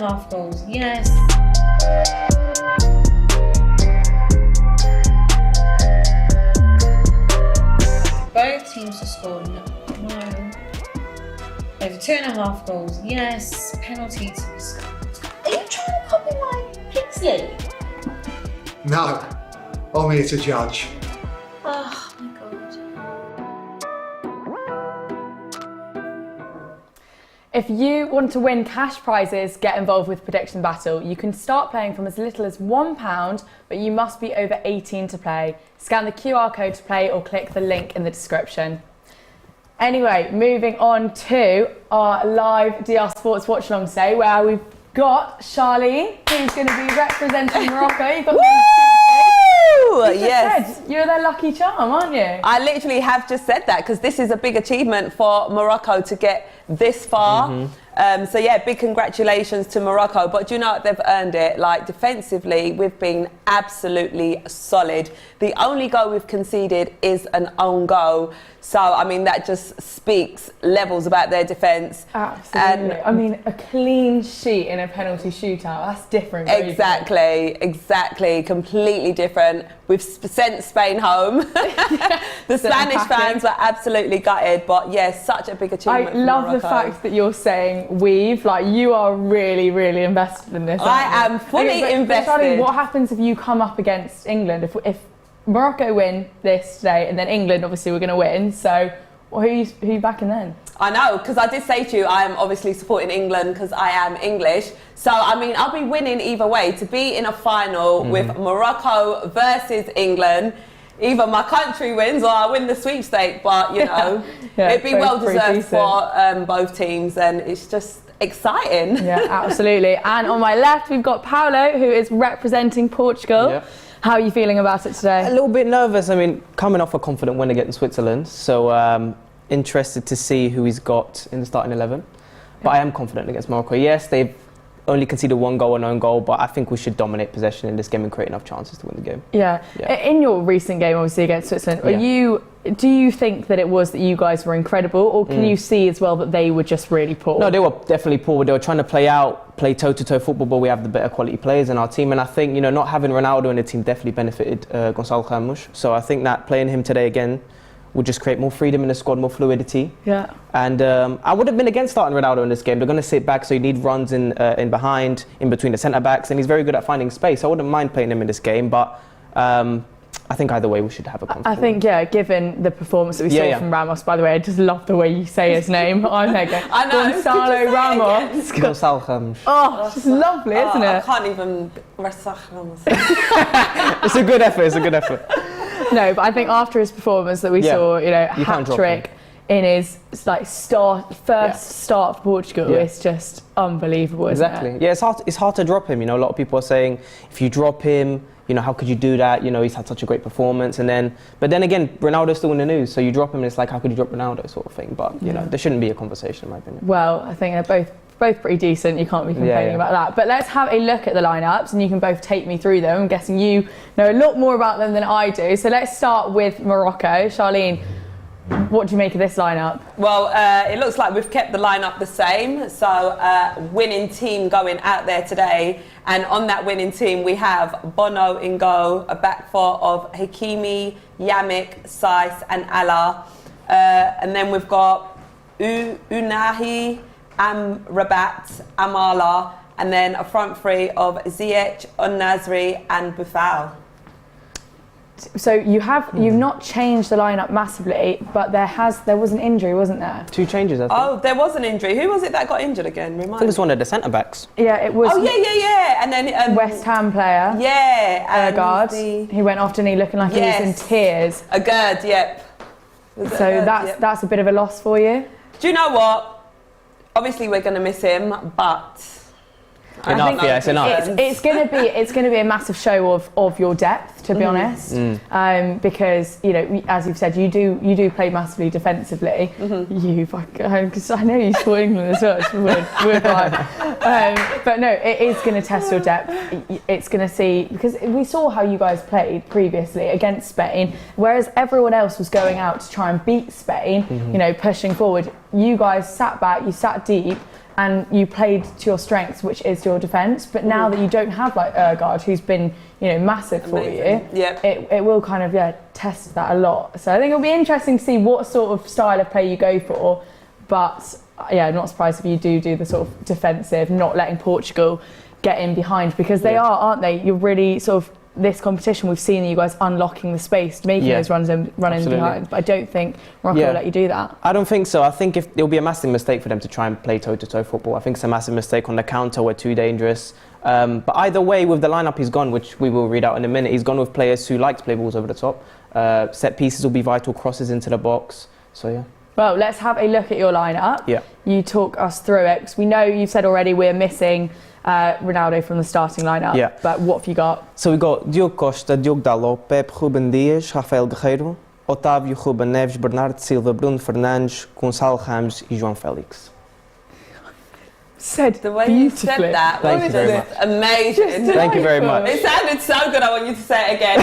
2.5 goals, yes. Both teams to score, no. Over 2.5 goals, yes. Penalty to be scored. Are you trying to copy my Pixley? No, I'm here to judge. Oh my God. If you want to win cash prizes, get involved with Prediction Battle. You can start playing from as little as £1, but you must be over 18 to play. Scan the QR code to play or click the link in the description. Anyway, moving on to our live DR Sports watch along today, where we've got Charlene, who's going to be representing Morocco. You've got Yes. said you're their lucky charm, aren't you? I literally have just said that because this is a big achievement for Morocco to get this far. So yeah, big congratulations to Morocco. But do you know what? They've earned it. Like, defensively, we've been absolutely solid. The only goal we've conceded is an own goal. So, I mean, that just speaks levels about their defence. Absolutely. And I mean, a clean sheet in a penalty shootout, that's different. Exactly. Completely different. We've sent Spain home. The Spanish fans were absolutely gutted. But yeah, such a big achievement I love the fact that you're saying we've, like, you are really, really invested in this. I am fully invested. Charlie, what happens if you come up against England? If Morocco win this today and then England, obviously we're going to win, so who are you backing then? I know, because I did say to you, I am obviously supporting England because I am English. So, I mean, I'll be winning either way. To be in a final with Morocco versus England, either my country wins or I win the sweepstake, but, you know, it'd be well deserved for both teams, and it's just exciting. Yeah, absolutely. And on my left, we've got Paulo, who is representing Portugal. Yeah. How are you feeling about it today? A little bit nervous. I mean, coming off a confident win against Switzerland, so interested to see who he's got in the starting 11. But I am confident against Morocco. Yes, they've only conceded one goal, an own goal, but I think we should dominate possession in this game and create enough chances to win the game. Yeah. In your recent game, obviously, against Switzerland, do you think that it was that you guys were incredible, or can you see as well that they were just really poor? No, they were definitely poor. They were trying to play toe-to-toe football, but we have the better quality players in our team. And I think, you know, not having Ronaldo in the team definitely benefited Gonçalo Ramos. So I think that playing him today again would just create more freedom in the squad, more fluidity. Yeah. And I would have been against starting Ronaldo in this game. They're going to sit back, so you need runs in behind, in between the centre-backs, and he's very good at finding space. I wouldn't mind playing him in this game, but I think either way we should have a confidence. I think, given the performance that we saw from Ramos, by the way, I just love the way you say his name. I'm there going, I know. Gonçalo Ramos. Gonçalo Ramos. Oh, it's just lovely, isn't it? I can't even... It's a good effort. No, but I think after his performance that we saw, you know, hat-trick in his first start for Portugal, it's just unbelievable, isn't it? Yeah, it's hard to drop him. You know, a lot of people are saying, if you drop him, you know, how could you do that? You know, he's had such a great performance. But then again, Ronaldo's still in the news, so you drop him and it's like, how could you drop Ronaldo, sort of thing. But, you know, there shouldn't be a conversation, in my opinion. Well, I think they're both pretty decent. You can't be complaining about that. But let's have a look at the lineups, and you can both take me through them. I'm guessing you know a lot more about them than I do. So let's start with Morocco. Charlene, what do you make of this lineup? Well, it looks like we've kept the lineup the same. So, winning team going out there today. And on that winning team, we have Bono in goal, a back four of Hakimi, Yamik, Saiss and Allah. And then we've got Unahi, Amrabat, Amala, and then a front three of Ziyech, Un-Nasri and Boufal. So you've not changed the lineup massively, but there was an injury, wasn't there? 2 changes, I think. Oh, there was an injury. Who was it that got injured again? I think it was one of the centre-backs. Yeah, it was. Oh, yeah. And then... West Ham player. Yeah. Ergaard. He went off, didn't he, looking like he was in tears. Ergaard, yep. So that's a bit of a loss for you? Do you know what? Obviously, we're going to miss him, but... It's enough. It's going to be a massive show of your depth, to be honest, because, you know, as you've said, you do play massively defensively. Because I know you support England as well. It's weird vibe. But no, it is going to test your depth. It's going to see, because we saw how you guys played previously against Spain, whereas everyone else was going out to try and beat Spain, you know, pushing forward. You guys sat back, you sat deep, and you played to your strengths, which is your defence. But now that you don't have like Ergaard, who's been massive for you, it will kind of test that a lot. So I think it'll be interesting to see what sort of style of play you go for. But I'm not surprised if you do the sort of defensive, not letting Portugal get in behind, because they aren't they? You're really sort of, this competition we've seen you guys unlocking the space, making those runs in, running behind. But I don't think Morocco will let you do that. I don't think so. I think it'll be a massive mistake for them to try and play toe-to-toe football. I think it's a massive mistake on the counter. We're too dangerous. But either way, with the lineup he's gone, which we will read out in a minute, he's gone with players who like to play balls over the top. Set pieces will be vital, crosses into the box. So yeah. Well, let's have a look at your lineup. Yeah. You talk us through it, because we know you've said already we're missing Ronaldo from the starting lineup. Yeah. But what have you got? So we got Diogo Costa, Diogo Dalot, Pepe, Ruben Dias, Rafael Guerreiro, Otávio, Ruben Neves, Bernardo Silva, Bruno Fernandes, Gonçalo Ramos e João Félix. Said the way beautifully. you said that was just amazing. Thank you very much. It sounded so good. I want you to say it again.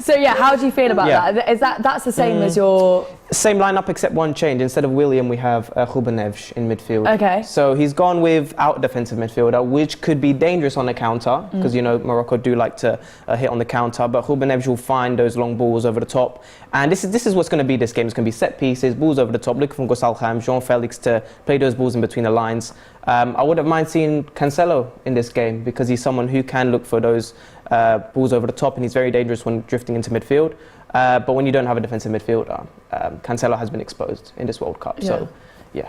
So how do you feel about that? Is that's the same as your... Same lineup except one change. Instead of William, we have Ruben Neves in midfield. Okay. So he's gone without a defensive midfielder, which could be dangerous on the counter, because Morocco do like to hit on the counter. But Ruben Neves will find those long balls over the top, and this is what's going to be this game. It's going to be set pieces, balls over the top, looking for Gonçalo Ramos, João Félix to play those balls in between the lines. I wouldn't mind seeing Cancelo in this game, because he's someone who can look for those balls over the top, and he's very dangerous when drifting into midfield. But when you don't have a defensive midfielder, Cancelo has been exposed in this World Cup. Yeah. So, yeah.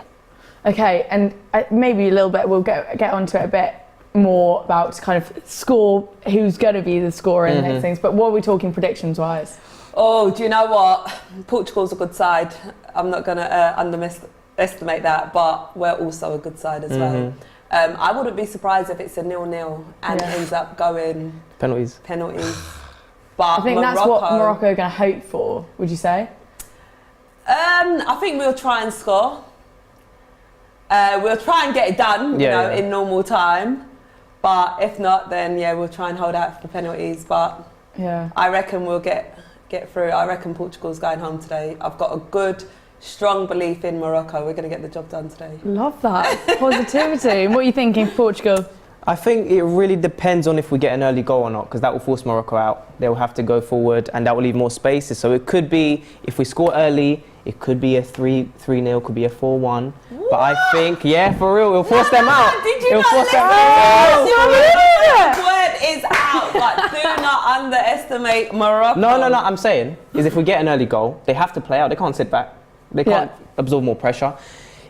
Okay, and maybe a little bit, we'll get onto it a bit more about kind of score, who's going to be the scorer and those things. But what are we talking predictions-wise? Oh, do you know what? Portugal's a good side. I'm not going to underestimate that, but we're also a good side as well. I wouldn't be surprised if it's a 0-0 and ends up going penalties. But I think that's what Morocco are going to hope for, would you say? I think we'll try and score. We'll try and get it done, in normal time. But if not, then we'll try and hold out for the penalties. But I reckon we'll get through. I reckon Portugal's going home today. I've got a good, strong belief in Morocco. We're going to get the job done today. Love that positivity. And what are you thinking, Portugal? I think it really depends on if we get an early goal or not, because that will force Morocco out. They will have to go forward, and that will leave more spaces. So it could be, if we score early, it could be a 3-0, could be a 4-1. What? But I think, for real, it'll force them out. Did you it'll not force them out? out. The word is out. Like, do not underestimate Morocco. No, I'm saying is if we get an early goal, they have to play out. They can't sit back. They can't absorb more pressure.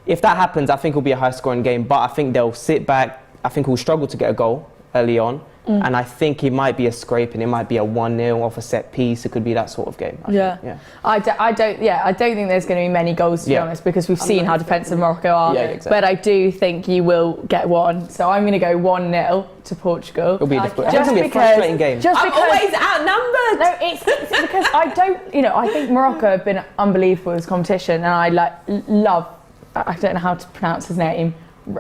If that happens, I think it'll be a high-scoring game. But I think they'll sit back. I think we'll struggle to get a goal early on. And I think it might be a scrape, and it might be a 1-0 off a set piece. It could be that sort of game. I don't think there's going to be many goals, to be honest, because we've seen how defensive Morocco are. Exactly. But I do think you will get one. So I'm going to go 1-0 to Portugal. It'll be difficult. It's going to be a frustrating game. I'm always outnumbered. No, it's because I don't. I think Morocco have been unbelievable in this competition, and I love. I don't know how to pronounce his name. How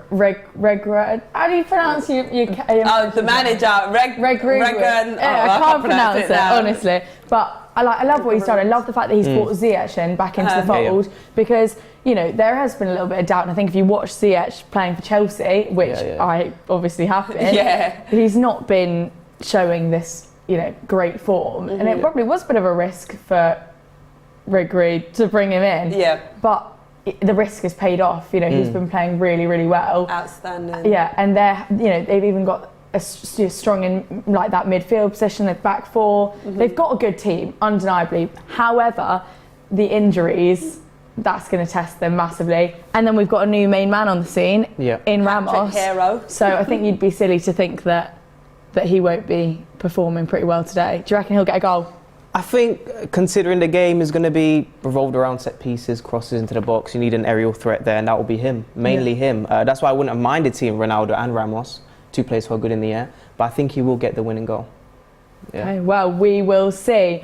do you pronounce your the manager, I can't pronounce it honestly. But I love what he's done. I love the fact that he's brought Ziyech in back into the fold, because there has been a little bit of doubt. And I think if you watch Ziyech playing for Chelsea, which I obviously have been, he's not been showing this great form, and it probably was a bit of a risk for Regragui to bring him in. But the risk has paid off. He's been playing really, really well. Outstanding. And they've even got a strong in like that midfield position. They've back four. They've got a good team, undeniably. However, the injuries, that's going to test them massively. And then we've got a new main man on the scene in Ramos. Hero. So I think you'd be silly to think that he won't be performing pretty well today. Do you reckon he'll get a goal? I think, considering the game is going to be revolved around set pieces, crosses into the box, you need an aerial threat there, and that will be him, mainly him. That's why I wouldn't have minded seeing Ronaldo and Ramos, two players who are good in the air, but I think he will get the winning goal. Okay, well, we will see.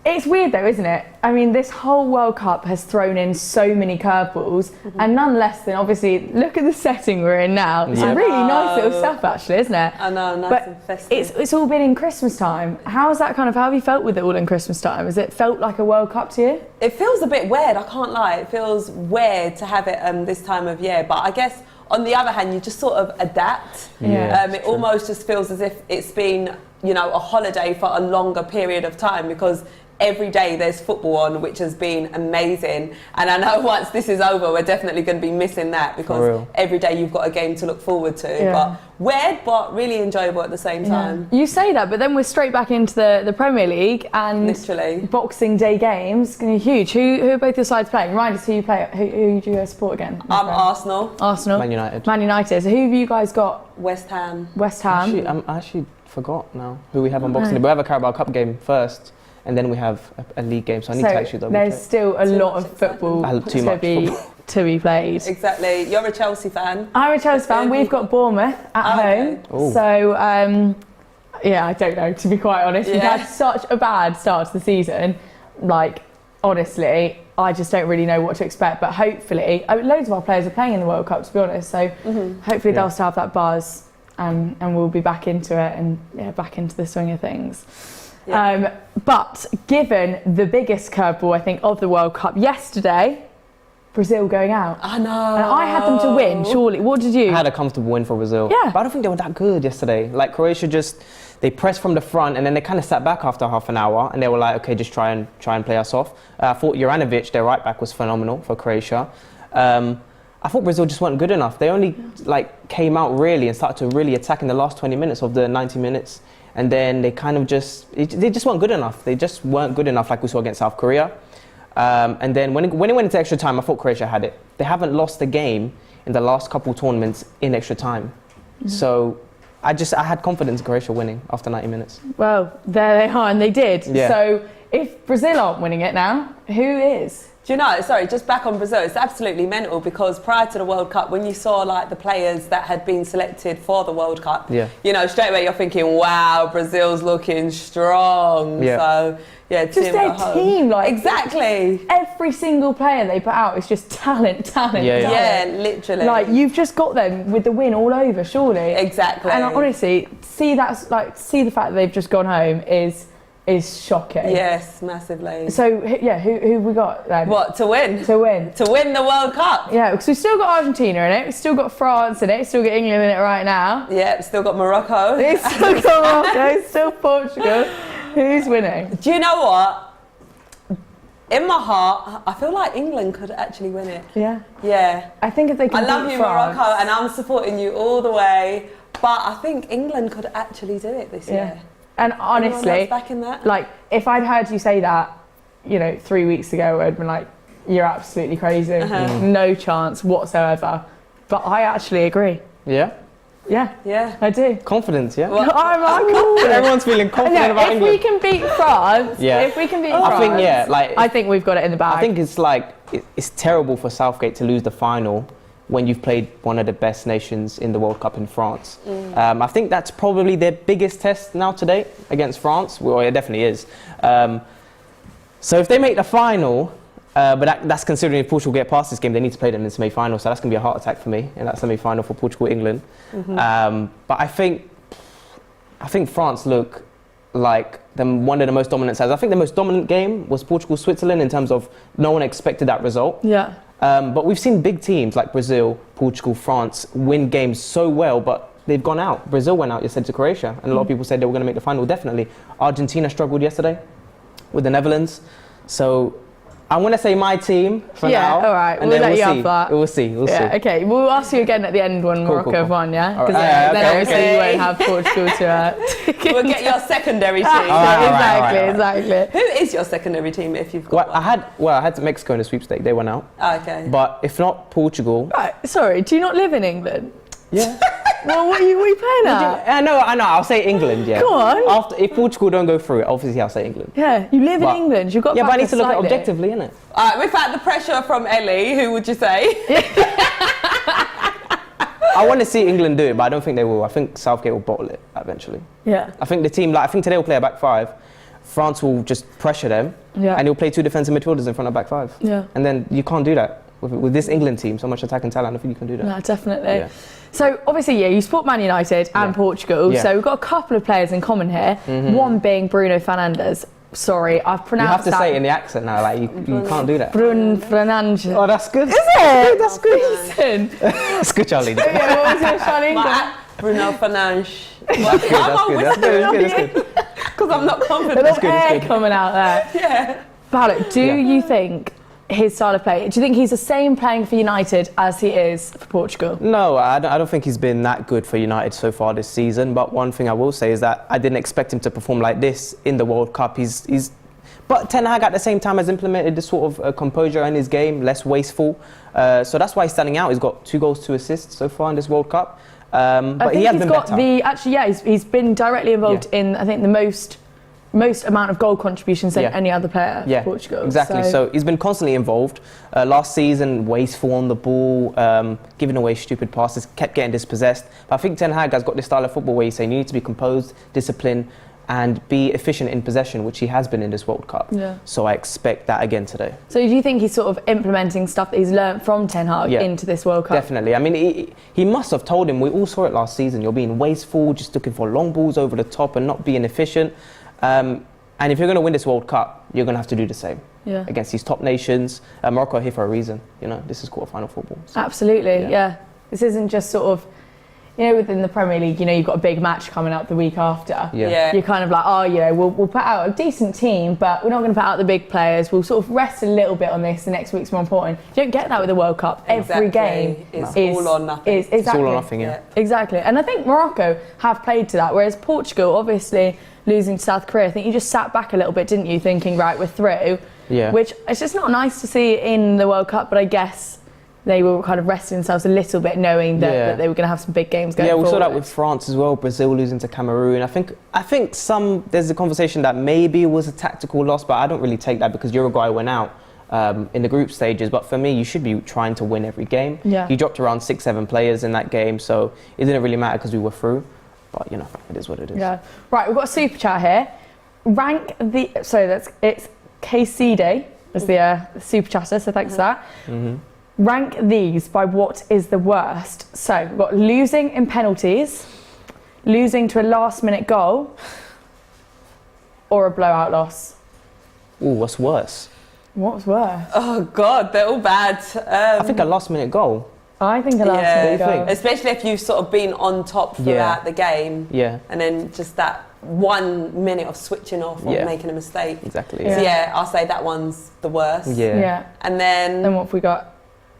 It's weird though, isn't it? I mean, this whole World Cup has thrown in so many curveballs, and none less than obviously, look at the setting we're in now. It's Yeah. really nice little stuff, actually, isn't it? I know, nice But and festive. it's all been in Christmas time. How's that how have you felt with it all in Christmas time? Has it felt like a World Cup to you? It feels a bit weird, I can't lie. It feels weird to have it this time of year. But I guess on the other hand, you just sort of adapt. Yeah, It almost just feels as if it's been, a holiday for a longer period of time, because every day there's football on, which has been amazing. And I know once this is over, we're definitely going to be missing that, because every day you've got a game to look forward to. Yeah. But weird, but really enjoyable at the same time. You say that, but then we're straight back into the Premier League and Literally. Boxing Day games. Going to be huge. Who are both your sides playing? Remind us who you play. Who do you support again? Arsenal, Arsenal. Man United. Man United. So who have you guys got? West Ham. West Ham. I actually forgot now who we have on Boxing Day. We have a Carabao Cup game first, and then we have a league game. So I need to actually double check. There's still a lot of football Too much to be played. Exactly. You're a Chelsea fan. I'm a Chelsea fan. We've got Bournemouth at home. Ooh. So, I don't know, to be quite honest. We've had such a bad start to the season. Like, honestly, I just don't really know what to expect. But hopefully, loads of our players are playing in the World Cup, to be honest. So hopefully they'll still have that buzz and we'll be back into it and back into the swing of things. Yeah. But given the biggest curveball, I think, of the World Cup yesterday, Brazil going out. I know. And I had them to win, surely. What did you? I had a comfortable win for Brazil. Yeah. But I don't think they were that good yesterday. Like, Croatia they pressed from the front, and then they kind of sat back after half an hour, and they were like, okay, just try and play us off. I thought Juranovic, their right back, was phenomenal for Croatia. I thought Brazil just weren't good enough. They only came out really and started to really attack in the last 20 minutes of the 90 minutes. And then they kind of they just weren't good enough. They just weren't good enough, like we saw against South Korea. And then when it went into extra time, I thought Croatia had it. They haven't lost a game in the last couple tournaments in extra time. So I had confidence in Croatia winning after 90 minutes. Well, there they are, and they did. Yeah. So if Brazil aren't winning it now, who is? Do you know, sorry, just back on Brazil, it's absolutely mental, because prior to the World Cup, when you saw the players that had been selected for the World Cup, straight away you're thinking, wow, Brazil's looking strong. Yeah. So, just their team, exactly. Every single player they put out is just talent. Yeah, literally. Like, you've just got them with the win all over, surely. Exactly. And honestly, see the fact that they've just gone home is shocking. Yes, massively. So, who we got then? What, to win? To win. To win the World Cup. Yeah, because we've still got Argentina in it, we've still got France in it, we've still got England in it right now. Yeah, still got Morocco. We've still got Morocco, still Portugal. Who's winning? Do you know what? In my heart, I feel like England could actually win it. Yeah. Yeah. I think if they can I love beat you, France, Morocco, and I'm supporting you all the way. But I think England could actually do it this year. And honestly, back in that? like, if I'd heard you say that, 3 weeks ago, I'd been like, you're absolutely crazy. No chance whatsoever. But I actually agree. Yeah? Yeah, I do. Confidence, yeah? I'm confident. Everyone's feeling confident about England. If we can beat France, I think we've got it in the bag. I think it's terrible for Southgate to lose the final when you've played one of the best nations in the World Cup in France. I think that's probably their biggest test now to date against France. Well, it definitely is. So if they make the final, but that's considering if Portugal get past this game, they need to play them in the semi-final. So that's going to be a heart attack for me in that semi-final for Portugal-England. But I think France look like one of the most dominant sides. I think the most dominant game was Portugal-Switzerland in terms of no one expected that result. Yeah. But we've seen big teams like Brazil, Portugal, France win games so well, but they've gone out. Brazil went out yesterday to Croatia, and a lot of people said they were going to make the final, definitely. Argentina struggled yesterday with the Netherlands. So I'm going to say my team for now. Yeah, all right. And we'll then let you see. have that. We'll see. Okay, we'll ask you again at the end when Morocco have won, yeah? Because then obviously you won't have Portugal to... We'll get your secondary team. Exactly. Who is your secondary team if you've got one? I had Mexico in the sweepstake. They went out. Okay. But if not Portugal... Right, sorry, do you not live in England? Yeah. Well, what are you playing at? I know. I'll say England, yeah. Go on. If Portugal don't go through it, obviously I'll say England. Yeah, you live in England. You've got but I need to look at it slightly. objectively, innit? Without the pressure from Ellie, who would you say? I want to see England do it, but I don't think they will. I think Southgate will bottle it eventually. Yeah. I think the team, I think today will play a back five. France will just pressure them, Yeah. and he'll play 2 defensive midfielders in front of back 5. Yeah. And then you can't do that. With this England team, so much attacking talent, I think you can do that. No, definitely. Yeah. So obviously, you support Man United and Yeah. Portugal. Yeah. So we've got a couple of players in common here. One being Bruno Fernandes. Sorry, I've You pronounced have to that. say it in the accent now, like you can't do that. Bruno Fernandes. Oh, that's good. Is it? That's decent. That's good, Charlene. Yeah, what was your Charlene? Bruno Fernandes. That's good. Because I'm not A confident. little good, air that's good. coming out there. Yeah. Paulo, do Yeah. you think his style of play, do you think he's the same playing for United as he is for Portugal? No, I don't think he's been that good for United so far this season. But one thing I will say is that I didn't expect him to perform like this in the World Cup. But Ten Hag at the same time has implemented this sort of composure in his game, less wasteful. So that's why he's standing out. He's got 2 goals, 2 assists so far in this World Cup. But I think he has he's been got better. he's been directly involved in, I think, the most amount of goal contributions than any other player for Portugal. Exactly. So he's been constantly involved. Last season, wasteful on the ball, giving away stupid passes, kept getting dispossessed. But I think Ten Hag has got this style of football where he's saying you need to be composed, disciplined, and be efficient in possession, which he has been in this World Cup. Yeah. So I expect that again today. So do you think he's sort of implementing stuff that he's learnt from Ten Hag into this World Cup? Definitely. I mean, he must have told him, we all saw it last season, you're being wasteful, just looking for long balls over the top and not being efficient. And if you're going to win this World Cup, you're going to have to do the same against these top nations. Morocco are here for a reason. You know, this is quarter-final football. So. Absolutely, yeah. This isn't just sort of, you know, within the Premier League, you know, you've got a big match coming up the week after. Yeah. You're kind of like, oh, you know, we'll put out a decent team, but we're not going to put out the big players. We'll sort of rest a little bit on this. The next week's more important. You don't get that with the World Cup. Every game is is all or nothing. Exactly. It's all or nothing, yeah. Exactly. And I think Morocco have played to that, whereas Portugal, obviously, losing to South Korea, I think you just sat back a little bit, didn't you, thinking, right, we're through. Yeah. Which it's just not nice to see in the World Cup, but I guess they were kind of resting themselves a little bit, knowing that they were going to have some big games going forward. Yeah, we saw that with France as well. Brazil losing to Cameroon. I think there's a conversation that maybe it was a tactical loss, but I don't really take that because Uruguay went out in the group stages. But for me, you should be trying to win every game. Yeah. He dropped around 6-7 players in that game, so it didn't really matter because we were through. But you know, it is what it is. Yeah. Right, we've got a super chat here. It's KCD as the super chatter, so thanks for that. Rank these by what is the worst. So we've got losing in penalties, losing to a last-minute goal, or a blowout loss. Ooh, what's worse? What's worse? Oh God, they're all bad. I think a last-minute goal. I think a last-minute What do you goal. think? Especially if you've sort of been on top throughout the game. Yeah. And then just that 1 minute of switching off or making a mistake. Exactly. Yeah. So yeah, I'll say that one's the worst. Yeah. And then Then what have we got?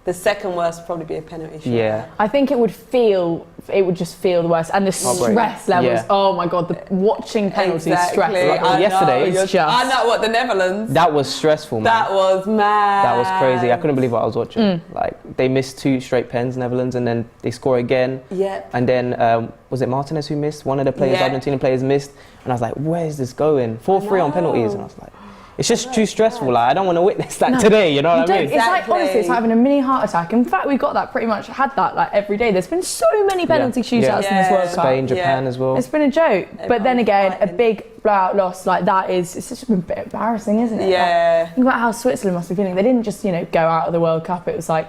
the second worst would probably be a penalty shot. Yeah. I think it would just feel the worst, and the Heartbreak. stress levels. Yeah. Oh my God, the watching penalties Exactly. stress. Like I yesterday, know, it's just- I know what the Netherlands. That was stressful, man. That was mad. That was crazy. I couldn't believe what I was watching. Like, they missed 2 straight pens, Netherlands, and then they score again. Yep. And then, was it Martinez who missed? One of the players, Yeah. Argentinian players missed. And I was like, where is this going? 4-3 on penalties. And I was like, it's just too stressful. Like, I don't want to witness that today, you know what I mean? It's like, Exactly. honestly, it's like having a mini heart attack. In fact, we got that pretty much, had that like every day. There's been so many penalty shootouts in this World Cup. Spain, Japan as well. It's been a joke. But then again, a fighting. big blowout loss like that it's just a bit embarrassing, isn't it? Yeah. Like, think about how Switzerland must be feeling. They didn't just, go out of the World Cup. It was like,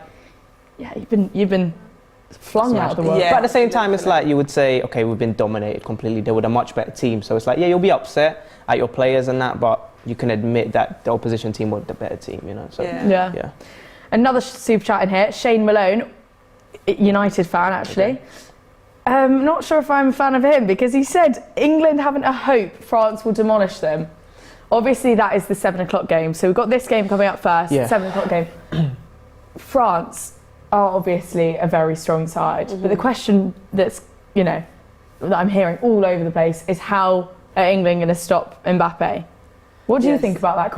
yeah, you've been flung out of the World Yeah. Cup. But at the same time, it's like you would say, okay, we've been dominated completely. They were a much better team. So it's like, yeah, you'll be upset at your players and that, but you can admit that the opposition team were the better team, you know? So, Yeah. Another super chat in here. Shane Malone, United fan actually. Not sure if I'm a fan of him because he said England haven't a hope France will demolish them. Obviously, that is the 7 o'clock game. So we've got this game coming up first, 7 o'clock game. France are obviously a very strong side. But the question that's, that I'm hearing all over the place is how are England going to stop Mbappe? What do you think about that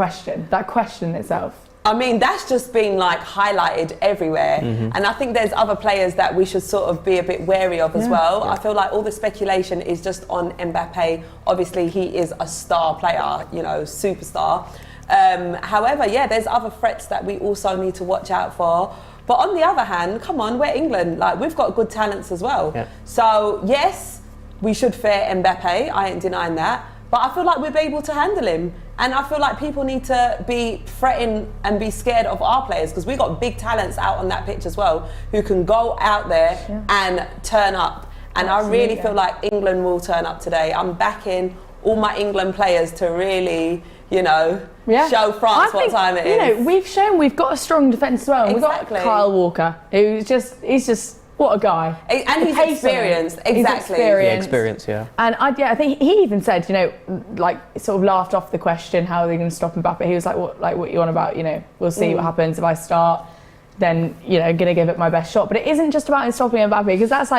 question itself? I mean, that's just been like highlighted everywhere. And I think there's other players that we should sort of be a bit wary of as well. I feel like all the speculation is just on Mbappe. Obviously, he is a star player, superstar. However, there's other threats that we also need to watch out for. But on the other hand, come on, we're England. Like, we've got good talents as well. Yeah. So, yes, we should fear Mbappe. I ain't denying that. But I feel like we're able to handle him. And I feel like people need to be fretting and be scared of our players, because we've got big talents out on that pitch as well who can go out there and turn up. And Absolutely. I really feel like England will turn up today. I'm backing all my England players to really, you know, show France what time it is. You know, we've shown we've got a strong defence as well. Exactly. We've got Kyle Walker, he's just what a guy. And he's experienced. Exactly. He's experienced. Experience, yeah. And I think he even said, you know, like sort of laughed off the question, how are they going to stop Mbappe? He was like, what you on about? You know, we'll see what happens if I start. Then, you know, going to give it my best shot. But it isn't just about stopping Mbappe, because that's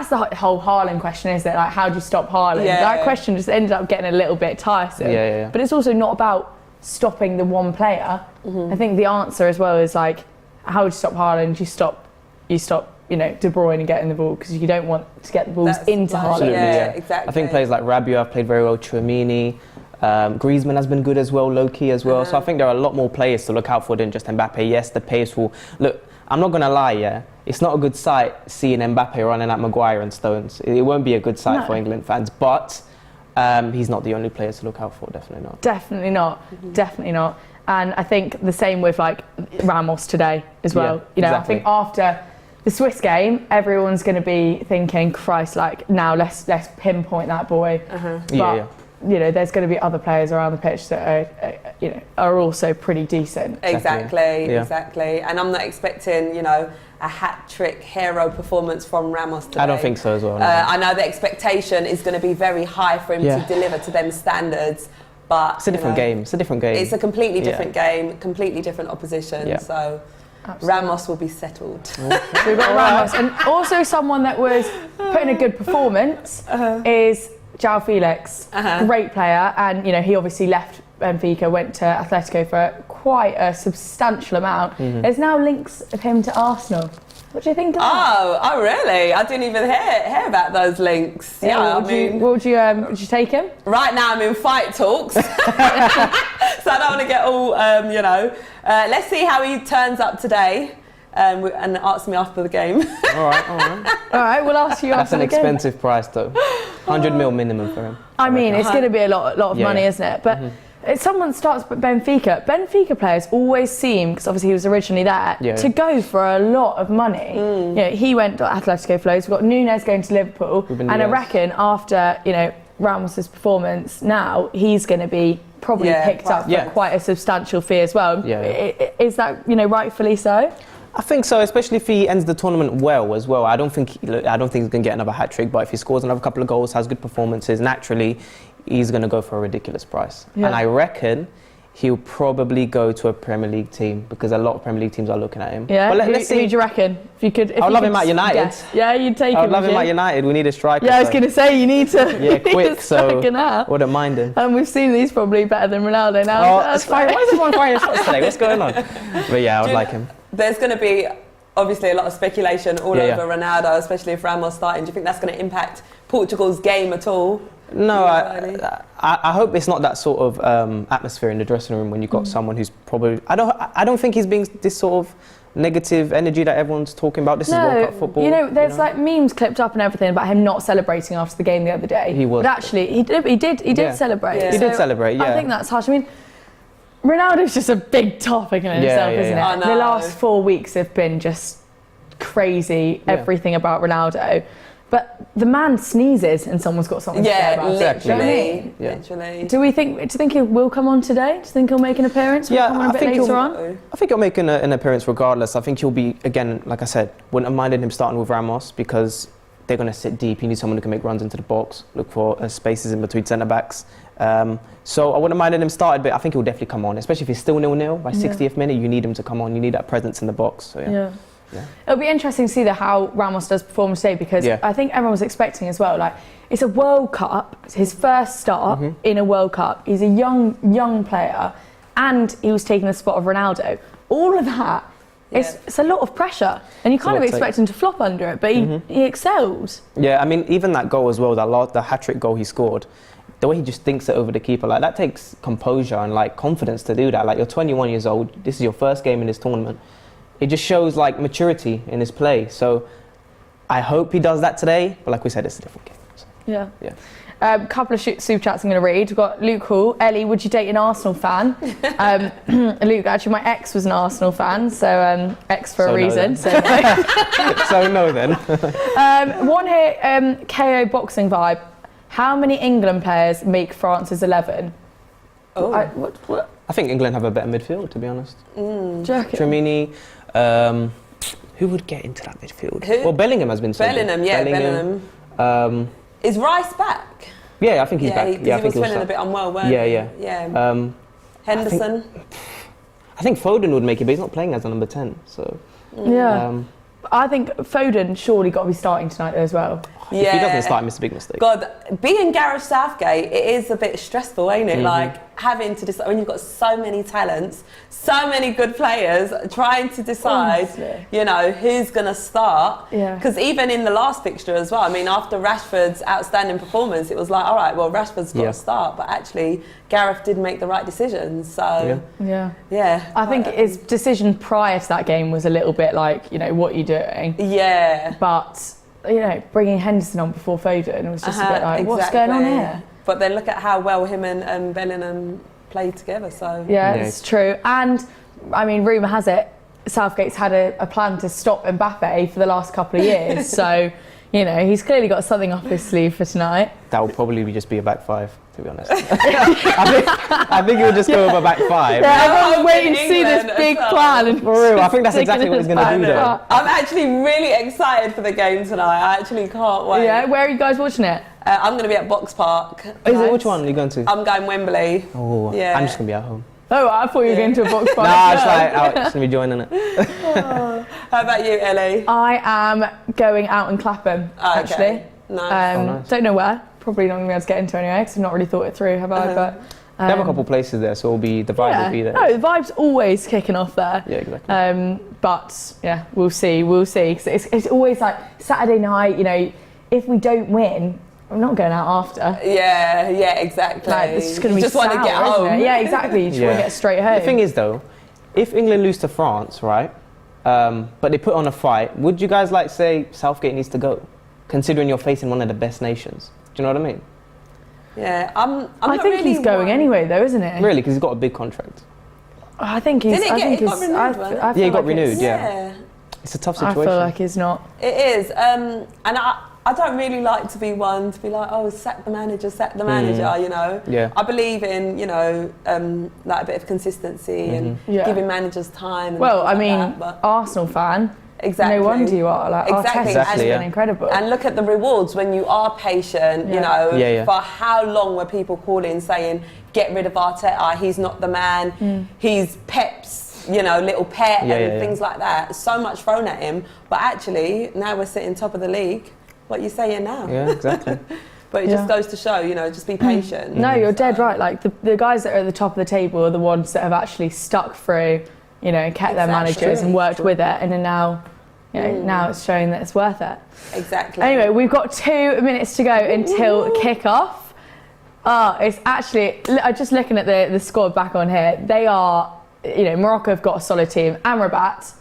the whole Haaland question, isn't it? Like, how do you stop Haaland? That question just ended up getting a little bit tiresome. Yeah. But it's also not about stopping the one player. I think the answer as well is like, how do you stop Haaland? You stop, you know, De Bruyne getting the ball, because you don't want to get the balls into Haaland. Yeah, exactly. I think players like Rabiot have played very well, Tchouaméni, Griezmann has been good as well, low-key as well. So I think there are a lot more players to look out for than just Mbappe. Yes, the pace will... Look, I'm not going to lie, it's not a good sight seeing Mbappe running at Maguire and Stones. It won't be a good sight for England fans, but he's not the only player to look out for, definitely not. Definitely not, definitely not. And I think the same with like Ramos today as well. Yeah, you know, exactly. I think after the Swiss game, everyone's going to be thinking, Christ, like now let's pinpoint that boy. But, you know, there's going to be other players around the pitch that are also pretty decent. Exactly. And I'm not expecting, you know, a hat-trick hero performance from Ramos today. I don't think so as well. No. I know the expectation is going to be very high for him to deliver to them standards, but it's a different game. It's a different game. It's a completely different game, completely different opposition. So Ramos will be settled. So we've got Ramos, and also someone that was putting a good performance is João Felix. Great player, and you know, he obviously left Benfica, went to Atletico for quite a substantial amount. There's now links of him to Arsenal. What do you think of that? Oh, really? I didn't even hear about those links. Would you take him? Right now I'm in fight talks, so I don't want to get all, you know. Let's see how he turns up today. And ask me after the game. All right, we'll ask you That's after an the game. expensive price though. 100 mil minimum for him. I mean, it's going to be a lot of money, isn't it? But if someone starts at Benfica players always seem, because obviously he was originally there, to go for a lot of money. You know, he went to Atletico Flows. We've got Nunes going to Liverpool, and I reckon after, you know, Ramos's performance now, he's going to be probably picked up for quite a substantial fee as well. Is that, you know, rightfully so? I think so, especially if he ends the tournament well as well. I don't think he's going to get another hat-trick, but if he scores another couple of goals, has good performances, naturally, he's going to go for a ridiculous price. And I reckon he'll probably go to a Premier League team, because a lot of Premier League teams are looking at him. Yeah, but let's see. Who do you reckon? If I'd love him at United. Guess. Yeah, you'd take him. I'd love him at United. We need a striker. Yeah, I was going to say, you need to quick, so now. Wouldn't mind him. And we've seen he's probably better than Ronaldo now. Oh, that's fine. Why is everyone firing shots today? What's going on? But yeah, I would like him. There's going to be obviously a lot of speculation all over Ronaldo, especially if Ramos starting. Do you think that's going to impact Portugal's game at all? No, I hope it's not that sort of atmosphere in the dressing room when you've got someone who's probably... I don't think he's being this sort of negative energy that everyone's talking about. This is World Cup football. You know, there's like memes clipped up and everything about him not celebrating after the game the other day. He was. But actually, he did celebrate. Yeah. He did celebrate, yeah. I think that's harsh. I mean, Ronaldo's just a big topic in itself, isn't it? I know. The last 4 weeks have been just crazy, everything about Ronaldo. But the man sneezes and someone's got something to say about literally. it. Literally. Do you think he will come on today? Do you think he'll make an appearance? I think he'll make an appearance regardless. I think he'll be, again, like I said, wouldn't have minded him starting with Ramos, because they're going to sit deep. You need someone who can make runs into the box, look for spaces in between centre-backs. So I wouldn't have minded him started, but I think he'll definitely come on, especially if he's still 0-0 by 60th minute. You need him to come on. You need that presence in the box. So yeah. It'll be interesting to see how Ramos does perform today, because I think everyone was expecting as well, like, it's a World Cup, it's his first start in a World Cup. He's a young player, and he was taking the spot of Ronaldo. All of that, it's a lot of pressure, and you kind of expect him to flop under it, but he excelled. Yeah, I mean, even that goal as well, the hat-trick goal he scored, the way he just thinks it over the keeper, like, that takes composure and like confidence to do that. Like, you're 21 years old, this is your first game in this tournament. It just shows like maturity in his play. So I hope he does that today. But like we said, it's a different game. So, Couple of super chats I'm going to read. We've got Luke Hall. Ellie, would you date an Arsenal fan? Luke, actually, my ex was an Arsenal fan, so ex for a reason. So no then. One here, KO boxing vibe. How many England players make France's 11? Oh. I think England have a better midfield, to be honest. Dramini. Tramini. Who would get into that midfield? Who? Well, Bellingham has been so Bellingham, good. yeah, Bellingham. Is Rice back? Yeah, I think he's back. Because Yeah, I he think was he'll feeling a start. bit unwell, weren't Yeah. Yeah. Henderson. I think Foden would make it, but he's not playing as a number 10. So Yeah. I think Foden surely got to be starting tonight as well. if he doesn't start, he missed a big mistake. God, being Gareth Southgate, it is a bit stressful, ain't it? Like having to decide when you've got so many talents, so many good players, trying to decide, Honestly. you know, who's going to start. Yeah. Because even in the last fixture as well, I mean, after Rashford's outstanding performance, it was like, all right, well, Rashford's got to start. But actually, Gareth did make the right decisions. So, yeah. I think his decision prior to that game was a little bit like, you know, what are you doing? Yeah. But, you know, bringing Henderson on before Foden was just a bit like, what's going on here? But then look at how well him and Bellingham played together. So Yeah, it's true. And, I mean, rumour has it, Southgate's had a plan to stop Mbappe for the last couple of years. So, you know, he's clearly got something up his sleeve for tonight. That will probably just be a back five, to be honest. I think he'll just go with a back five. Yeah, everyone's waiting to see this big plan. And For real, I think that's exactly what he's going to do though. I'm actually really excited for the game tonight. I actually can't wait. Yeah, where are you guys watching it? I'm going to be at Box Park. Which one are you going to? I'm going Wembley. Oh, Yeah. I'm just going to be at home. Oh, I thought you were going to a box party. Nah, it's like, I'm just going to be joining it. How about you, Ellie? I am going out in Clapham, actually. Okay. Nice. nice. Don't know where. Probably not going to be able to get into anyway, because I've not really thought it through, have I? But They have a couple places there, so the vibe will be there. No, the vibe's always kicking off there. Yeah, exactly. But yeah, we'll see. Because it's always like Saturday night, you know, if we don't win, I'm not going out after. Yeah, exactly. Like, it's just going to be just want to sour, get isn't home. it? Yeah, exactly. You just want to get straight home. The thing is, though, if England lose to France, right, but they put on a fight, would you guys say Southgate needs to go, considering you're facing one of the best nations? Do you know what I mean? Yeah, I think really he's going anyway, though, isn't it? Really, because he's got a big contract. I think he's. Didn't it got renewed, wasn't it? I feel Yeah, he got like renewed. it's- Yeah, it's a tough I situation. feel like he's not. It is. And I don't really like to be one to be like, oh, sack the manager, you know. Yeah. I believe in, you know, like a bit of consistency and giving managers time. And Well, I things mean, like that, but Arsenal fan. exactly. No wonder you are. Like, Exactly. Arteta's Yeah. been incredible. And look at the rewards when you are patient, you know. Yeah. For how long were people calling saying, get rid of Arteta, he's not the man, he's Pep's, you know, little pet and things like that. So much thrown at him. But actually, now we're sitting top of the league. What are you saying now? Yeah, exactly. But it just goes to show, you know, just be patient. No, you're dead right. Like, the guys that are at the top of the table are the ones that have actually stuck through, you know, kept their managers and worked with it. And then now, you know, now it's showing that it's worth it. Exactly. Anyway, we've got 2 minutes to go until kick-off. It's actually, just looking at the squad back on here, they are, you know, Morocco have got a solid team. Amrabat,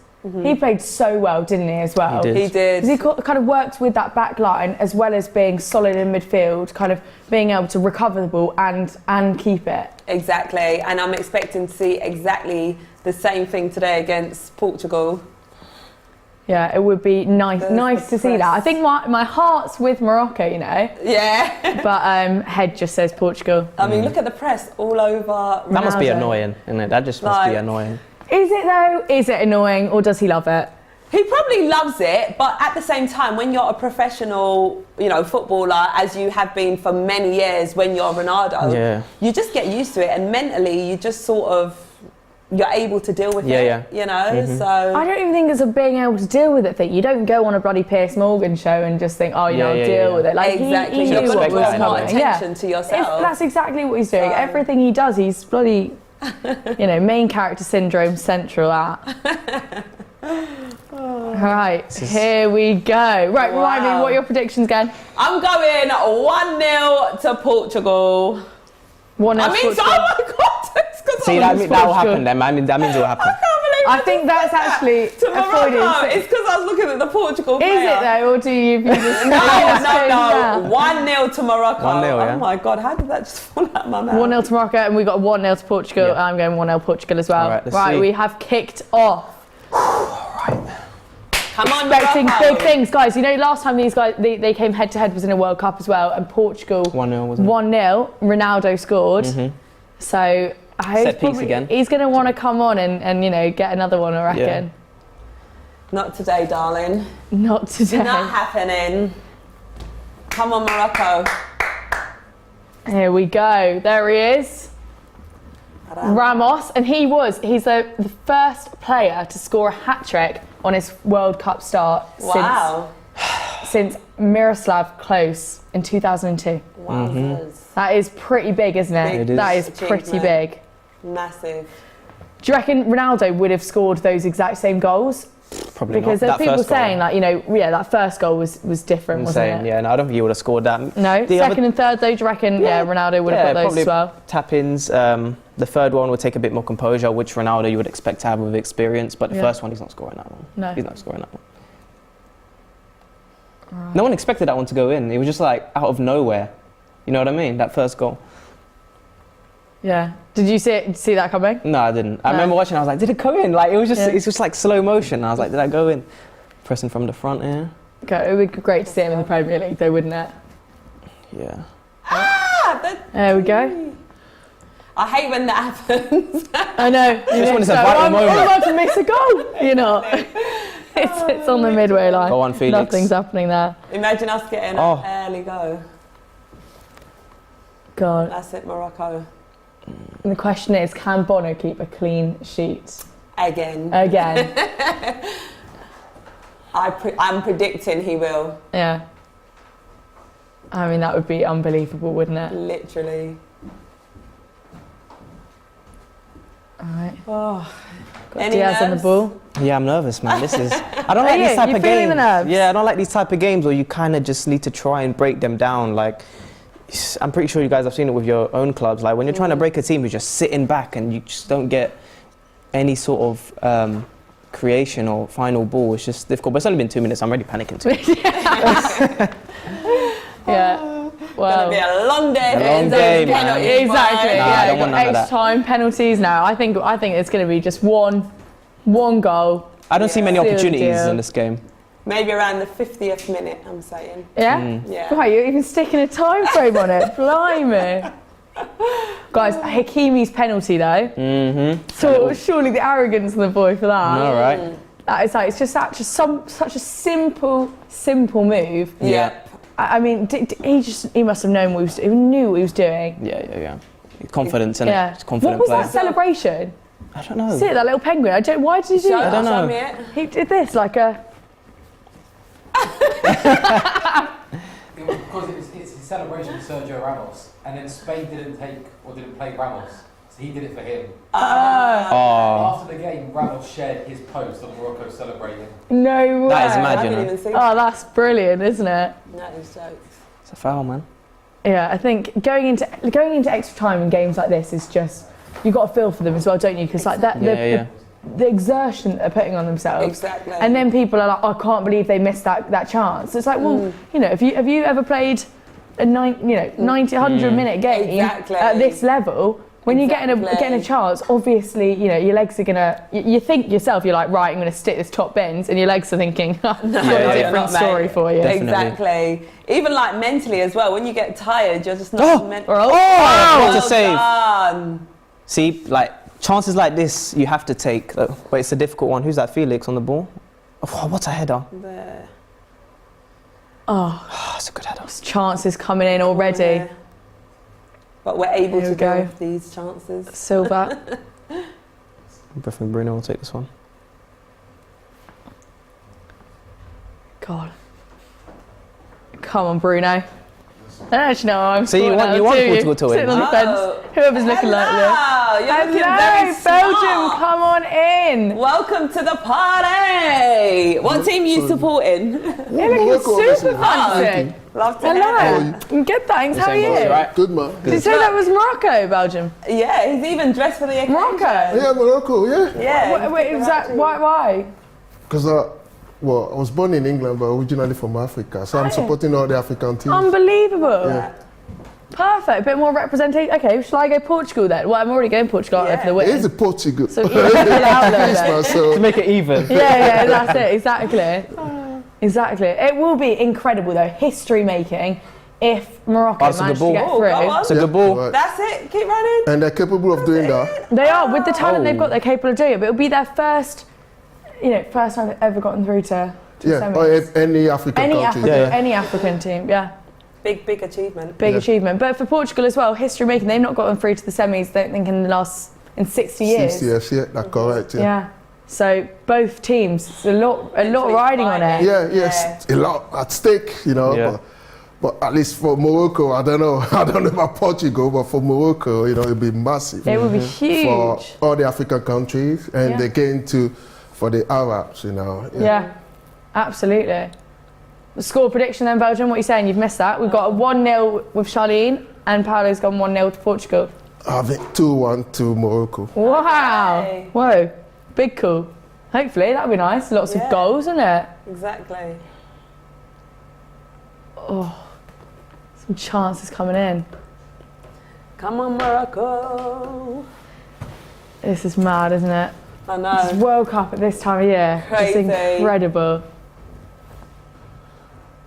he played so well, didn't he, as well? He did. 'Cause he kind of worked with that back line as well as being solid in midfield, kind of being able to recover the ball and keep it. Exactly. And I'm expecting to see exactly the same thing today against Portugal. Yeah, it would be nice to see press. that. I think my heart's with Morocco, you know, Yeah. but head just says Portugal. I mean, look at the press all over. That must be Ronaldo. annoying, isn't it? That just must be annoying. Is it though? Is it annoying, or does he love it? He probably loves it, but at the same time, when you're a professional, you know, footballer, as you have been for many years, when you're Ronaldo, you just get used to it, and mentally, you just sort of, you're able to deal with it, you know. So I don't even think it's a being able to deal with it thing. You don't go on a bloody Piers Morgan show and just think, oh, you know, I'll deal with it. Like exactly, he you've knew got what to was put more coming. attention to yourself. That's exactly what he's doing. Everything he does, he's bloody, you know, main character syndrome central at. Right, here we go. Right, remind me, what are your predictions again? I'm going 1-0 to Portugal. 1-0 I mean, Portugal. oh my God. See, that will happen then. I mean, that means it will happen. I think that's actually to Morocco. It's because I was looking at the Portugal player. Is it though, or do you just No. 1-0 to Morocco. 1-0, yeah. Oh my God, how did that just fall out of my mouth? 1-0 to Morocco, and we got 1-0 to Portugal. Yeah. I'm going 1-0 Portugal as well. All right, let's see. we have kicked off. Come on, Expecting Morocco. big things, guys. You know, last time these guys they came head to head was in a World Cup as well, and Portugal 1-0, wasn't it? 1-0. Ronaldo scored. So I hope Set piece again. he's going to want to come on and you know get another one. I reckon. Not today, darling. Not today. Not happening. Come on, Morocco. Here we go. There he is. Ramos, and he's the first player to score a hat-trick on his World Cup start since Miroslav Klose in 2002. Wowzers. That is pretty big, isn't it? Big. It is. That is pretty big. Massive. Do you reckon Ronaldo would have scored those exact same goals? Probably Because not. there's That people first goal, saying that, you know, yeah, that first goal was different, insane. wasn't it? Yeah, no, I don't think he would have scored that. No, The second other- and third though, do you reckon? Yeah, Ronaldo would have got those probably as well. Tap-ins. The third one would take a bit more composure, which Ronaldo you would expect to have with experience. But the Yeah. first one, he's not scoring that one. No. He's not scoring that one. No one expected that one to go in. It was just like out of nowhere. You know what I mean? That first goal. Yeah. Did you see that coming? No, I didn't. I No. remember watching. I was like, did it go in? Like it was just. Yeah. It's just like slow motion. I was like, did that go in? Pressing from the front here. Okay, it would be great to see him in the Premier League, though, wouldn't it? Yeah. There we go. I hate when that happens. I know. This one is a vital I'm moment. about to miss a goal. You know, it's on the midway line. Go on, Felix. Nothing's happening there. Imagine us getting Oh. an early go. God. That's it, Morocco. And the question is, can Bono keep a clean sheet Again. again? I'm predicting he will. Yeah. I mean, that would be unbelievable, wouldn't it? Literally. All right. Oh. Got Any Diaz on the nerves? ball. Yeah, I'm nervous, man. This is. I don't Are like you? these type You of feeling games. the nerves? Yeah, I don't like these type of games where you kind of just need to try and break them down. Like, I'm pretty sure you guys have seen it with your own clubs. Like when you're trying to break a team, you're just sitting back and you just don't get any sort of creation or final ball. It's just difficult. But it's only been 2 minutes. I'm already panicking too. Yeah. Gonna be a long day. A long day, man. Penalties, Exactly. boys. Nah, I Yeah. don't want none of Extra that. time penalties now. I think it's going to be just one goal. I don't see many Seal the opportunities deal. in this game. Maybe around the 50th minute, I'm saying. Yeah. Yeah. Right, you're even sticking a time frame on it. Blimey. Guys, Hakimi's penalty though. So surely the arrogance of the boy for that. All right. That is like, it's just such a simple move. Yeah. I mean, he must have known he knew what he was doing. Yeah. Confidence in Yeah. it. It's confident What was play. that celebration? I don't know. See it, that little penguin. Why did he do Show, that? don't know. show me it. He did this like a. Because it's a celebration of Sergio Ramos, and then Spain didn't play Ramos, so he did it for him. Oh. After the game, Ramos shared his post of Morocco celebrating. No way. That is I mad, you didn't know. even see Oh, that's brilliant, isn't it? that. Is jokes. It's a foul, man. Yeah, I think going into extra time in games like this is just, you've got to feel for them as well, don't you? Because like that, the exertion that they're putting on themselves. Exactly. And then people are like, I can't believe they missed that chance. It's like, well, you know, have you ever played a 90, 100 minute game Exactly. at this level? When you're getting a chance, obviously, you know, your legs are gonna. You think yourself, you're like, right, I'm gonna stick this top bins, and your legs are thinking, I've got a you're different not, story mate. for you. Definitely. Exactly. Even like mentally as well. When you get tired, you're just not meant. What a save. Done. See, like, chances like this, you have to take. But it's a difficult one. Who's that? Felix on the ball? Oh, what's a header? There. Oh, That's a good header. chances coming in already. Yeah. But we're able Here to we go. deal with these chances. Silva. I think Bruno will take this one. God. Come on, Bruno. I don't actually know. I'm So you want Portugal to win? Sitting on the Oh. fence. Whoever's looking like this. Hello, you're looking very Hello, smart. Belgium, come on in. Welcome to the party. What team are you supporting? You're looking super fancy. Love to hear that. Hello. Good, thanks. How are Same goes, you? right? Good man. Did you say that was Morocco, Belgium? Yeah, he's even dressed for the occasion. Morocco? Yeah, Morocco, yeah. Yeah. Wait, is that, why? Because I was born in England, but originally from Africa, so I'm supporting all the African teams. Unbelievable. Yeah. Perfect. Bit more representation. Okay, shall I go Portugal then? Well, I'm already going Portugal aren't I, for the win. It is a Portugal. So even out there, then. so To make it even. Yeah, that's it. Exactly. It will be incredible though, history making, if Morocco That's a managed good to get ball. through. Go on. It's a good ball. right. That's it. Keep running. And they're capable of doing that. They are, with the talent they've Oh. got, they're capable of doing it. But it'll be their first time they've ever gotten through to Yeah, semis. or any African country. Any African team, yeah. Big achievement. Big achievement. But for Portugal as well, history making, they've not gotten through to the semis, don't think, in 60 years. 60 years, yeah, that's correct. Yeah. Yeah. So both teams, it's a lot riding on it. Yeah, yes, a lot at stake, Yeah. But at least for Morocco, I don't know about Portugal, but for Morocco, it'll be massive. It will be huge. For all the African countries, and Yeah. again for the Arabs, Yeah, absolutely. The score prediction then, Belgium, what are you saying? You've missed that. We've got a 1-0 with Charlene, and Paulo's gone 1-0 to Portugal. I think 2-1 to Morocco. Wow. Okay. Whoa. Big call. Hopefully, that'll be nice. Lots of goals, isn't it? Exactly. Some chances coming in. Come on, Morocco. This is mad, isn't it? I This is know. World Cup at this time of year. Crazy. It's incredible.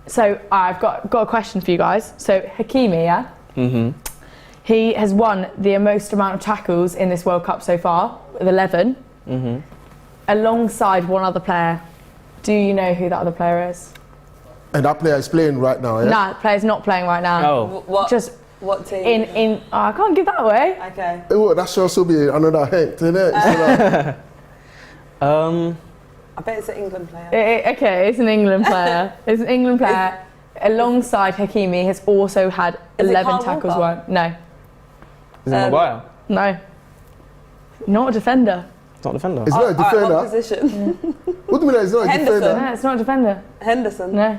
So I've got a question for you guys. So Hakimi, yeah? Mm-hmm. He has won the most amount of tackles in this World Cup so far, with 11, alongside one other player. Do you know who that other player is? And that player is playing right now, yeah? No, the player's not playing right now. Oh. What? Just what team? I can't give that away. Okay. Oh, that should also be another hint, isn't it? I bet it's an England player. Okay, it's an England player. It's an England player. Alongside Hakimi has also had Is it 11 Carl tackles Walker? won. No, Is it Maguire? no. Not a defender. It's not a defender. It's not a Alright, defender. what position? What do you mean it's not a Henderson. defender? No, it's not a defender. Henderson. No.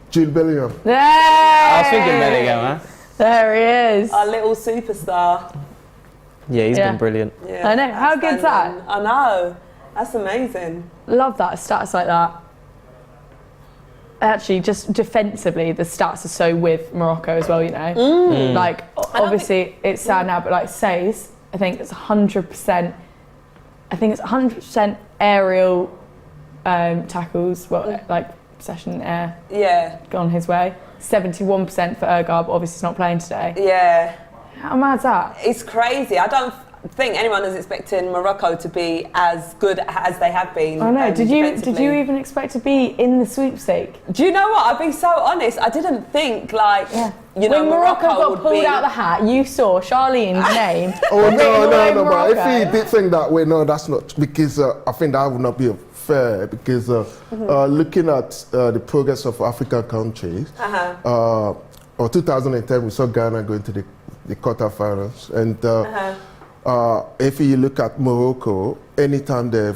Jude Bellingham. There! I was thinking Bellingham, man. There he is. Our little superstar. Yeah, he's Yeah. been brilliant. Yeah, I know. How good's that? outstanding. I know. That's amazing. Love that, stats like that. Actually, just defensively, the stats are so with Morocco as well, Like, obviously, it's sad now, but like saves, I think it's 100%. I think it's 100% aerial tackles, like possession in the air, Yeah. gone his way. 71% for Ergab, obviously he's not playing today. Yeah. How mad's that? It's crazy. I don't think anyone is expecting Morocco to be as good as they have been. I know. Did you defensively. even expect to be in the sweepstake? Do you know what? I'll be so honest. I didn't think When Morocco got would pulled be. out the hat, you saw Charlene's name. Oh, written all no, over but if Morocco. he did think that way, no, that's not, because I think that would not be fair, because looking at the progress of African countries, or 2010, we saw Ghana going to the Qatar finals, and if you look at Morocco, anytime they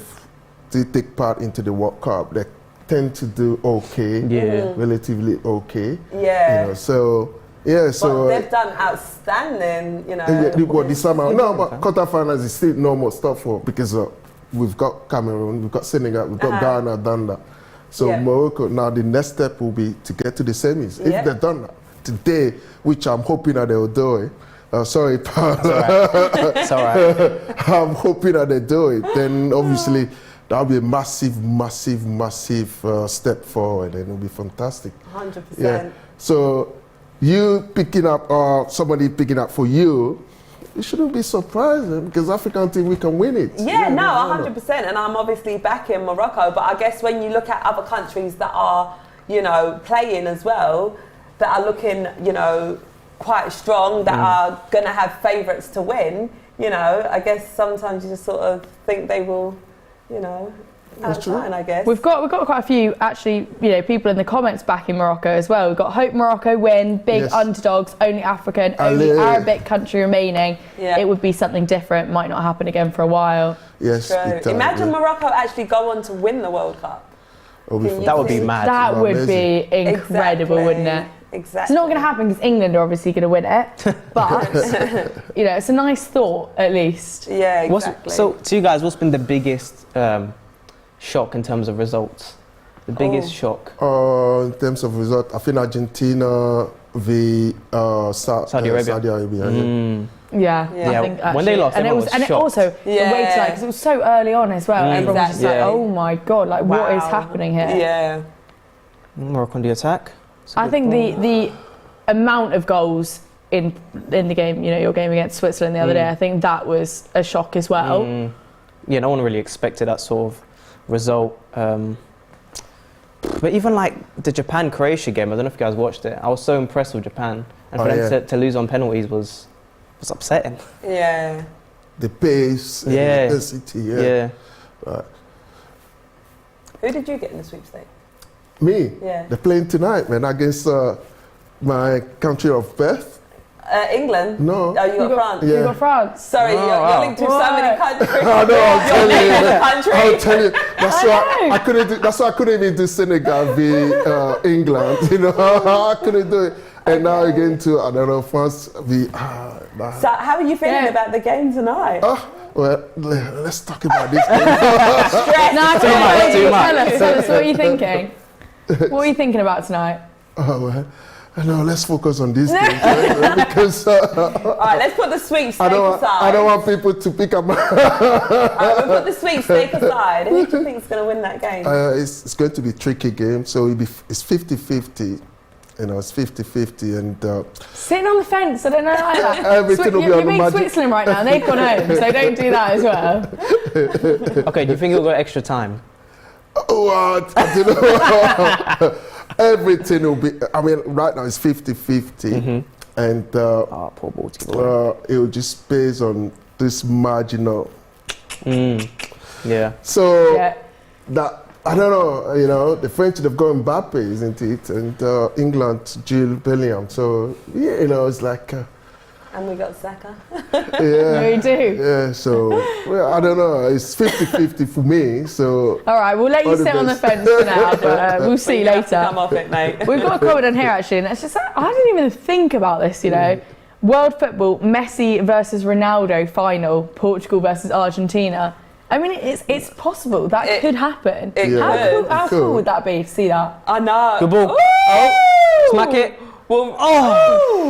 take part into the World Cup, they tend to do okay, relatively okay. Yeah. So But they've done outstanding, this summer. No, but quarter finals is still normal stuff because we've got Cameroon, we've got Senegal, we've got Ghana done that. So Morocco, now the next step will be to get to the semis. If they've done that today, which I'm hoping that they will do it. Sorry, Paulo. It's all right. I'm hoping that they do it. Then obviously that'll be a massive step forward, and it'll be fantastic. 100%. Yeah. So you picking up or somebody picking up for you, it shouldn't be surprising because African team, we can win it. Yeah, no, 100%. And I'm obviously back in Morocco. But I guess when you look at other countries that are, playing as well, that are looking, quite strong, that are going to have favourites to win, I guess sometimes you just sort of think they will, outshine, I guess. We've got quite a few actually, people in the comments backing Morocco as well. We've got hope Morocco win, big underdogs, only African, only Arabic country remaining. Yeah. It would be something different, might not happen again for a while. Yes. True. Imagine Morocco actually go on to win the World Cup. That would be mad. That would be incredible, Exactly. wouldn't it? Exactly. It's not going to happen because England are obviously going to win it, but you know, it's a nice thought at least. Yeah, exactly. So, to you guys, what's been the biggest shock in terms of results? The biggest shock? In terms of result, I think Argentina v Saudi Arabia. Yeah, Yeah. I think actually. When they lost, and it everyone was, was and it shocked. also the way tonight because it was so early on as well. Everyone was just like, Exactly. "Oh my god, like what is Wow. happening here?" Yeah. Morocco on the attack. I think the amount of goals in the game, you know, your game against Switzerland the other day, I think that was a shock as well. Yeah, no one really expected that sort of result. But even like the Japan-Croatia game, I don't know if you guys watched it. I was so impressed with Japan, and for them to lose on penalties was upsetting. Yeah. The pace, and the intensity. Yeah. Right. Who did you get in the sweepstakes? Me? Yeah. They're playing tonight, man, against my country of birth. England? No. Oh, you got France? Yeah. You got France. Sorry, you're linked to so many countries. I know, I'm You're linked to the country. I'll tell you. That's why I couldn't do. That's why I couldn't even do Senegal v England. You know, I couldn't do it. And now again to I don't know France v. So how are you feeling about the game tonight? Well, let's talk about this. No, too much. Tell us, what are you thinking? What are you thinking about tonight? Oh well, no, let's focus on this game right? Because All right, let's put the sweepstake aside. I don't want people to pick up my. We'll put the sweepstake aside. Who do you think is going to win that game? It's going to be a tricky game, so it's 50-50. You know, it's 50-50 and... Sitting on the fence, I don't know like that. Everything will be you're on the being magic. Switzerland right now, and they've gone home, so don't do that as well. Okay, do you think it'll go extra time? What? I don't know. Everything will be... I mean, right now it's 50-50. And Poor Baltimore. it will just based on this marginal. Yeah. So Yeah. that... I don't know, you know, the French, they've got Mbappe, isn't it? And England, Jules Bellingham. So, yeah, you know, it's like... And we got Saka. yeah. We do. Yeah, so, well, I don't know. It's 50-50 for me, so... All right, we'll let you All the sit on the best. fence for now, but we'll see You're gonna have to later. Come off it, mate. We've got a comment on here actually, and it's just like, I didn't even think about this, you know. World football, Messi versus Ronaldo final, Portugal versus Argentina. I mean, it's possible that could happen. It could. How cool would that be to see that? I know. Good ball. Ooh! Oh, smack it. Well,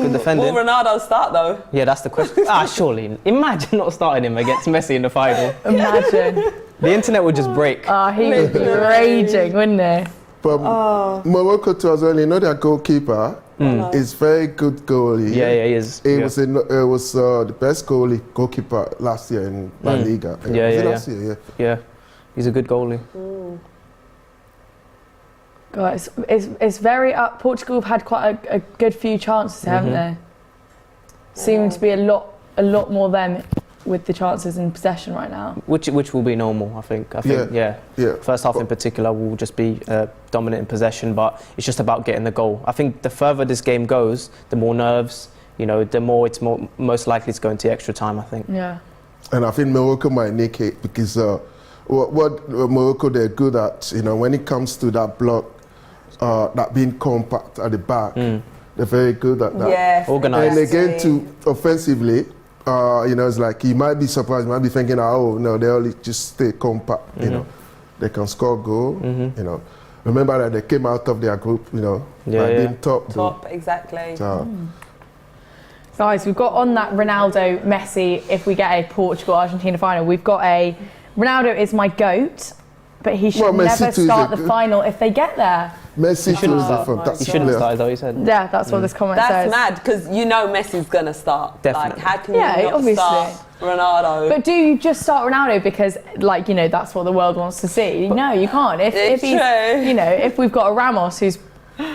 Good defending. Will Ronaldo start though? Yeah, that's the question. Surely. Imagine not starting him against Messi in the final. Imagine. The internet would just break. He would be raging, wouldn't he? But Morocco too as well, you know, their goalkeeper is very good goalie. Yeah, he is. He was the best goalkeeper last year in La Liga. Was it last year? Yeah, he's a good goalie. God, it's very up. Portugal have had quite a good few chances, haven't they? Seem to be a lot more them with the chances in possession right now. Which will be normal, I think. Yeah. First half in particular will just be dominant in possession, but it's just about getting the goal. I think the further this game goes, the more nerves, you know, the more it's most likely to go into extra time, I think. Yeah. And I think Morocco might nick it because what Morocco they're good at, you know, when it comes to that block, that being compact at the back, they're very good at that. Yeah. Organised. And again, to offensively, you know, it's like you might be surprised, you might be thinking, oh no, they only just stay compact. You know, they can score goal. You know, remember that they came out of their group. You know, by being top. Top, exactly. So, Guys, we've got on that Ronaldo, Messi, if we get a Portugal-Argentina final, we've got a Ronaldo is my GOAT, but he should Well, Messi never too is start a the good- final if they get there. Messi too is a start. fantastic He shouldn't player. start, is that what you said? Yeah, that's what this comment That's says. mad because you know Messi's gonna start. Definitely. Like, how can Yeah, you not obviously. start Ronaldo? But do you just start Ronaldo because, like, you know, that's what the world wants to see? No, you can't. If he's, true. you know, if we've got a Ramos who's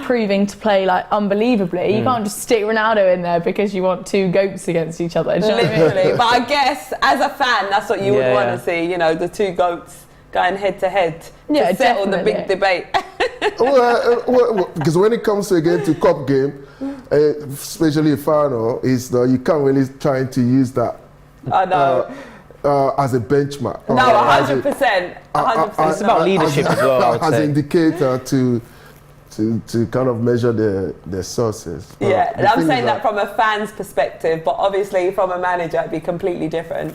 proving to play like unbelievably, you can't just stick Ronaldo in there because you want two goats against each other. Do you know what I mean? Literally. But I guess as a fan, that's what you would want to see. You know, the two goats going head to head Yeah, to settle the definitely. big debate. Well, because when it comes again to cup game, especially a final, is you can't really try to use that I know. as a benchmark. No, as a- 100%. 100%. It's about leadership as well, I would as say. an indicator to to kind of measure their sources. But Yeah, the I'm thing saying is that from a fan's perspective, but obviously from a manager it'd be completely different.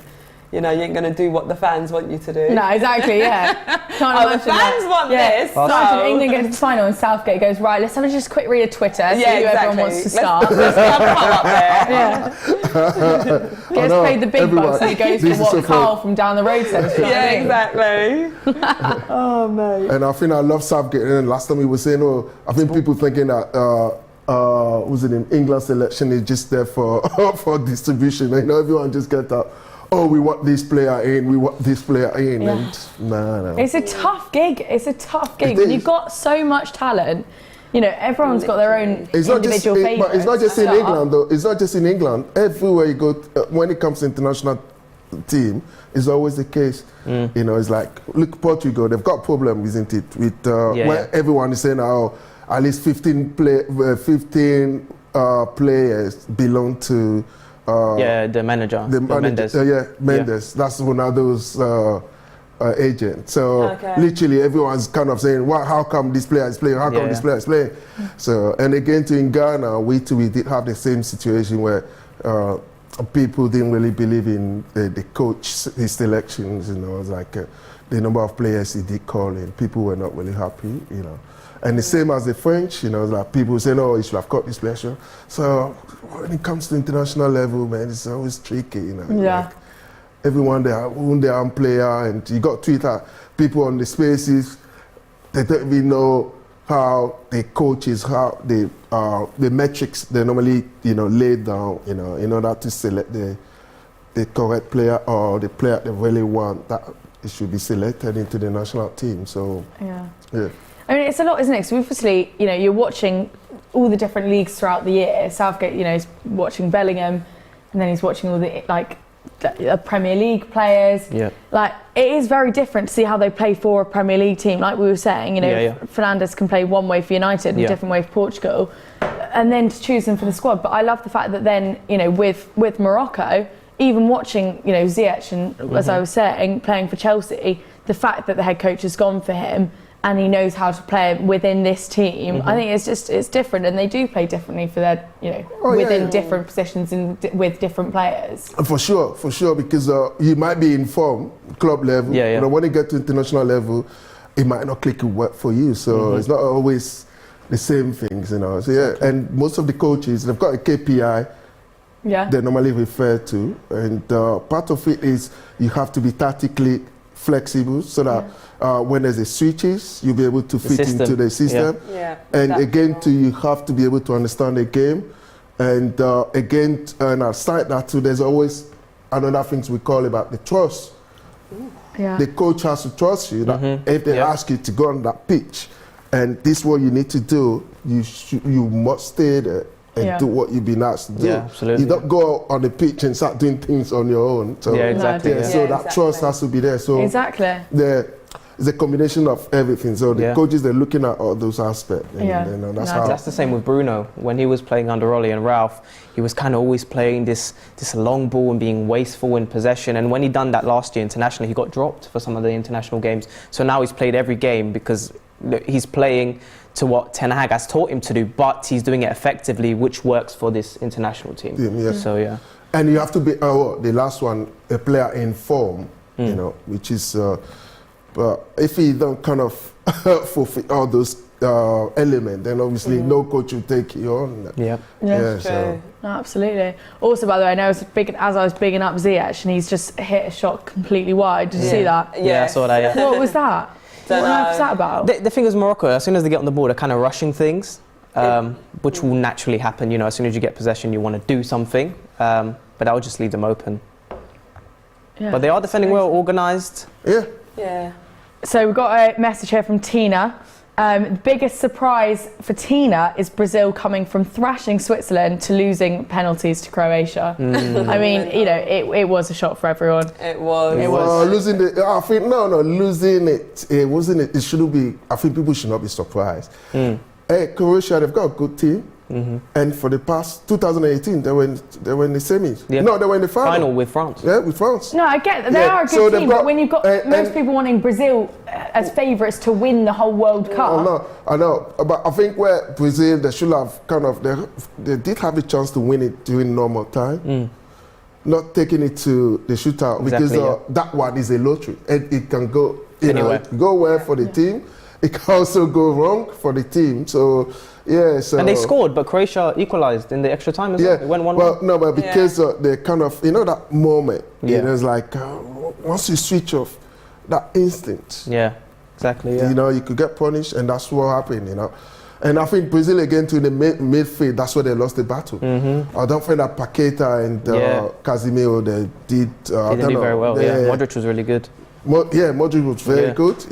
You know, you ain't going to do what the fans want you to do. No, exactly, yeah. Can't Oh, the imagine fans that. want Yeah. this. Imagine So England gets to the final and Southgate goes, right, let's have a just quick read of Twitter, see yeah, who exactly. everyone wants to start. Let's have a poll up there. Yeah. Gets know, paid the big everyone- bucks and he goes this for is what so Carl fun. from down the road says. you know what I Yeah, mean? exactly. Oh, mate. And I think I love Southgate. And last time we were saying, I think people thinking that who's it in England selection is just there for for distribution. You know, everyone just get that. Oh, we want this player in. We want this player in. Yeah. And no. It's a tough gig. It's a tough gig. It When is. you've got so much talent, you know, everyone's got their own It's not just, individual favourites. but it's not just in to start. England though. It's not just in England. Everywhere you go, when it comes to international team, it's always the case. You know, it's like look Portugal. They've got problems, isn't it? With where everyone is saying, oh, at least 15 players belong to. The manager, Mendes. Mendes. That's Ronaldo's agent. So Okay. literally everyone's kind of saying, "Well, how come this player is playing? How come this player is playing?" So and again, in Ghana, we did have the same situation where people didn't really believe in the coach, his selections. You know, it was like the number of players he did call in. People were not really happy. You know. And the same as the French, you know, like people saying, oh, you should have caught this player. So when it comes to international level, man, it's always tricky, you know. Yeah. Like everyone they own their own player, and you got Twitter people on the spaces, they don't even know how the coaches, how the metrics they normally, you know, lay down, you know, in order to select the correct player or the player they really want that it should be selected into the national team. So yeah. I mean, it's a lot, isn't it? Because obviously, you know, you're watching all the different leagues throughout the year. Southgate, you know, is watching Belgium, and then he's watching all the the Premier League players. Yeah. Like, it is very different to see how they play for a Premier League team. Like we were saying, you know, Fernandes can play one way for United and a different way for Portugal, and then to choose him for the squad. But I love the fact that then, you know, with Morocco, even watching, you know, Ziyech and as I was saying, playing for Chelsea, the fact that the head coach has gone for him and he knows how to play within this team, I think it's different, and they do play differently for their, you know, within different positions and with different players. For sure, because you might be in form, club level, but when you get to international level, it might not click and work for you. So it's not always the same things, you know. So and most of the coaches, they've got a KPI they normally refer to, and part of it is you have to be tactically flexible so that when there's a switches, you'll be able to fit into the system. And again, you have to be able to understand the game. And again, and aside that too, there's always another things we call about the trust. The coach has to trust you that if they ask you to go on that pitch, and this is what you need to do, you must stay there and do what you've been asked to do. Absolutely. You don't go out on the pitch and start doing things on your own. So, so that trust has to be there. So it's a combination of everything. So the coaches, they're looking at all those aspects. And, you know, that's the same with Bruno. When he was playing under Ollie and Ralph, he was kind of always playing this long ball and being wasteful in possession. And when he done that last year internationally, he got dropped for some of the international games. So now he's played every game because he's playing to what Ten Hag has taught him to do, but he's doing it effectively, which works for this international team. So and you have to be the last one, a player in form, you know, which is if he don't kind of fulfill all those elements, then obviously no coach will take you on. So. No, absolutely. Also, by the way, I know as I was bigging up Ziyech, and he's just hit a shot completely wide. Did you see that? I saw that. What was that? What was that about? The thing is, Morocco, as soon as they get on the ball, they're kind of rushing things, which will naturally happen. You know, as soon as you get possession, you want to do something, but that will just leave them open. But they are defending well, organised. So we've got a message here from Tina. The biggest surprise for Tina is Brazil coming from thrashing Switzerland to losing penalties to Croatia. I mean, you know, it was a shock for everyone. It was. Losing I think losing it. It wasn't. It shouldn't be. I think people should not be surprised. Hey, Croatia, they've got a good team. And for the past 2018, they were in the semis. Yeah. No, they were in the final. With France. Yeah, with France. No, I get that. They Yeah, are a so good they've team, got- but when you've got most and- people wanting Brazil as favourites to win the whole World Cup. I know. But I think where Brazil, they should have they did have a chance to win it during normal time. Not taking it to the shootout because that one is a lottery. It can go Anywhere. it can go well for the team. It can also go wrong for the team. So so And they scored, but Croatia equalised in the extra time as well. It went 1-1. Well, no, but because they kind of that moment. It's like once you switch off that instinct. Yeah, exactly. Yeah. You could get punished, and that's what happened. And I think Brazil again to the midfield, that's where they lost the battle. I don't think that Paqueta and Casemiro they did. They didn't do very well. Yeah. Modric was really good. Modric was very good.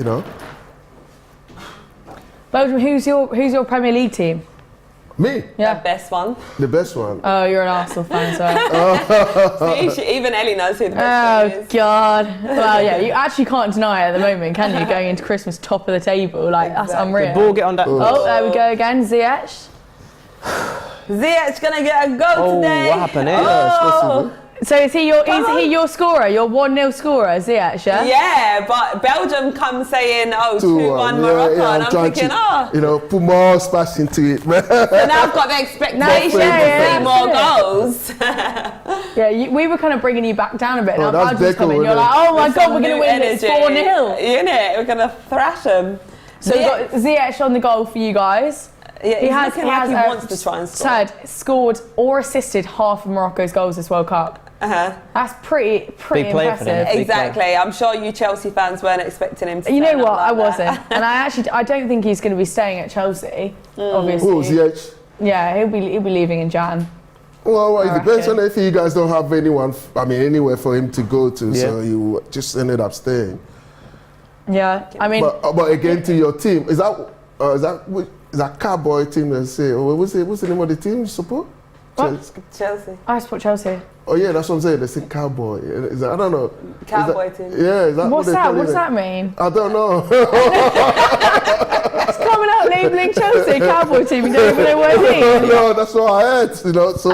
Belgium, who's your Premier League team? Me, Yeah. The best one. the best one. Oh, you're an Arsenal fan, so. See, even Ellie knows who the best one Oh is. God! Well, yeah, you actually can't deny it at the moment, can you? Going into Christmas, top of the table, like that's Exactly. unreal. Ball get on that. Oh, there we go again, Ziyech. Ziyech gonna get a goal today. What happened here? Oh. So is he your scorer? Your 1-0 scorer, Ziyech? Yeah. Yeah, but Belgium come saying, 2-1 2-1. Morocco, and I'm trying thinking, to, put more spice into it. So now I've got the expectation Yeah, to see more yeah. goals. Yeah, we were kind of bringing you back down a bit. Now that's Belgium's Deco, coming. You're isn't like, it? oh my With God, some we're going to new win this 4-0. Innit? We're gonna thrash them. So we've got Ziyech on the goal for you guys. Yeah, He has wants to try and score. Third, scored or assisted half of Morocco's goals this World Cup. That's pretty Big player for impressive. them. Big Exactly. I'm sure you Chelsea fans weren't expecting him to. You know turn up what? I like that. wasn't, and I don't think he's going to be staying at Chelsea. Obviously, Who's Ziyech? yeah, he'll be leaving in Jan. Well, it depends reckon. on if you guys don't have anyone. Anywhere for him to go to, Yeah. so you just ended up staying. Yeah, I mean, But again, to your team, is that Cowboy team that say? Oh, what's the name of the team you support? What? Chelsea. Chelsea. I support Chelsea. Oh yeah, that's what I'm saying. They say Cowboy. I don't know. Cowboy team. Yeah, is that What's what that? What's that mean? I don't know. It's coming out labelling Chelsea a cowboy team. You don't even know what it means. No, that's what I heard. So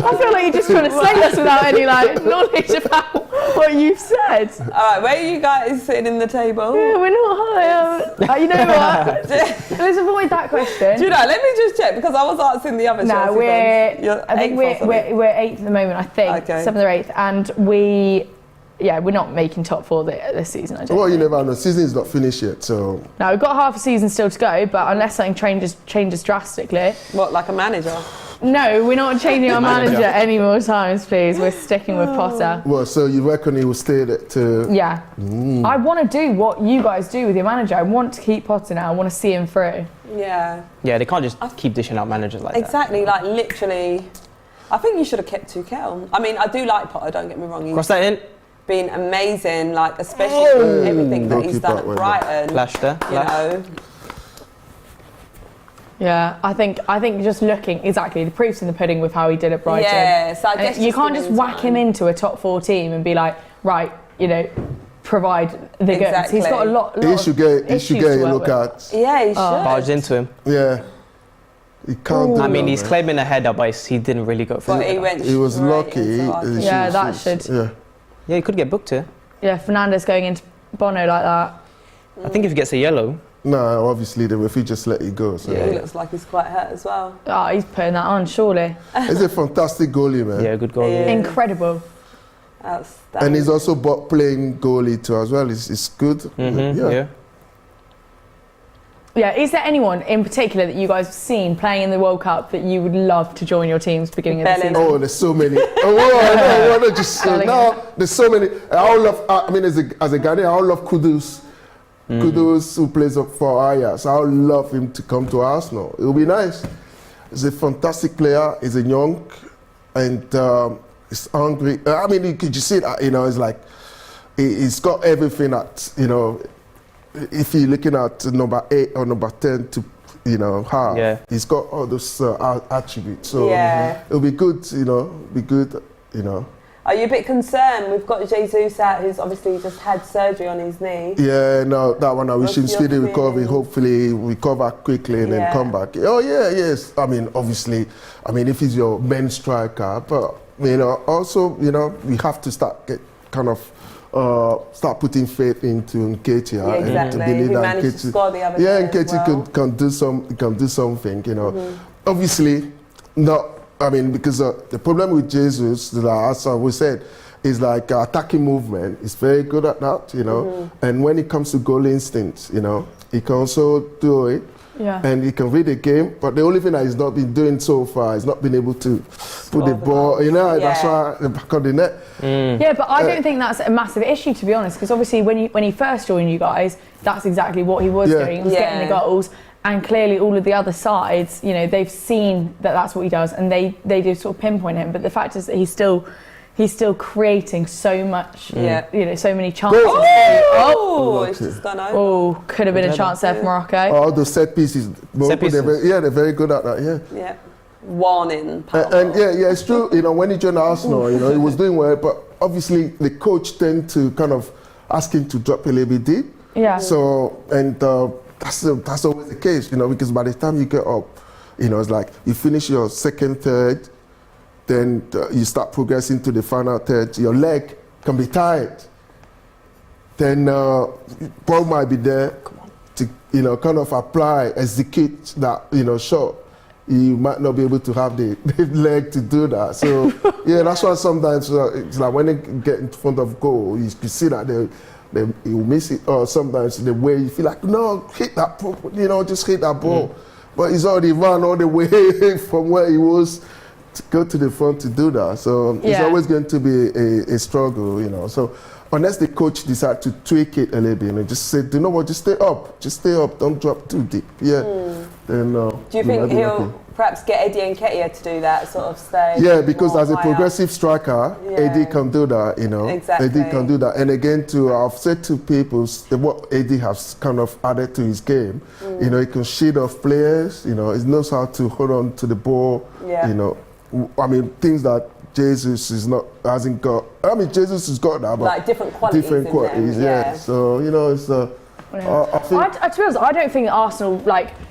I feel like you're just trying to slay us without any knowledge about what you've said. All right, where are you guys sitting in the table? Yeah, we're not high. You know what? Let's avoid that question. Do you know? Let me just check because I was asking the other. No, Chelsea fans. You're I think eighth or something. we're 8th at the moment. I think Okay. 7th or 8th, and we're not making top 4 this season. I don't. well, you think. never know. Season is not finished yet, so No, we've got half a season still to go, but unless something changes drastically, What, like a manager? no, we're not changing our manager any more times, please. We're sticking with Potter. well, so you reckon he will stay there to? Yeah, I want to do what you guys do with your manager. I want to keep Potter now. I want to see him through. Yeah. Yeah, they can't just keep dishing out managers like that. Exactly. Like literally. I think you should have kept Tuchel. I mean, I do like Potter. Don't get me wrong. Cross that in. Been amazing. Like especially with everything that he's Goalkeeper done at went Brighton. Flash there. You know. Yeah, I think just looking exactly the proof's in the pudding with how he did at Brighton. Yeah. So I And guess you can't just whack him into a top 4 team and be like, right, provide the goods. Exactly. He's got a lot. He should get issues a to work look with. at. Yeah, he should. Barged into him. Yeah, he can't. Do I mean, that, he's man. claiming a header, but he didn't really go for But it. he went. He was straight lucky. into our- He Yeah, that should. should- Yeah. Yeah, he could get booked here. Yeah, Fernandes going into Bono like that. I think if he gets a yellow, No, obviously the referee just let it go. So He looks like he's quite hurt as well. Oh, he's putting that on, surely. he's a fantastic goalie, man. yeah, good goal. Yeah. Incredible. Outstanding. And he's also playing goalie too as well. It's good. Mm-hmm, yeah. Yeah, is there anyone in particular that you guys have seen playing in the World Cup that you would love to join your teams beginning of the Bellingham. season? Oh, there's so many. I know, just no. There's so many. I love. I mean, as a Ghanaian, I love Kudus. Kudus, who plays up for Ajax. I would love him to come to Arsenal. It would be nice. He's a fantastic player. He's a young, and he's hungry. I mean, you could just see that. It's like he's got everything that if you're looking at number 8 or number 10 to have, Yeah. he's got all those attributes. So Yeah. it'll be good. Be good. Are you a bit concerned? We've got Jesus out, who's obviously just had surgery on his knee. Yeah, no, that one I wish him What's your speedy recovery. feeling? Hopefully recover quickly and then come back. Oh yeah, yes. I mean, obviously, if he's your main striker, but also, we have to start start putting faith into Nketiah Yeah, exactly. and to believe Who that managed to score the other day as Nketiah well. can do something. Obviously, not. Because the problem with Jesus, as we said, is like attacking movement. He's very good at that, And when it comes to goal instinct, he can also do it. Yeah. And he can read the game, but the only thing that he's not been doing so far is not been able to put the ball, that's why the back of the net. Yeah, but I don't think that's a massive issue, to be honest, because obviously when he first joined you guys, that's exactly what he was doing. He was getting the goals, and clearly all of the other sides, they've seen that that's what he does, and they do sort of pinpoint him. But the fact is that he's still creating so much, so many chances. Oh, it's just gone over. Oh, could have been a chance there for Morocco. All those set pieces, Morocco, they're very good at that, Yeah. Warning. And it's true, when he joined Arsenal, he was doing well, but obviously the coach tend to kind of ask him to drop a little bit deep. Yeah. So, that's always the case, because by the time you get up, it's like you finish your second, third, then you start progressing to the final third, your leg can be tired. Then Paul might be there to, kind of execute that, shot. You might not be able to have the leg to do that. So, that's why sometimes it's like when they get in front of goal, you see that you miss it, or sometimes the way you feel like, no, hit that ball, just hit that ball. But he's already run all the way from where he was to go to the front to do that. So it's always going to be a struggle, So unless the coach decides to tweak it a little bit, just say, you know what, just stay up, don't drop too deep. Then do you think he'll perhaps get Eddie and Nketiah to do that, sort of stay? Yeah, because as a higher? progressive striker, Eddie can do that, Exactly. Eddie can do that. And again, I've said to people, what Eddie has kind of added to his game, he can sheet off players, he knows how to hold on to the ball, things that Jesus hasn't got. Jesus has got that, but like different qualities. So it's. I think. To be honest, I don't think Arsenal,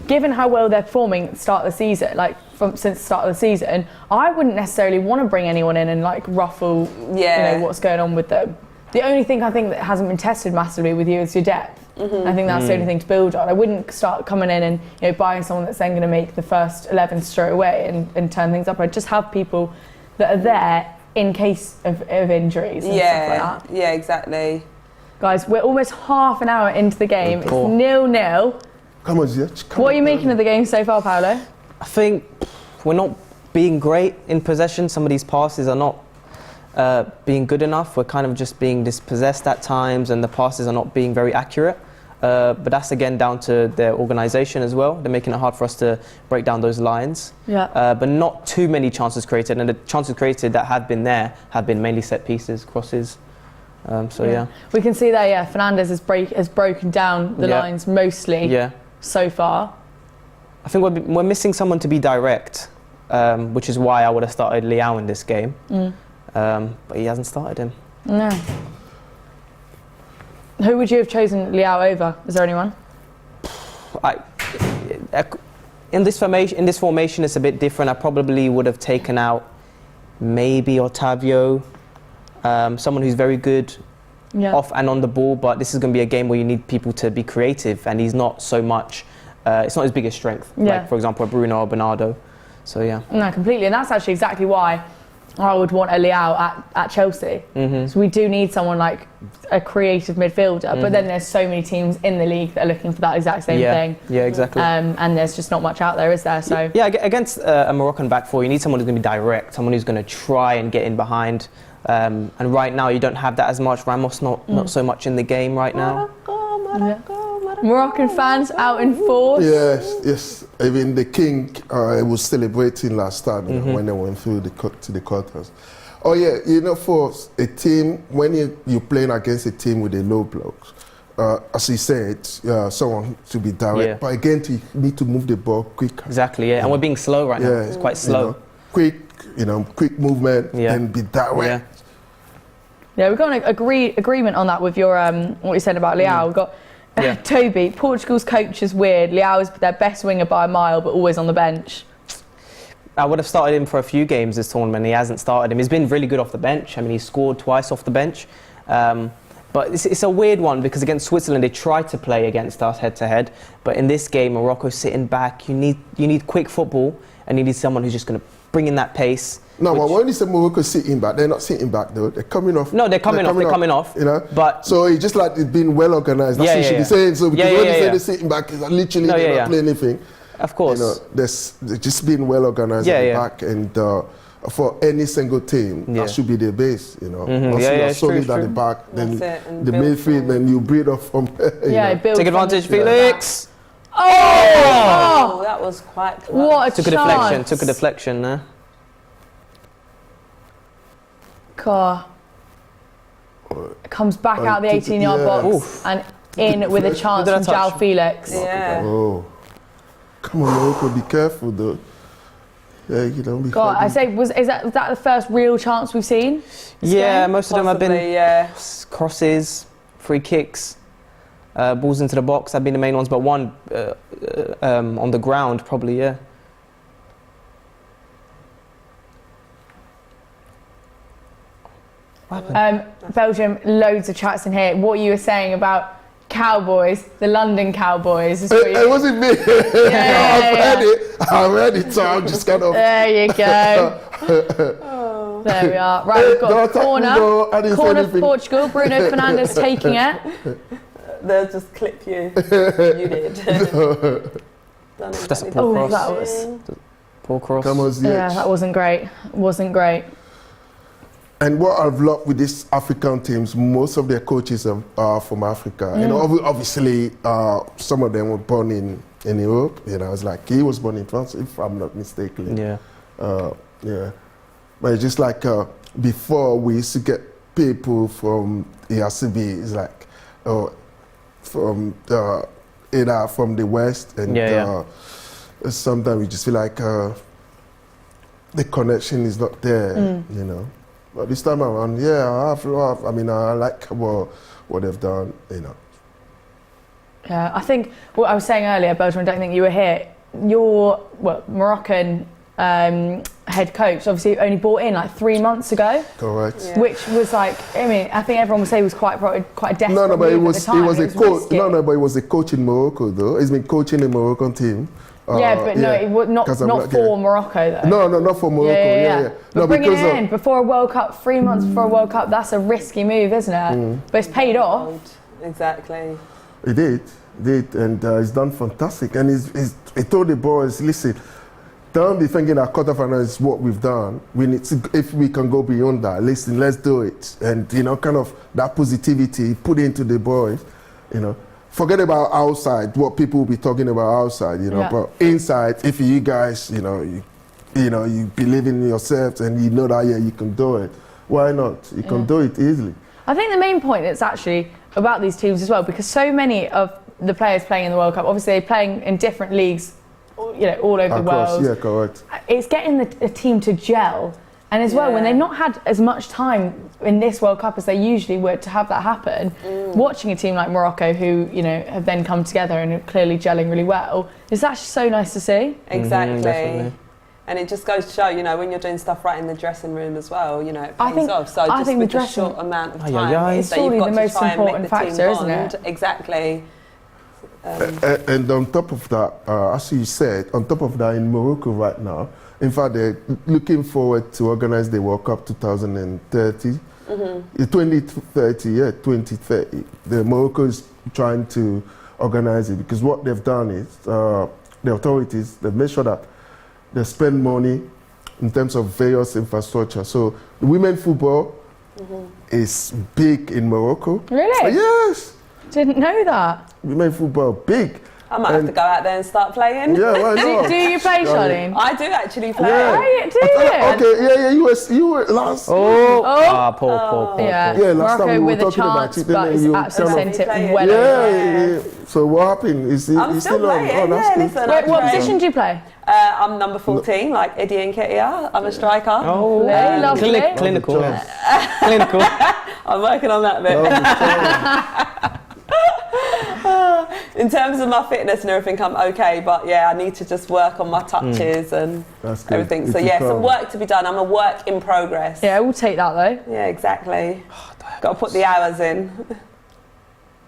given how well they're performing at the start of the season, since the start of the season, I wouldn't necessarily want to bring anyone in and ruffle, what's going on with them. The only thing I think that hasn't been tested massively with you is your depth. I think that's the only thing to build on. I wouldn't start coming in and buying someone that's then going to make the first 11 straight away and turn things up. I'd just have people that are there in case of injuries and stuff like that. Yeah, exactly. Guys, we're almost half an hour into the game. It's 0-0. Come on, Ziyech. What are you making of the game so far, Paulo? I think we're not being great in possession. Some of these passes are not being good enough. We're kind of just being dispossessed at times, and the passes are not being very accurate. But that's again down to their organisation as well. They're making it hard for us to break down those lines. But not too many chances created, and the chances created that have been there have been mainly set pieces, crosses. We can see that, Fernandes has broken down the lines mostly so far. I think we're missing someone to be direct, which is why I would have started Leao in this game. But he hasn't started him. No. Who would you have chosen Leao over? Is there anyone? In this formation, it's a bit different. I probably would have taken out maybe Otavio. Someone who's very good off and on the ball, but this is going to be a game where you need people to be creative, and he's not so much, it's not his biggest strength, like for example Bruno or Bernardo. So No, completely, and that's actually exactly why I would want a Leao at Chelsea. So we do need someone like a creative midfielder, but then there's so many teams in the league that are looking for that exact same thing. Yeah, exactly. And there's just not much out there, is there? So against a Moroccan back four, you need someone who's going to be direct, someone who's going to try and get in behind. And right now you don't have that as much. Ramos not so much in the game right now. Moroccan fans out in force. Yes. Even the king was celebrating last time when they went through to the quarters. Oh yeah, for a team, when you're playing against a team with a low block, as he said, someone to be direct, but again, you need to move the ball quicker. Exactly, and we're being slow right now. It's quite slow. Quick movement and be direct. Yeah, we've got an agreement on that with your what you said about Leao. We've got Toby, Portugal's coach is weird. Leao is their best winger by a mile, but always on the bench. I would have started him for a few games this tournament. He hasn't started him. He's been really good off the bench. I mean, he scored twice off the bench. But it's a weird one because against Switzerland, they tried to play against us head-to-head. But in this game, Morocco's sitting back. You need quick football, and you need someone who's just going to bring in that pace. No, but when you say Morocco sitting back, they're not sitting back though. They're coming off. No, they're coming off. You know, but so it's just like it's been well organized. That's what you should be saying. So because when you say they're sitting back, it's like literally they're not playing anything. Of course. You know, they're just being well organized at the back, and for any single team, that should be their base. You know, once you are solid at the back, then the midfield, then you build off from. Build take advantage, Felix. Oh, that was quite close. What a chance. Took a deflection there. Car comes back out the 18-yard box and in with a chance from João Felix. Yeah. Oh, come on, Morocco, be careful though. Yeah, you don't be. God, I say, was that the first real chance we've seen? Yeah, most of them have been crosses, free kicks, balls into the box. Have been the main ones, but one on the ground probably. Yeah. Belgium, loads of chats in here. What you were saying about Cowboys, the London Cowboys. It wasn't me. I've heard it, so I'm just kind of. There you go. There we are. Right, we've got corner for Portugal. Bruno Fernandes taking it. They'll just clip you. You did. That's a poor cross. That was poor cross. That wasn't great. Wasn't great. And what I've loved with these African teams, most of their coaches are from Africa. You know, obviously, some of them were born in Europe. You know, it's like he was born in France, if I'm not mistaken. Yeah. But it's just like before, we used to get people from ERCB. It's like from either from the West, and sometimes we just feel like the connection is not there. You know. But this time around, I like what they've done, you know. Yeah, I think what I was saying earlier, Belgium, I don't think you were here. Your Moroccan head coach obviously only brought in like 3 months ago. Correct. Yeah. Which was like, I mean, I think everyone would say was quite a desperate but move at the time. It was a coach. Risky. But he was a coach in Morocco though. He's been coaching the Moroccan team. Not for Morocco though. No, not for Morocco. Yeah. But bringing it in before a World Cup, 3 months before a World Cup, that's a risky move, isn't it? But it's paid off. Exactly. He did, and he's done fantastic. And he told the boys, listen, don't be thinking that quarterfinal is what we've done. We need to, if we can go beyond that, listen, let's do it. And you know, kind of that positivity put into the boys, you know. Forget about outside, what people will be talking about outside, you know, but inside, if you guys, you believe in yourselves and you know that, you can do it. Why not? You can do it easily. I think the main point is actually about these teams as well, because so many of the players playing in the World Cup, obviously they're playing in different leagues, you know, all over the world. Yeah, correct. It's getting the team to gel. And as well, when they've not had as much time in this World Cup as they usually would to have that happen, watching a team like Morocco, who, you know, have then come together and are clearly gelling really well, it's actually so nice to see. Exactly. And it just goes to show, you know, when you're doing stuff right in the dressing room as well, you know, it pays off. So just with the short amount of time, it's surely the most important factor, isn't it? Exactly. And on top of that, as you said, on top of that, in Morocco right now, in fact, they're looking forward to organize the World Cup 2030. 2030. The Morocco is trying to organize it because what they've done is, the authorities, they've made sure that they spend money in terms of various infrastructure. So the women's football is big in Morocco. Really? Yes. Didn't know that. Women's football, big. I might have to go out there and start playing. Yeah, why not? Do you play, Charlene? I do actually play. Do you? You were last. Poor. Yeah, last time Morocco we were with a talking about chance, it, but it's absolutely sent it well over. So what happened? I'm still playing. Oh, that's good. Listen, Wait, what position do you play? I'm number 14, like Eddie and Ketia. I'm a striker. Lovely. Clinical. Clinical. I'm working on that bit. In terms of my fitness and everything, I'm okay, but yeah, I need to just work on my touches and everything. So yeah, some work to be done. I'm a work in progress. Yeah, we'll take that though. Yeah, exactly. Got to put the hours in.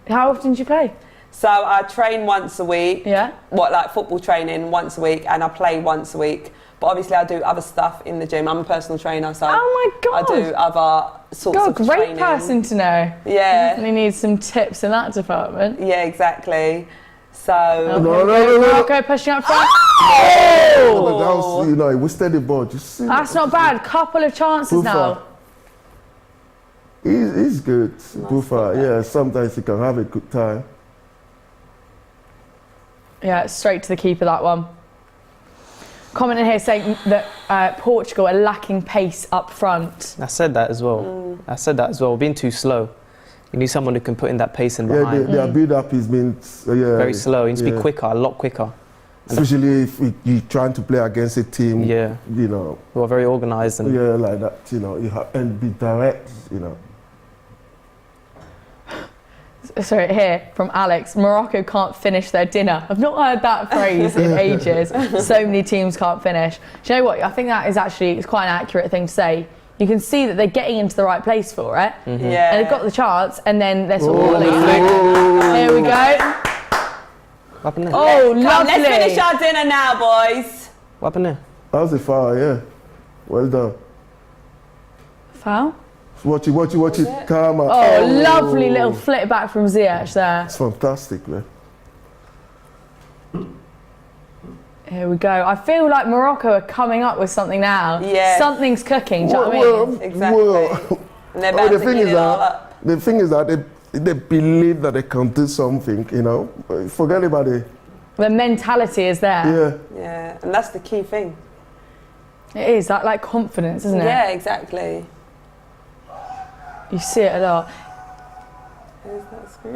How often do you play? So I train once a week. Yeah. Like football training once a week, and I play once a week. But obviously I do other stuff in the gym. I'm a personal trainer, so Oh my God. I do other sorts of Great training. person to know. Yeah. Definitely need some tips in that department. Yeah, exactly. So No. Morocco pushing up front. That was, he wasted the ball. Just see That's not bad. Couple of chances Bufa. now. He's good. Bufa, yeah, sometimes he can have a good time. Yeah, straight to the keeper, that one. Comment in here saying that Portugal are lacking pace up front. I said that as well. Being too slow. You need someone who can put in that pace in behind. Their build-up is been Very slow. You need to be quicker, a lot quicker. Especially if you're trying to play against a team, who are very organised and like that, and be direct, Sorry, here from Alex, Morocco can't finish their dinner. I've not heard that phrase in ages. So many teams can't finish. Do you know what? I think that is actually, it's quite an accurate thing to say. You can see that they're getting into the right place for it. Mm-hmm. yeah, And they've got the chance, and then they're sort of falling. Here we go. What happened there? Oh, lovely. Let's finish our dinner now, boys. What happened there? That was a foul, yeah. Well done. Foul? Watch it. Karma. Oh, lovely little flip back from Ziyech there. It's fantastic, man. Here we go. I feel like Morocco are coming up with something now. Yeah. Something's cooking, do you know what I mean? Exactly. And they're about to clean it all up. The thing is that they believe that they can do something, Forget about it. The mentality is there. Yeah. Yeah, and that's the key thing. It is, that like confidence, isn't it? Yeah, exactly. You see it a lot.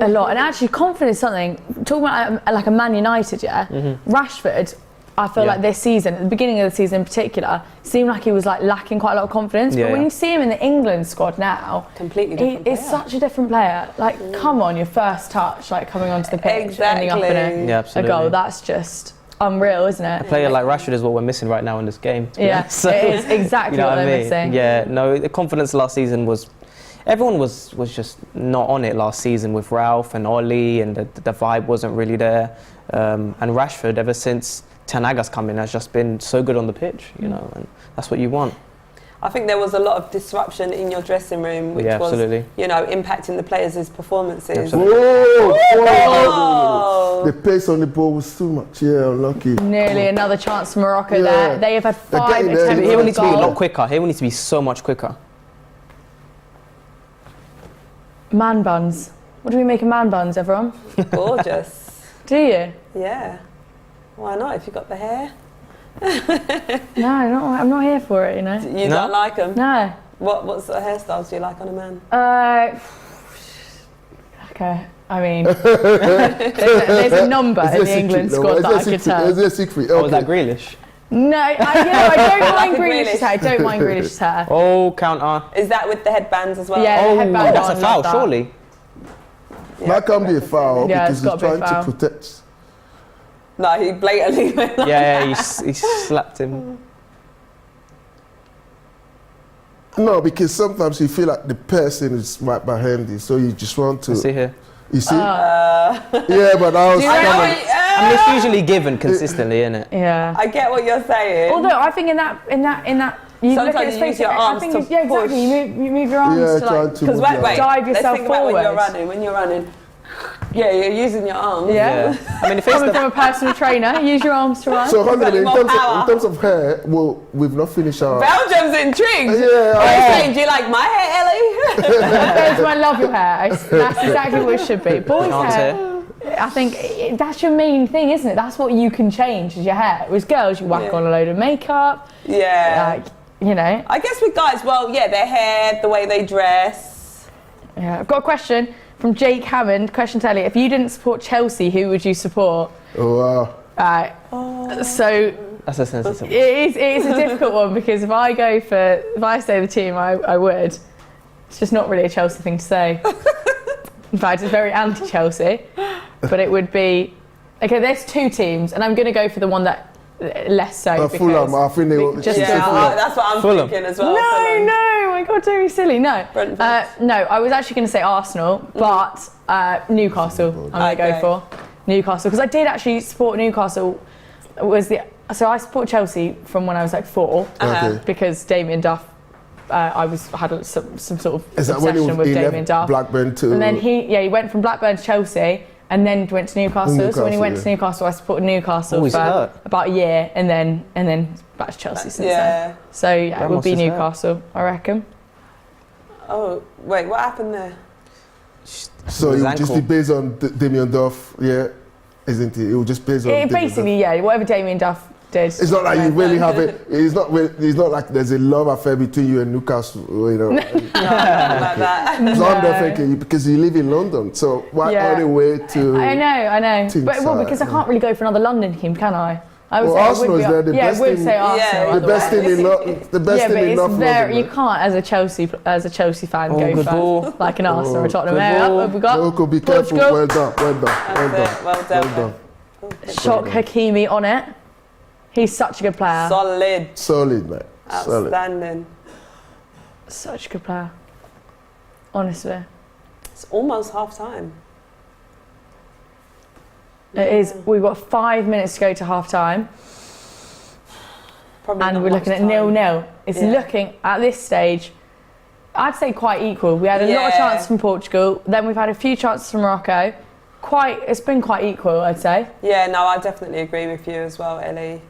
A lot. And actually, confidence is something, talking about like a Man United, Rashford, I feel like this season, at the beginning of the season in particular, seemed like he was like lacking quite a lot of confidence. But when you see him in the England squad now, completely different he's such a different player. Like, come on, your first touch, like coming onto the pitch, ending up in a goal. That's just unreal, isn't it? A player like Rashford is what we're missing right now in this game. Yeah, So, it is exactly what they're missing. Yeah, no, the confidence last season was... Everyone was just not on it last season with Ralph and Ollie, and the vibe wasn't really there. And Rashford, ever since Ten Hag's come in, has just been so good on the pitch, and that's what you want. I think there was a lot of disruption in your dressing room, which was, impacting the players' performances. Oh. The pace on the ball was too much. Yeah, unlucky. Nearly another chance for Morocco there. They have had 5 attempts. He will need to be a lot quicker. He will need to be so much quicker. Man buns. What do we make of man buns, everyone? Gorgeous. Do you? Yeah. Why not, if you've got the hair? No, I'm not here for it, You don't like them? No. What sort of hairstyles do you like on a man? Okay. I mean, there's a number in the England squad that I could tell. Is there a secret? Oh, was that Grealish? No, I don't mind Grealish's hair. I don't mind Grealish's hair. Oh, counter. Is that with the headbands as well? Yeah, the headband that's a foul, that. surely. That can't be a foul because he's trying to protect. No, he blatantly went like he slapped him. No, because sometimes you feel like the person is right behind you, so you just want to. I see here. You see? Yeah, but that was it's usually given consistently, isn't it? Yeah. I get what you're saying. Although I think in that you sometimes look at his you face, use your arms to push. exactly. You move your arms to like because wait, dive yourself let's think about forward. when you're running. Yeah, you're using your arms. Yeah. I mean, if Coming from a personal trainer, use your arms to run. So, in terms of hair, well, we've not finished our. Belgium's intrigued. Yeah. Do you like my hair, Ellie? I love your hair. That's exactly what it should be. Boys' hair. I think that's your main thing, isn't it? That's what you can change is your hair. With girls, you whack on a load of makeup. Yeah. I guess with guys, their hair, the way they dress. Yeah. I've got a question from Jake Hammond. Question to Ellie. If you didn't support Chelsea, who would you support? Oh, wow. So that's a sensitive one. It is a difficult one because if I say the team, I would. It's just not really a Chelsea thing to say. In fact, it's very anti-Chelsea. But it would be... Okay, there's two teams, and I'm going to go for the one that less so. Fulham, I think they will... Just that's what I'm Fulham. thinking as well. No, my God, don't be silly. No, no, I was actually going to say Arsenal, but Newcastle I'm going to go for. Newcastle, because I did actually support Newcastle. So I support Chelsea from when I was like 4, because Damien Duff, I had some sort of obsession with Damien Duff. Blackburn too. And then he went from Blackburn to Chelsea, and then went to Newcastle. So when he went to Newcastle, I supported Newcastle for about a year, and then back to Chelsea since then. So it would be Newcastle, I reckon. Oh wait, what happened there? So it would just be based on Damien Duff, isn't it? It would just based on. Basically, whatever Damien Duff did. It's not like you really have it. It's not like there's a love affair between you and Newcastle, you know. Like that. London, thinking because you live in London, so why all the way to? I know. But because I can't really go for another London team, can I? I would say Arsenal is there. The best I would thing, say Arsenal. the best thing in North London. You can't, as a Chelsea fan, go for like an Arsenal or Tottenham. What have we got? Morocco, be careful. Well done. Well done. Shock Hakimi on it. He's such a good player. Solid, mate. Outstanding. Such a good player. Honestly. It's almost half time. It is. We've got 5 minutes to go to half time. And we're looking at 0-0. It's looking, at this stage, I'd say quite equal. We had a lot of chances from Portugal, then we've had a few chances from Morocco. It's been quite equal, I'd say. Yeah, no, I definitely agree with you as well, Ellie.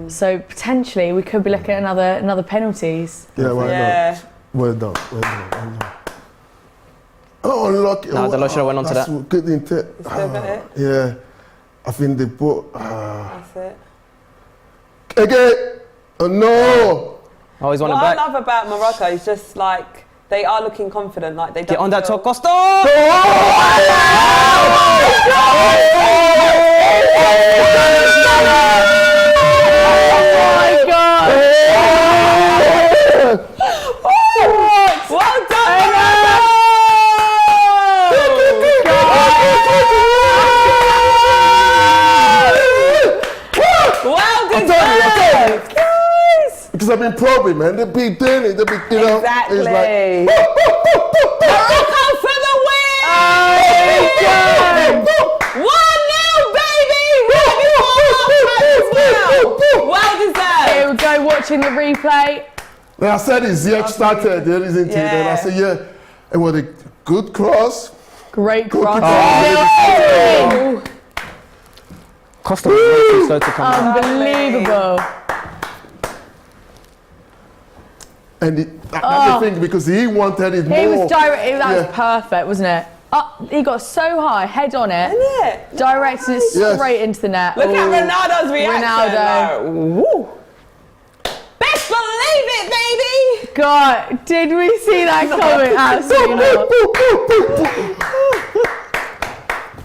So potentially we could be looking at another penalties. Yeah, why not? Well done. Oh, unlucky. No, the should have went on to that. Good intent. Yeah, I think they put. That's it. Again, no. Always want What it back. I love about Morocco is just like they are looking confident, like they don't Get on that top, Costa! Oh my God! Well done! Well deserved! Because I've been probing, man. They've been doing it. They've been, you know. Exactly. It's like, Morocco for the win! Oh my God! 1-0, baby! Well deserved! Here we go, watching the replay. and I said it's started, isn't it? And I said, it was a good cross. Great cross. Costa was way too slow to come back. Unbelievable. And that's the thing, because he wanted it more. He was direct. That was perfect, wasn't it? He got so high, head on it, directing it straight into the net. Look at Ronaldo's reaction. Ronaldo. Like, woo. Best believe it, baby. God, did we see that coming? Absolutely not.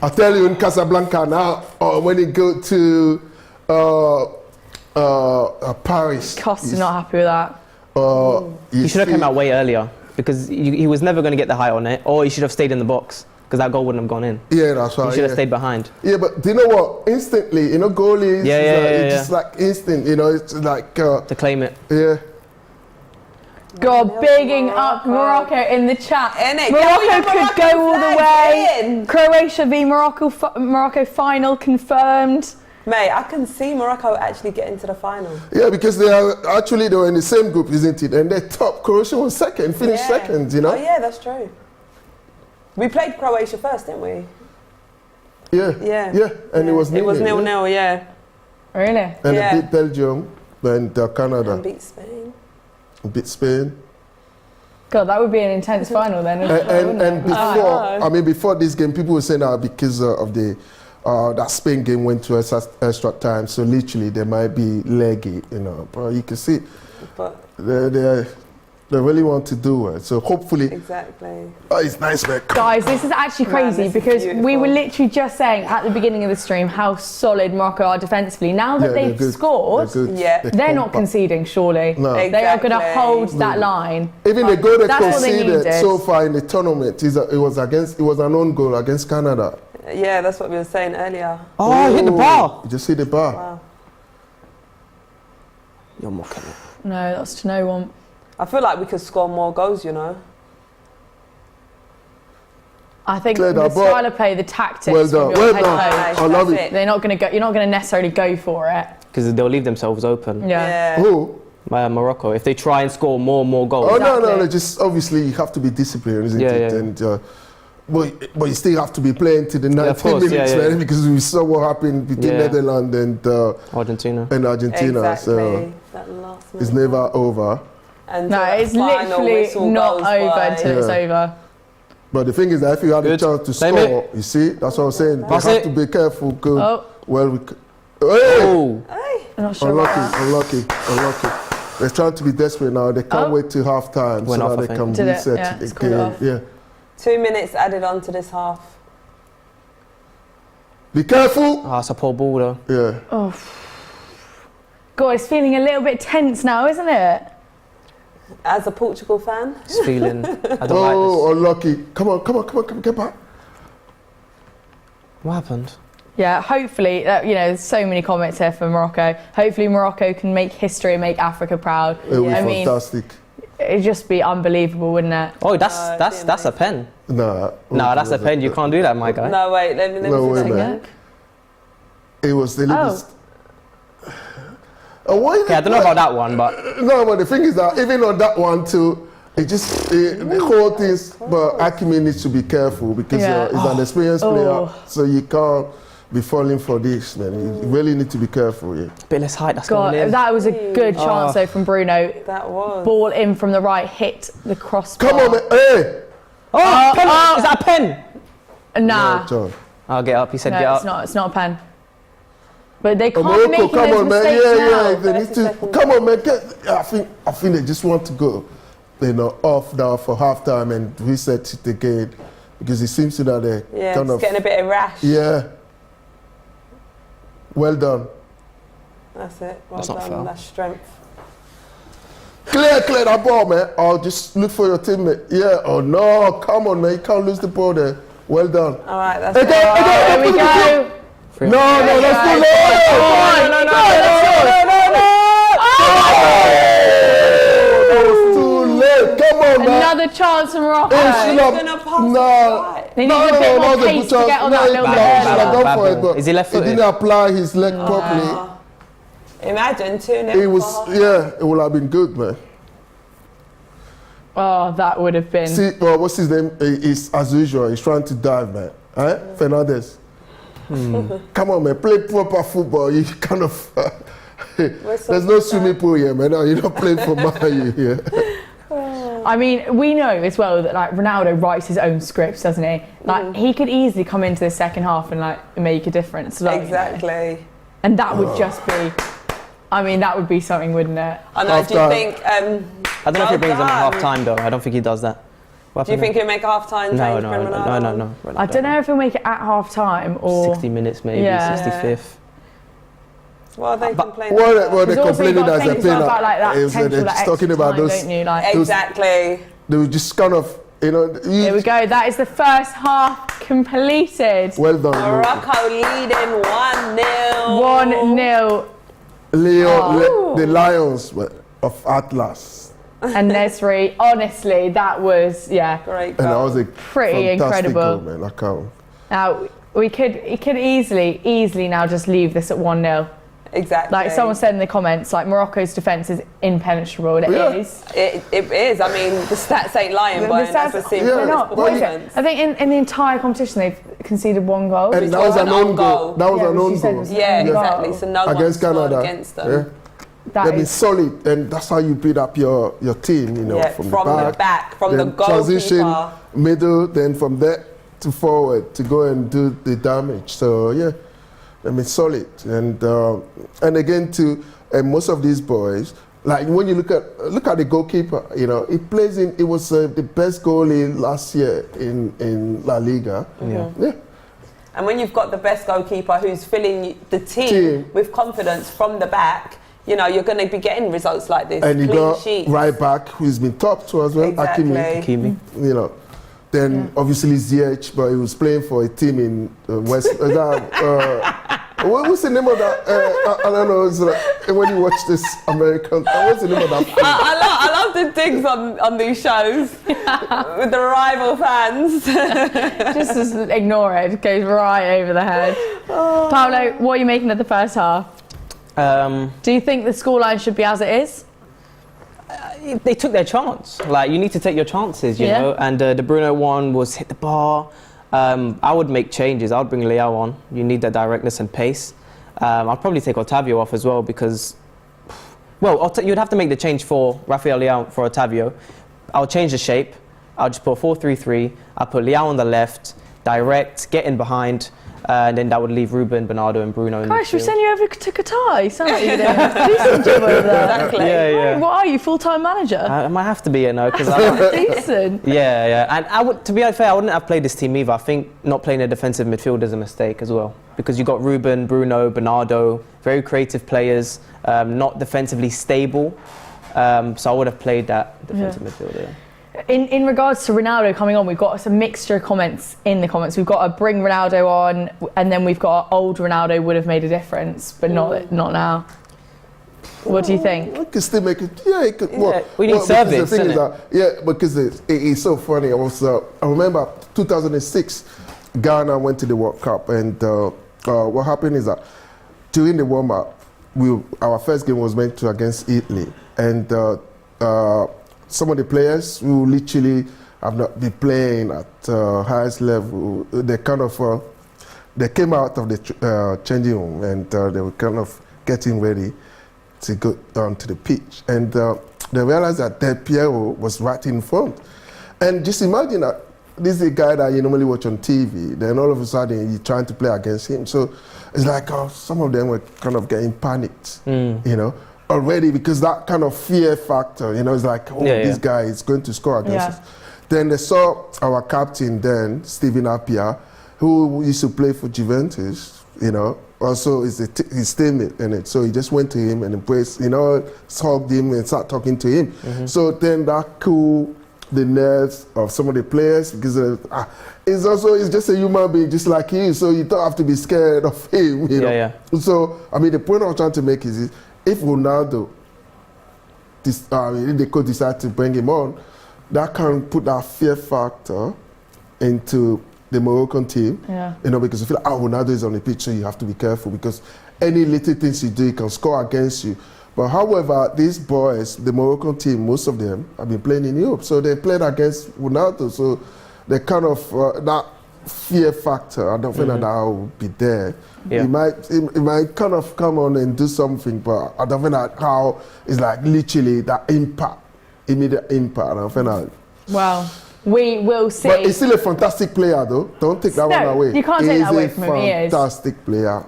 I tell you, in Casablanca now, when he go to Paris, Costa's not happy with that. He should have come out way earlier, because he was never going to get the height on it, or he should have stayed in the box, because that goal wouldn't have gone in. Yeah, that's right. He should have stayed behind. Yeah, but do you know what? Instantly, goalies, it's just like instant, it's like... to claim it. Yeah. God, bigging up Morocco in the chat. Innit? Morocco could go all the way. Croatia v Morocco final confirmed. Mate, I can see Morocco actually getting to the final. Yeah, because they were in the same group, isn't it? And they're top. Croatia was second, finished second, Oh yeah, that's true. We played Croatia first, didn't we? Yeah. And it was 0-0. It was 0-0, yeah. Really? And they beat Belgium and Canada. And beat Spain. God, that would be an intense final then. And before this game, people were saying because of the that Spain game went to extra time, so literally they might be leggy, but you can see But they're They really want to do it. So hopefully, Exactly. oh, it's nice, man. Guys, this is actually crazy this is because we beautiful. were literally just saying at the beginning of the stream how solid Morocco are defensively. Now that they're they've good. scored, They're good. Yeah. they're not compact. conceding, surely. No. They are going to Exactly. hold that line. Even the goal they That's what they conceded needed. so far in the tournament it was an own goal against Canada. Yeah, that's what we were saying earlier. Oh, hit the bar. You just see the bar. Wow. You're mocking it. No, that's to no one. I feel like we could score more goals, you know. I think Clear the that ball. style of play, the tactics Well from done. your Well head done. coach, I love That's it. they're not going to go. You're not going to necessarily go for it. Because they'll leave themselves open. Yeah. Who? Morocco, if they try and score more goals. Oh no, Exactly. just obviously you have to be disciplined, isn't Yeah, it? yeah. And but you still have to be playing to the 90 of course, minutes, yeah, yeah. man, because we saw what happened between Yeah. Netherlands and Argentina. Argentina. Exactly. So That last it's minute. never over. And No, the it's final literally whistle not goes over by. until it's Yeah. over. But the thing is that if you had a Good. chance to Same score, you see, that's what I'm saying. They Pass have it. to be careful. Good. Oh, Well, hey! Oh, I'm not sure about that. Unlucky. They're trying to be desperate now. They can't Oh. wait till half time so Went off, that I they think. can Did it? reset Yeah, the it's called game. off. Yeah. 2 minutes added on to this half. Be careful. it's a poor ball though. Yeah. God, it's feeling a little bit tense now, isn't it? As a Portugal fan, It's feeling. I don't Oh, like unlucky. Come on, get back. this. What happened? Yeah, hopefully, there's so many comments here for Morocco. Hopefully Morocco can make history and make Africa proud. It was I mean, fantastic. it'd just be unbelievable, wouldn't it? Oh, that's a pen. Nah. No, that's a pen. You can't do that, my guy. no wait, let me No see way, that man. again. It was the Oh. why Okay, I don't know about that one, but No, but the thing is that even on that one too, the whole thing. But Hakimi needs to be careful because Yeah. he's an experienced player, Oh. so you can't be falling for this, man. You really need to be careful. Yeah. bit less height. That's God, going in. that was a good chance Oh. though from Bruno. That was. Ball in from the right, hit the crossbar. Come on, man. Hey. Oh, pen. Is that a pen? Nah, No, John. I'll get up. He said no, get it's up. not. It's not a pen. But they can't Morocco, make come those on, man. mistakes now. Yeah. They need 30 to. seconds. Come on, man. I think they just want to go, off now for halftime and reset it again because it seems that they're Yeah, kind it's of. getting a bit rash. Yeah. Well done. That's it. Well That's not done. foul. That's strength. Clear that ball, man. Or just look for your teammate. Yeah. Oh no, come on, man. You can't lose the ball there. Well done. All right, that's There we go. No, that's too late. That was too late. Come on, man. Another chance from Morocco. Should have- gonna pass no. it right. They need a bit more that was a pace good to chance. get on No, that he little should bit have earlier. gone for it, but Is he left-footed? didn't apply his leg properly. Imagine 2-0. It was, it would have been good, man. Oh, that would have been. See, what's his name? He's, as usual, he's trying to dive, man. Fernandes. Come on, man. Play proper football. You kind of. There's no swimming pool here, man. No, you're not playing for Man U here. I mean, we know as well that like Ronaldo writes his own scripts, doesn't he? Like he could easily come into the second half and like make a difference. Like, Exactly. And that would just be. I mean, that would be something, wouldn't it? I know. Do you Half-time. think? I don't know if he brings them at half time though. I don't think he does that. What Do you happened think he'll make a half-time there? change? No. from Ronaldo? No. I don't know if he'll make it at half time or. 60 minutes maybe, Yeah. 65th. What are they complaining What about? they're Because also you've complaining got to as a think as well penalty. about like that is that potential, they're that just talking extra about time, those. don't you? Like, Exactly. They were just kind of, here we go. That is the first half completed. Well done, Morocco leading 1-0. 1-0. the Lions of Atlas. And Nesri, honestly, that was Great And that goal. was a pretty fantastic incredible. goal, man. I can't. Now we could easily now just leave this at 1-0. Exactly. Like someone said in the comments, like Morocco's defence is impenetrable, and it is. It is. I mean, the stats ain't lying, but stats- that's the same. Yeah, They're not. What is it? performance. I think in the entire competition they've conceded 1 goal. And that was an own goal. That was Yeah, an which own you said goal. was- Yeah, Yeah. exactly. So no Against one's scored Canada. against them. Yeah. That They've been is- solid, and that's how you build up your team, you know, Yeah, from the back, from the then transition, goalkeeper. middle, then from there to forward to go and do the damage. So yeah, I mean solid, and again too, most of these boys Like when you look at the goalkeeper, you know, he plays in. It was the best goalie last year in La Liga. Yeah. And when you've got the best goalkeeper who's filling the team with confidence from the back, you know, you're going to be getting results like this. And you clean got sheets. right back who's been top too as well, Exactly. Hakimi. You know, then obviously Ziyech, but he was playing for a team in West. What's the name of that? I don't know. It's like, when you watch this American, what's the name of that film? I love the digs on these shows with the rival fans. Just ignore it. It goes right over the head. Paulo, what are you making of the first half? Do you think the scoreline should be as it is? They took their chance. Like, you need to take your chances, you know. And the Bruno one was hit the bar. I would make changes. I would bring Leao on. You need that directness and pace. I'd probably take Otavio off as well because, well, you'd have to make the change for Rafael Leao for Otavio. I'll change the shape. I'll just put 4-3-3. I'll put Leao on the left, direct, get in behind, and then that would leave Ruben, Bernardo, and Bruno in the Gosh, we midfield. send you over to Qatar. You sound like you're doing a decent job over there. Exactly. Yeah. What are you, full-time manager? I might have to be, you know, because I. Decent. Yeah. And I would, to be fair, I wouldn't have played this team either. I think not playing a defensive midfield is a mistake as well. Because you got Ruben, Bruno, Bernardo, very creative players, not defensively stable. So I would have played that defensive midfield, yeah. In regards to Ronaldo coming on, we've got some mixture of comments in the comments. We've got to bring Ronaldo on, and then we've got old Ronaldo would have made a difference, but not now. What do you think? We can still make it. Yeah, it could. We need service, the thing is that, because it's so funny. I remember 2006, Ghana went to the World Cup, and what happened is that during the warm-up, our first game was meant to against Italy, and some of the players who literally have not been playing at highest level, they kind of they came out of the changing room, and they were kind of getting ready to go down to the pitch, and they realized that Del Piero was right in front. And just imagine that this is a guy that you normally watch on TV, then all of a sudden you're trying to play against him. So it's like some of them were kind of getting panicked, you know, already, because that kind of fear factor, you know, it's like, this guy is going to score against us. Then they saw our captain then, Steven Appiah, who used to play for Juventus, you know, also is his teammate in it. So he just went to him and embraced, you know, hugged him and started talking to him. So then that cooled the nerves of some of the players, because it's just a human being just like you, so you don't have to be scared of him, you know. So, I mean, the point I was trying to make is if Ronaldo, if they could decide to bring him on, that can put that fear factor into the Moroccan team, you know, because you feel like, Ronaldo is on the pitch, so you have to be careful, because any little things you do, he can score against you. But however, these boys, the Moroccan team, most of them have been playing in Europe, so they played against Ronaldo, so they kind of, that fear factor, I don't think that will be there. It might kind of come on and do something, but I don't think that how it's like literally that impact, immediate impact. I don't think that. Well, we will see. But he's still a fantastic player, though. Don't take that one away. You can't take that away from him. He is. Fantastic player.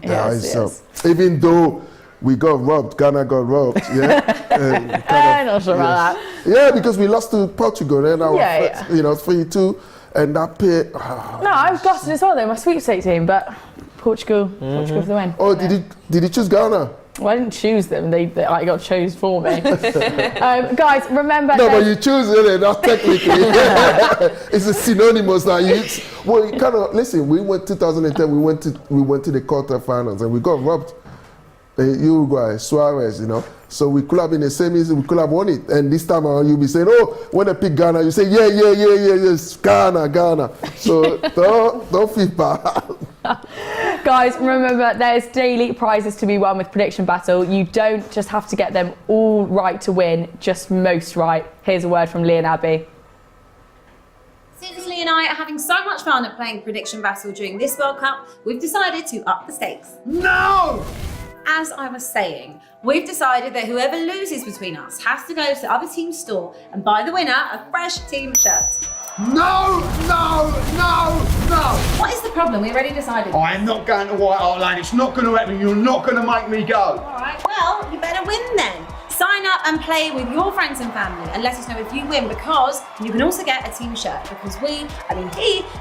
Yes. Even though we got robbed, Ghana got robbed. Yeah. Not sure about that. Yeah, because we lost to Portugal, and you know, 3-2, and that paid. No, I was gutted as well, though. My sweepstake team, but Portugal for the win. Oh, did you choose Ghana? Well, I didn't choose them. They got chose for me. Guys, remember. No, but you choose it, not technically. It's a synonymous now. Well, you kind of listen. We went 2010. We went to the quarterfinals, and we got robbed. Uruguay, Suarez, you know. So we could have been the same as we could have won it. And this time around, you'll be saying, when they pick Ghana, you say, yes, Ghana. So don't feel bad. Guys, remember, there's daily prizes to be won with Prediction Battle. You don't just have to get them all right to win, just most right. Here's a word from Lee and Abby. Since Lee and I are having so much fun at playing Prediction Battle during this World Cup, we've decided to up the stakes. No! As I was saying, we've decided that whoever loses between us has to go to the other team's store and buy the winner a fresh team shirt. No! What is the problem? We already decided. I am not going to White Hart Lane. It's not going to happen. You're not going to make me go. All right, well, you better win then. Sign up and play with your friends and family and let us know if you win, because you can also get a team shirt, because he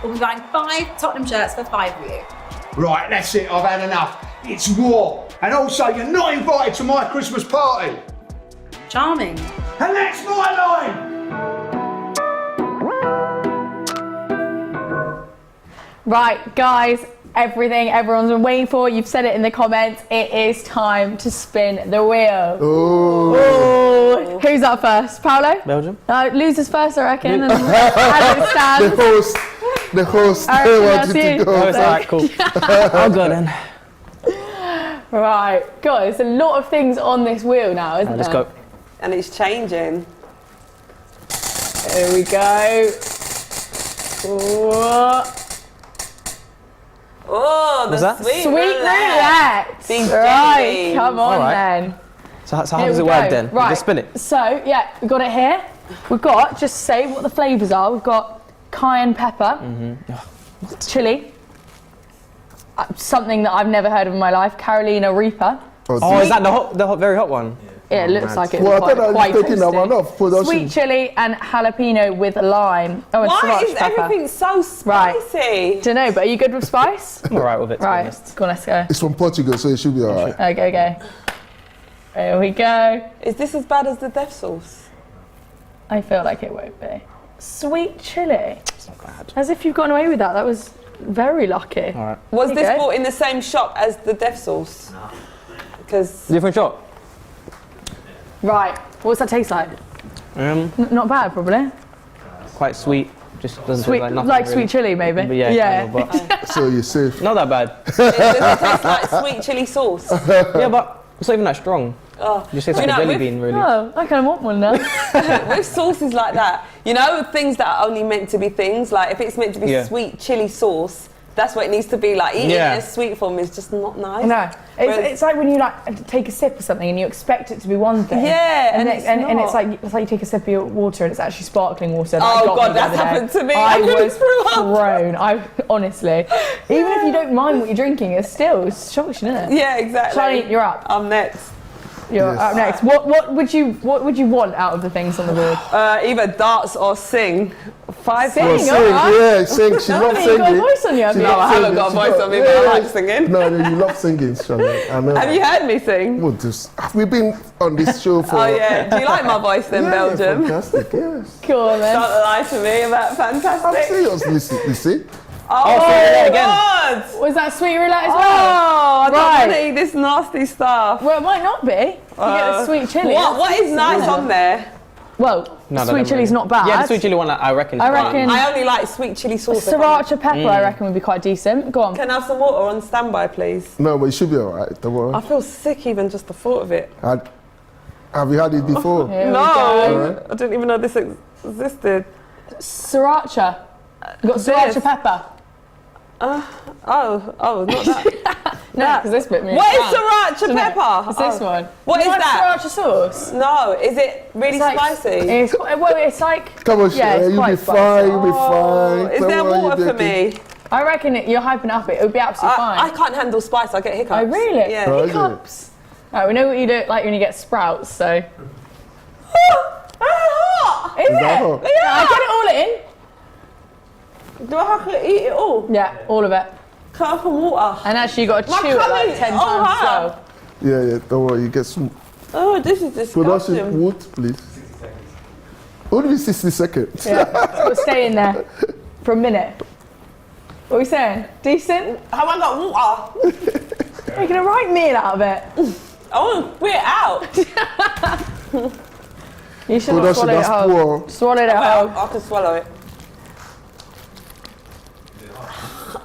will be buying 5 Tottenham shirts for 5 of you. Right, that's it. I've had enough. It's war. And also, you're not invited to my Christmas party. Charming. And that's my line. Right, guys, everything everyone's been waiting for. You've said it in the comments. It is time to spin the wheel. Oh. Who's up first? Paulo? Belgium. Losers first, I reckon. And as it stands, The host, I they reckon want you that's to you. go. Oh, it's alright, cool. I'll go then. right, guys, there's a lot of things on this wheel now, isn't Let's there? go. And it's changing. Here we go. Whoa. Oh, What's the that? sweet Roulette. Big Right, jelly. come on Alright. then. So how Here does we it work go. then? Right. Just spin it. So, yeah, we've got it here. We've got, just say what the flavours are. We've got cayenne pepper, chilli, something that I've never heard of in my life, Carolina Reaper. Oh, is that the very hot one? Yeah, it looks like it's Well, I quite, thought I quite was taking that toasty. one off. Production. Sweet chilli and jalapeno with lime. Oh, and Why sriracha is pepper. everything so spicy? Don't know, but are you good with spice? I'm alright with it, to be Right, honest. go on, let's go. It's from Portugal, so it should be alright. Okay. Here we go. Is this as bad as the death sauce? I feel like it won't be. Sweet chilli. It's not bad. As if you've gotten away with that. That was very lucky. Alright. Was There you this go. bought in the same shop as the death sauce? Because Different shot. Right, what's that taste like? Not bad, probably. Quite sweet. Just doesn't Sweet, taste like nothing. like really. sweet chili, maybe. But yeah. Kind of, but So you're safe. not that bad. does it taste like sweet chili sauce? Yeah, but it's not even that strong. Oh. Just tastes You like a know, jelly with- bean, really. Oh, I kind of want one now. With sauces like that, you know, things that are only meant to be things, like if it's meant to be Yeah. sweet chili sauce, that's what it needs to be like. Eating Yeah. it in sweet form is just not nice. No, Whereas- it's like when you like take a sip of something and you expect it to be one thing. Yeah, and then- it's and not. it's like you take a sip of your water and it's actually sparkling water. That Oh, got God, me the that's other day. happened to me. I I nearly was threw up. thrown. I honestly, even if you don't mind what you're drinking, it's still shocking, isn't it? Yeah, exactly. Charlene, you're up. I'm next. You're Yes. up next. What would you want out of the things on the board? Either darts or sing. 5 Sing. Well, Sing, sing, alright. yeah, sing. She's not You singing. got a voice on you, have She's you? not No, I haven't singing. got a She's voice on me, but I like singing. No, you love singing, Charlene. I know. Have you heard me sing? Well, we've been on this show for. Oh yeah. Do you like my voice then, Yeah, Belgium? Fantastic, yes. Go on then. Don't lie to me about I'm fantastic. serious, Lissy. Oh, say it again. God. Was that sweet roulette as well? Oh, I don't Right. want to eat this nasty stuff. Well, it might not be. You get the sweet chili. What is nice on there? Well, No, sweet don't chili's really. not bad. Yeah, the sweet chili one, I reckon. I reckon I only like sweet chili sauce. sriracha pepper, I reckon, would be quite decent. Go on. Can I have some water on standby, please? No, but it should be alright. Don't worry. I feel sick even just the thought of it. Have you had it before? Here we No, go. I didn't even know this existed. Sriracha. You've got sriracha This? pepper. Oh, not that. No, because this bit moves What is around. sriracha pepper? It's this Oh. one. What You is like that? Sriracha sauce. No, is it really It's like- spicy? It's quite, well, it's like. Come on, Yeah, it's you'll be quite fine, spicy. you'll be fine. Is Don't there worry, water you'll for be okay. me? I reckon you're hyping up it. It would be absolutely I fine. can't handle spice. I get hiccups. Oh, really? Yeah. Oh, is it? Hiccups. Right, we know what you do like when you get sprouts, so. Is it? that hot? Yeah, I get it all in. Do I have to eat it all? Yeah, all of it. Can I have some water? And actually, you got to My chew it like tummy- 10 oh, times wow. slow. Yeah, don't worry, you get some. Oh, this is Production, disgusting. wood, please. Only 60 seconds. Yeah, so stay in there for a minute. What are we saying? Decent? Have I got water? Making a right meal out of it. I want to spit it out. You should have Production, swallowed it that's whole. poor. Swallowed it whole. I can swallow it.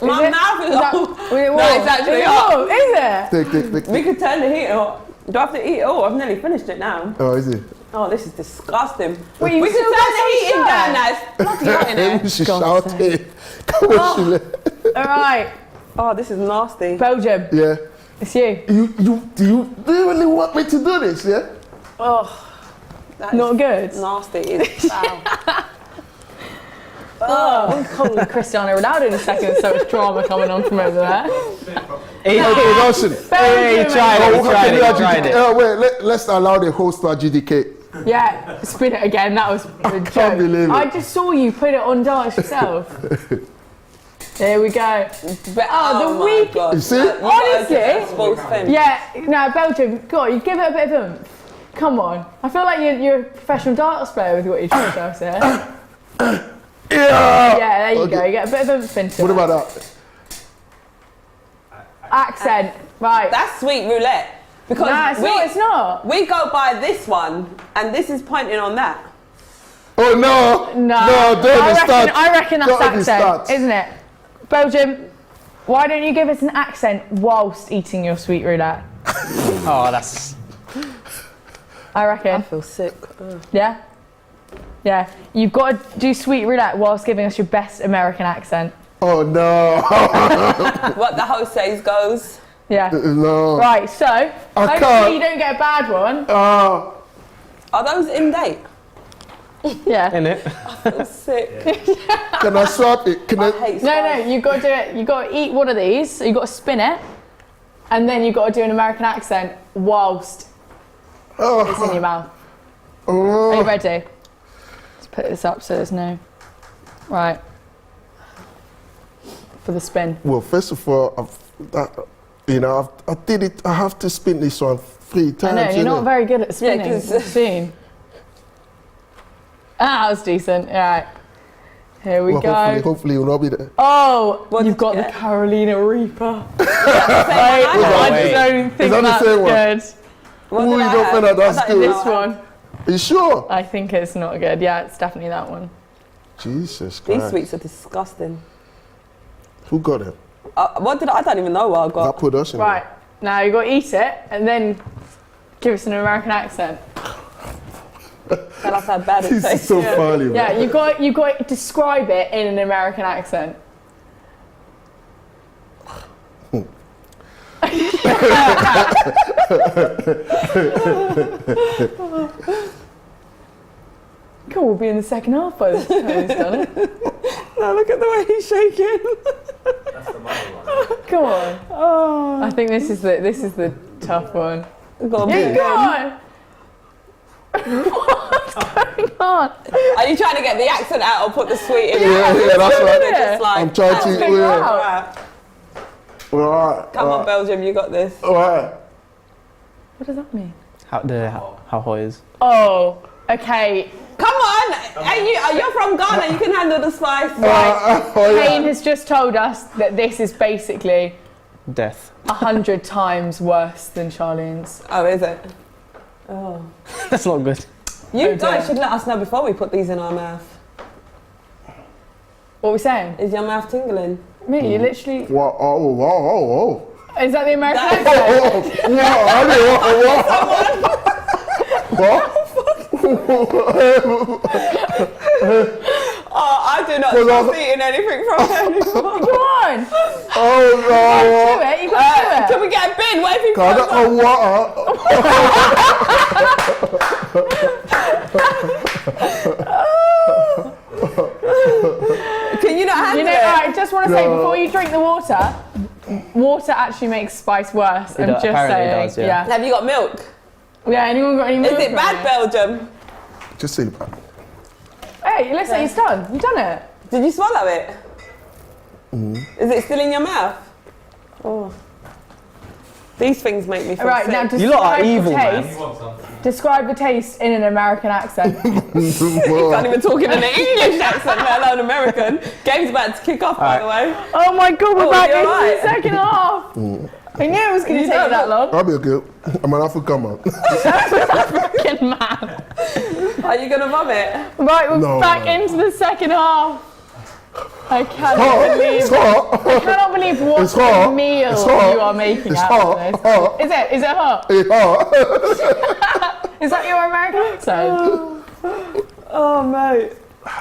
Is My it? mouth is Is that- all. was it No, warm? it's actually Is it hot. warm? Is it? Take. We could turn the heat on. Do I have to eat it all? I've nearly finished it now. Oh, is it? Oh, this is disgusting. Wait, you we could still turn got the some heating shut? down now. It's bloody hot in Maybe there. she shouted. Come on, Sheila. All right, Oh, this is nasty. Belgium. Yeah. It's you. Do you really want me to do this? Yeah. Oh, that is Not good. nasty. It's foul. We'll call Cristiano Ronaldo in a second, so much drama coming on from over there. Production. Hey, he tried it. Wait, let's allow the host to adjudicate. Yeah, spin it again. That was a joke. believe it. I just saw you put it on dance yourself. There we go. Oh, the week. You see? Honestly, yeah. No, Belgium. God, you give it a bit of oomph. Come on. I feel like you're a professional darts player with what you told us here. Yeah. Yeah, there you go. You get a bit of oomph into What it. about that? Accent. Right. That's sweet roulette. Because No, it's not. we go by this one, and this is pointing on that. Oh no! No, I reckon that's accent, isn't it? Belgium, why don't you give us an accent whilst eating your sweet roulette? Oh, that's... I reckon. I feel sick. Yeah? Yeah. You've got to do sweet roulette whilst giving us your best American accent. Oh no! What the host says goes. Yeah. No. Right, so hopefully can't. you don't get a bad one. Are those in date? Yeah. In it. I feel sick. Can I swap it? Can I? hate No, you've got to do it. You've got to eat one of these. So you've got to spin it. And then you've got to do an American accent whilst it's in your mouth. Are you ready? Let's put this up so there's no... Right. For the spin. Well, first of all, I did it. I have to spin this one 3 times. I know, you're not very good at spinning. Yeah, I've seen. That was decent. All right. Here we go. Hopefully you'll not be there. Oh, What you've did got you the get? Carolina Reaper. Same I don't think Is that the that's same one? good. What Ooh, did you I don't have? think that that's I don't good? know. This one. Are you sure? I think it's not good. Yeah, it's definitely that one. Jesus These Christ. sweets are disgusting. Who got it? I don't even know what I That got. production. Right. Now you've got to eat it and then give us an American accent. Tell us how bad it This is tastes. so funny, man. Yeah, you've got to describe it in an American accent. Cool, we'll be in the second half by the time he's done it. No, look at the way he's shaking. That's the money one. Come on. Oh, I think this is the tough one. go on, Yeah, Bruno. go on. What's going on? Are you trying to get the accent out or put the sweet in? Yeah, that's Good, right. isn't it? Just like, I'm trying to. figure Yeah. out. Alright. Alright. Come on, Belgium, you got this. Alright. What does that mean? How hot it is. Oh, okay. Come on! You're from Ghana, you can handle the spice. Kane has just told us that this is basically Death. 100 times worse than Charlene's. Oh, is it? Oh. That's not good. You Oh, guys dear. should let us know before we put these in our mouth. What are we saying? Is your mouth tingling? Me, you literally... Wow, oh. Is that the American accent? What? Oh, I do not stop eating anything from her anymore. Go on! Oh no! Do it, you got to do Can we get a bin? What if you God, Can you not handle You know, it? I just want to say, before you drink the water, water actually makes spice worse. I'm just apparently saying. it does, yeah. Have you got milk? Yeah, anyone got any milk? Is it from bad, Belgium? Just say that. Hey, listen, it's done. You've done it. Did you swallow it? Is it still in your mouth? Oh. These things make me feel Right, sick. now You lot are describe the evil, man. taste. You want some? Describe the taste in an American accent. You can't even talk in an English accent, let alone American. Game's about to kick off, by the way. Oh my god, we're Oh, back you're into right. the second half. I knew it was going to take you that long. I'll be okay. I'm an African man. Fucking man. Are you gonna vomit? Right, we're No, back man. into the second half. I cannot believe. It's hot. I cannot believe what It's hot. meal It's hot. you are making It's out hot. of this. Hot. Is it? Is it hot? It's hot. Is that your American accent? Oh, mate.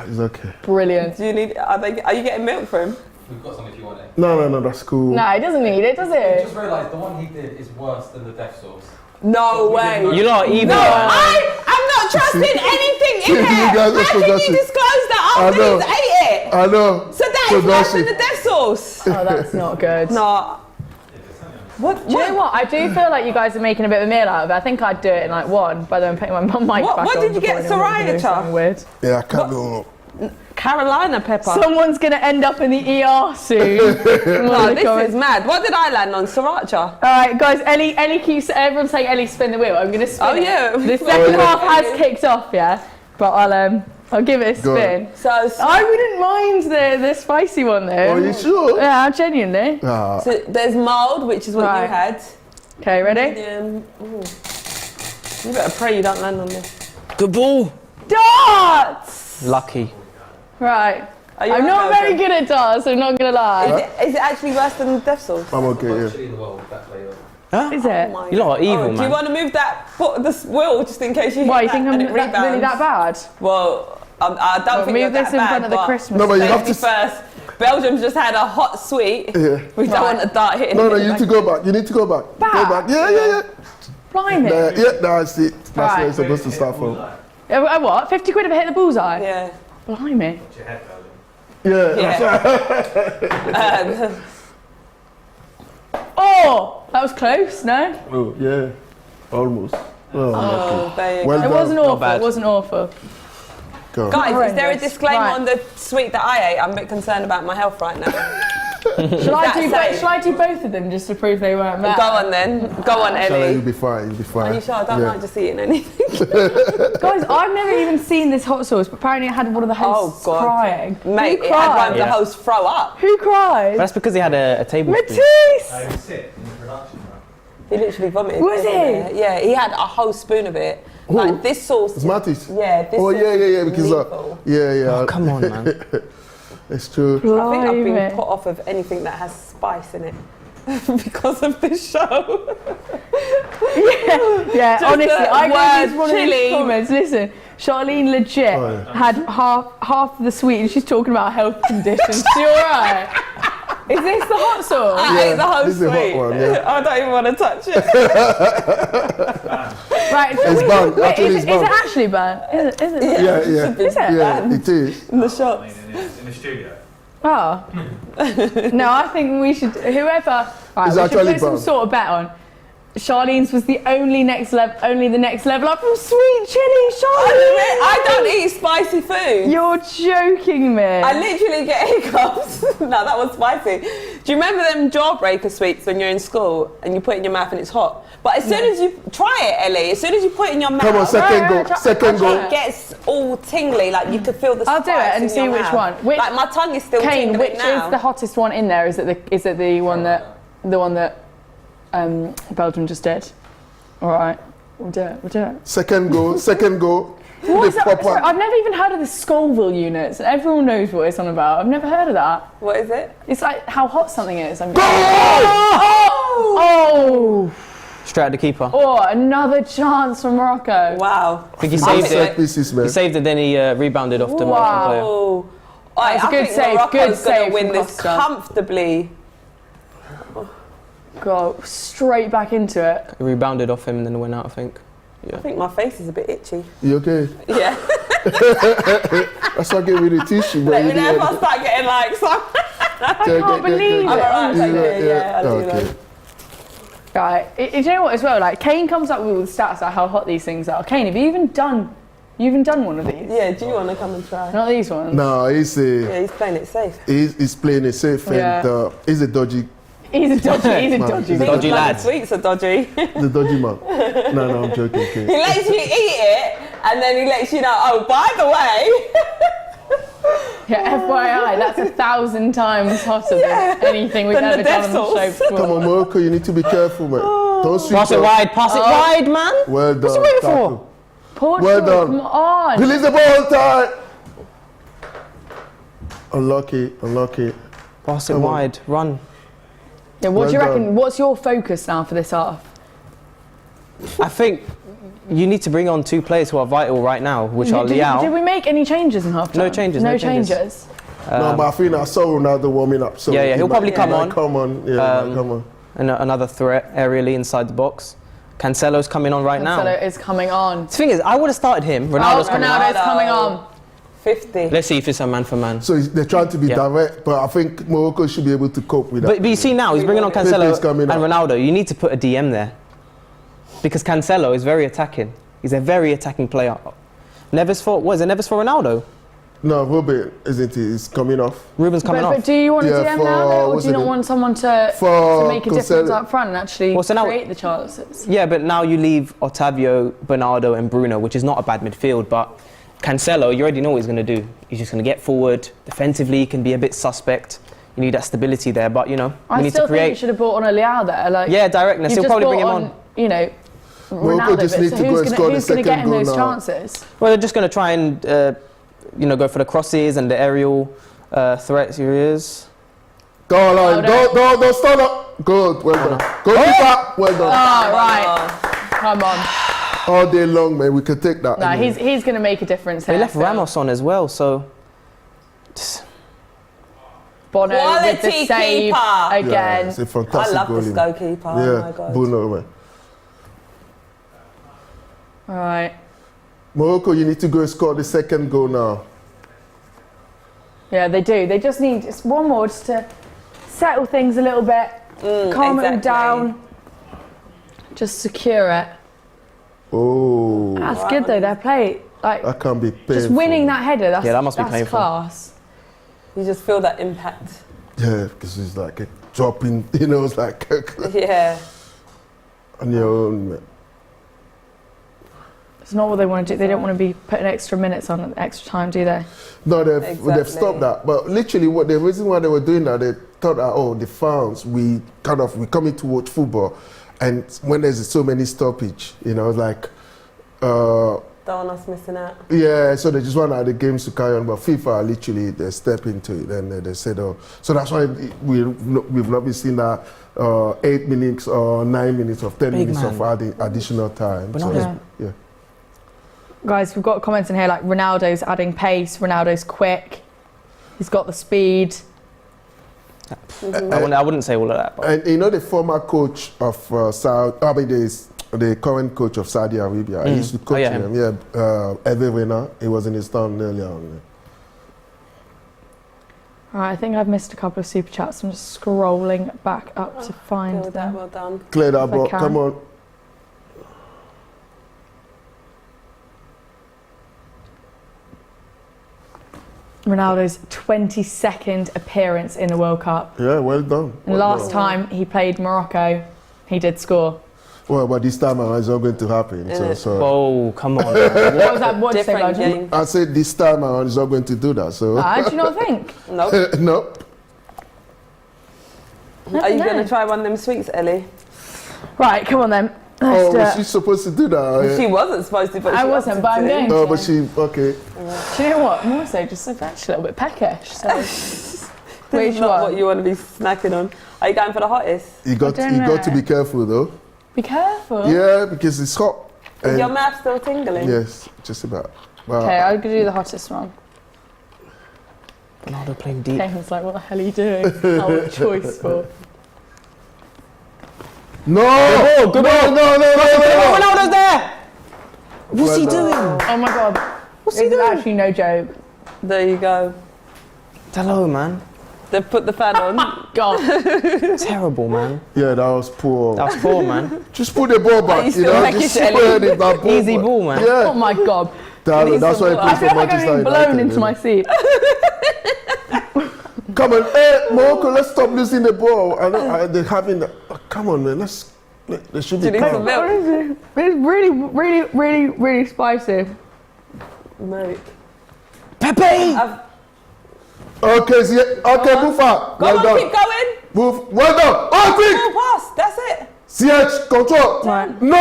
It's okay. Brilliant. Do you need? Are you getting milk for him? We've got some if you want it. No, that's cool. No, he doesn't need it, does I it? just realised the one he did is worse than the death sauce. No way. You lot are evil. No, man. I'm not trusting anything in You here. guys are How can you progressive. disclose that I after know. he's ate it? I know. So that is worse than the death sauce. Oh, that's not good. No. What? Do you know what? I do feel like you guys are making a bit of a meal out of it. I think I'd do it in like one, by then putting my mic back on. What did you get, before anyone can do something sriracha? weird. Yeah, I can't go. Carolina pepper. Someone's going to end up in the ER soon. No, this is mad. What did I land on? Sriracha. All right, guys. Ellie keeps. Everyone's saying Ellie spin the wheel. I'm going to spin. Oh, it. yeah. The second half has kicked off, yeah. But I'll give it a spin. So I wouldn't mind the spicy one though. Are you sure? Yeah, genuinely. So there's mild, which is what you had. Okay, ready? You better pray you don't land on this. Good ball. Darts. Lucky. Right. I'm not very good at darts. I'm not gonna lie. Is it actually worse than death sauce? I'm okay, yeah. Actually in the world, that flavour. Huh? Is it? Oh You lot are evil, Do you man. want to move this wheel just in case you Why, hit you think that I'm and it rebounds? really that bad? Well, I don't think you're Move this that in bad, front of the but Christmas. No, but you have safety to. first. Belgium's just had a hot sweet. Yeah. We don't want to dart hitting. No, you need to go back. You need to go back. Back? Go back. Yeah. Blimey. Yeah, that's it. That's Right. where it's supposed to start from. What? 50 quid if I hit the bullseye? Yeah. Blimey. Yeah. Oh, that was close. No, Oh, yeah. Almost. Oh, There you well go. it done. wasn't awful. bad. It wasn't awful. Go on. Guys, is there a Horrendous. disclaimer Right. on the sweet that I ate? I'm a bit concerned about my health right now. Shall I do? safe? Shall I do both of them just to prove they weren't bad? Go on then. Go on, Shall Ellie. you'll be fine. You'll be fine. Are you sure? I don't Yeah. like just eating anything. Guys, I've never even seen this hot sauce, but apparently I had one of the hosts Oh, God. crying. Mate, Who it had one of the Yeah. hosts throw up. Who cried? That's because he had a tablespoon. Matisse! I was sick in the production, right? He literally vomited. Was he? everywhere. Yeah, he had a whole spoon of it. Like this sauce. It's Mattis. Yeah, this Oh, sauce yeah. is Because, lethal. yeah. Oh, come on, man. It's true. I think I've been Blimey. put off of anything that has spice in it because of this show. Yeah, Just honestly, the I gave word one of chili. these comments. Listen, Charlene legit had half of the sweet and she's talking about health conditions. She alright? Is this the hot sauce? I ate the whole this is a hot sweet. one, yeah. I don't even want to touch it. Right, It's banned. wait, Actually, is it's it banned. actually banned? Is it? Yeah. Is it? Yeah, it is. In the shops. In the studio. Oh. No, I think we should, whoever, right, It's we should actually put some banned. sort of bet on. Charlene's was the only the next level up from sweet chili, Charlene! I don't eat spicy food. You're joking me. I literally get hiccups. No, that was spicy. Do you remember them jawbreaker sweets when you're in school and you put it in your mouth and it's hot? But as soon as you try it, Ellie, as soon as you put it in your mouth, Come on, second Right, go. try- Second try go. it gets all tingly. Like you could feel the I'll do it spice and in see your which mouth. one. Which- Like my tongue is still Kane, tingling which now. is the hottest one in there? Is it the one that Belgium just did? All right, we'll do it. Second go. What's The that? proper- Sorry, I've never even heard of the Scoville units. Everyone knows what it's on about. I've never heard of that. What is it? It's like how hot something is. Oh! Straight at the keeper. Oh, another chance for Morocco. Wow. I think he Set saved it. pieces, man. He saved it, then he rebounded off the Moroccan player. Oh. That was a I good think save, Morocco's good gonna save win from this Costa. comfortably. Go straight back into it. He rebounded off him and then went out, I think. I think my face is a bit itchy. You okay? Yeah. That's why I gave you the tissue, but Let you me know if I didn't. start getting like some. I can't believe I'm it. alright, thank you. Yeah, I do Okay. know. Right, you know what as well? Like Kane comes up with all the stats about how hot these things are. Kane, have you even done one of these? Yeah, do you want to come and try? Not these ones. No, he's Yeah, he's playing it safe. he's playing it safe Yeah. and he's a dodgy He's a dodgy. Man, He's a he's dodgy. a man. Dodgy Bloody lad. Sweets are dodgy. man. No, I'm joking. He Okay. lets you eat it, and then he lets you know. Oh, by the way. Yeah, FYI, that's 1,000 times hotter than anything we've Than the ever done on death the show sauce. before. Come on, Morocco, you need to be careful, man. Don't switch Pass it up. wide, man. Well done. What's he waiting for? tackle. Portugal, Well done. come on. Release the ball, time. Unlucky. Pass it Come on. wide, run. Yeah, what do you Well reckon? done. What's your focus now for this half? I think you need to bring on two players who are vital right now, which are Did Liao. we make any changes in half time? No changes, No no changes. changes. No, but I think I saw Ronaldo warming up. So Yeah, he'll might- probably he come might on. Come on, yeah, come on. And another threat aerially inside the box. Cancelo's coming on right now. Cancelo is coming on. The thing is, I would have started him. Ronaldo's coming on. Ronaldo's coming on. 50. Let's see if it's a man for man. So they're trying to be direct, but I think Morocco should be able to cope with that. But you see now, he's bringing on Cancelo Pepe's coming and up. Ronaldo. You need to put a DM there. Because Cancelo is very attacking. He's a very attacking player. Neves for Ronaldo? No, Ruben, isn't he? He's coming off. Ruben's coming But off. do you want a Yeah, DM for- now, though, or what's do you the not name? want someone to For make a difference Cancelo. up front and actually Well, so now- create the chances? Yeah, but now you leave Otavio, Bernardo and Bruno, which is not a bad midfield, but Cancelo, you already know what he's going to do. He's just going to get forward. Defensively, he can be a bit suspect. You need that stability there, but, you know, we I need still to think you create... should have brought on a Leao there. Like, Yeah, directness. you've He'll just probably bring him brought on. You know, Morocco Ronaldo, just but need so to go and who's score the going to get second in those goal now. chances? Well, they're just going to try and, you know, go for the crosses and the aerial threats. Here he is. Go on, don't stand up. Good, well done. Go keeper, well done. Oh, right. Come on. All day long, man, we can take that. No, anyway. he's going to make a difference They here. left Ramos on as well, so... Bono with the Quality save keeper. Yeah, again. it's a I fantastic love goal. this goalkeeper. Yeah, Oh my God. Bruno, man. All right. Morocco, you need to go and score the second goal now. Yeah, they do. They just need just one more just to settle things a little bit, calm it all exactly. down, just secure it. Oh, That's good though. Their play, like that can be painful. just winning that header. That's, Yeah, that must be that's painful. class. You just feel that impact. Yeah, because it's like a dropping, you know, it's like Yeah. on your own, man. It's not what they want to do. They don't want to be putting extra minutes on, extra time, do they? No, they've Exactly. stopped that. But literally, what the reason why they were doing that, they thought that, oh, the fans, we coming to watch football, and when there's so many stoppage, you know, like, Don't want us missing out. yeah, so they just want the games to carry on. But FIFA literally they step into it, and they said, oh, so that's why we've not been seeing that 8 minutes or 9 minutes of 10 Big minutes man. of adding additional time. But So, not yeah. Guys, we've got comments in here like Ronaldo's adding pace. Ronaldo's quick. He's got the speed. I wouldn't say all of that. But And you know the former coach of the current coach of Saudi Arabia. I used to coach yeah, him. Yeah, Ever winner. He was in his town earlier on. All right, I think I've missed a couple of super chats. I'm just scrolling back up to find Well them. done, well done. Clear that, If I bro. can. Come on. Ronaldo's 22nd appearance in the World Cup. Yeah, well done. And last time he played Morocco, he did score. Well, but this time around it's not going to happen. So oh, come on. What was that? What did you say, Different Belgium? game. I said this time around it's not going to do that. So Do you not think? Nope. no. Are you No. going to try one of them sweets, Ellie? Right, come on then. Let's Oh, do was it. she supposed to do that? She wasn't supposed to, but I she wasn't, wanted but I'm to. going No, to. but she okay. Do you know what? I'm also just actually a little bit peckish. So This which is not one? what you want to be snacking on. Are you going for the hottest? You got don't to know. be careful though. Be careful. Yeah, because it's hot. Is And- your mouth still tingling? yes, just about. Well, Okay, I'll do the hottest one. Ronaldo playing deep. Kane's like, what the hell are you doing? Oh, choice for. No! Good no, ball. no, no, no, no, no. Ronaldo's there! What's he Well doing? Oh my god. What's he It's doing? actually no joke. There you go. Hello, man. They've put the fan on. God. Terrible, man. Yeah, that was poor. That was poor, man. Just put the ball back, you you still know. like Just it, Ellie? spread it, that ball Easy back. ball, man. Oh Yeah, my god. that's why he I I plays feel for like I'm Manchester being blown United. into my seat. Come on, hey, Morocco, let's stop losing the ball. I know they're having. Come on, man. They should be Do you need some calm. milk? Honestly, it's really, really, really, really spicy. Mate. Pepe! Okay, so okay, move out. Go Well on, done. keep going. Move. Well done. Oh, quick. Full pass. That's it. CH, control. Right. No!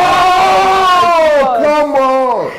Come on.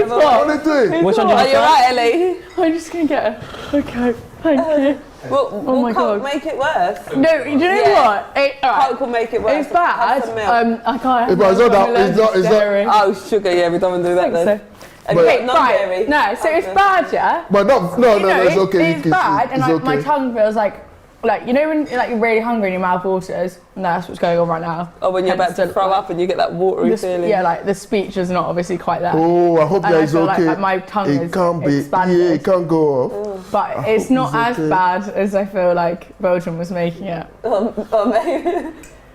What are they doing? Which one do you Are you want? right, Ellie? I'm just gonna get it. Okay, thank you. We'll my Coke God. make it worse. No, do you know Yeah. what? Alright. Coke will make it worse. It's bad. Have some milk. I can't. Yeah, but it's not that- I'm it's not- allergic to dairy. Oh, sugar, yeah, we don't want to do that I think then. so. Have you But- got non-dairy? Right. No, so it's Okay. bad, yeah. But no, You know, it's okay. It's bad, and it's my okay. tongue feels like like, you know when like you're really hungry and your mouth waters? No, that's what's going on right now. Or when you're about to throw up and you get that watery feeling. Yeah, like the speech is not obviously quite there. Oh, I hope And that I is feel okay. like my tongue It is can't be. expanded. Yeah, it can't go off. But it's not as okay. bad as I feel like Belgium was making it. Or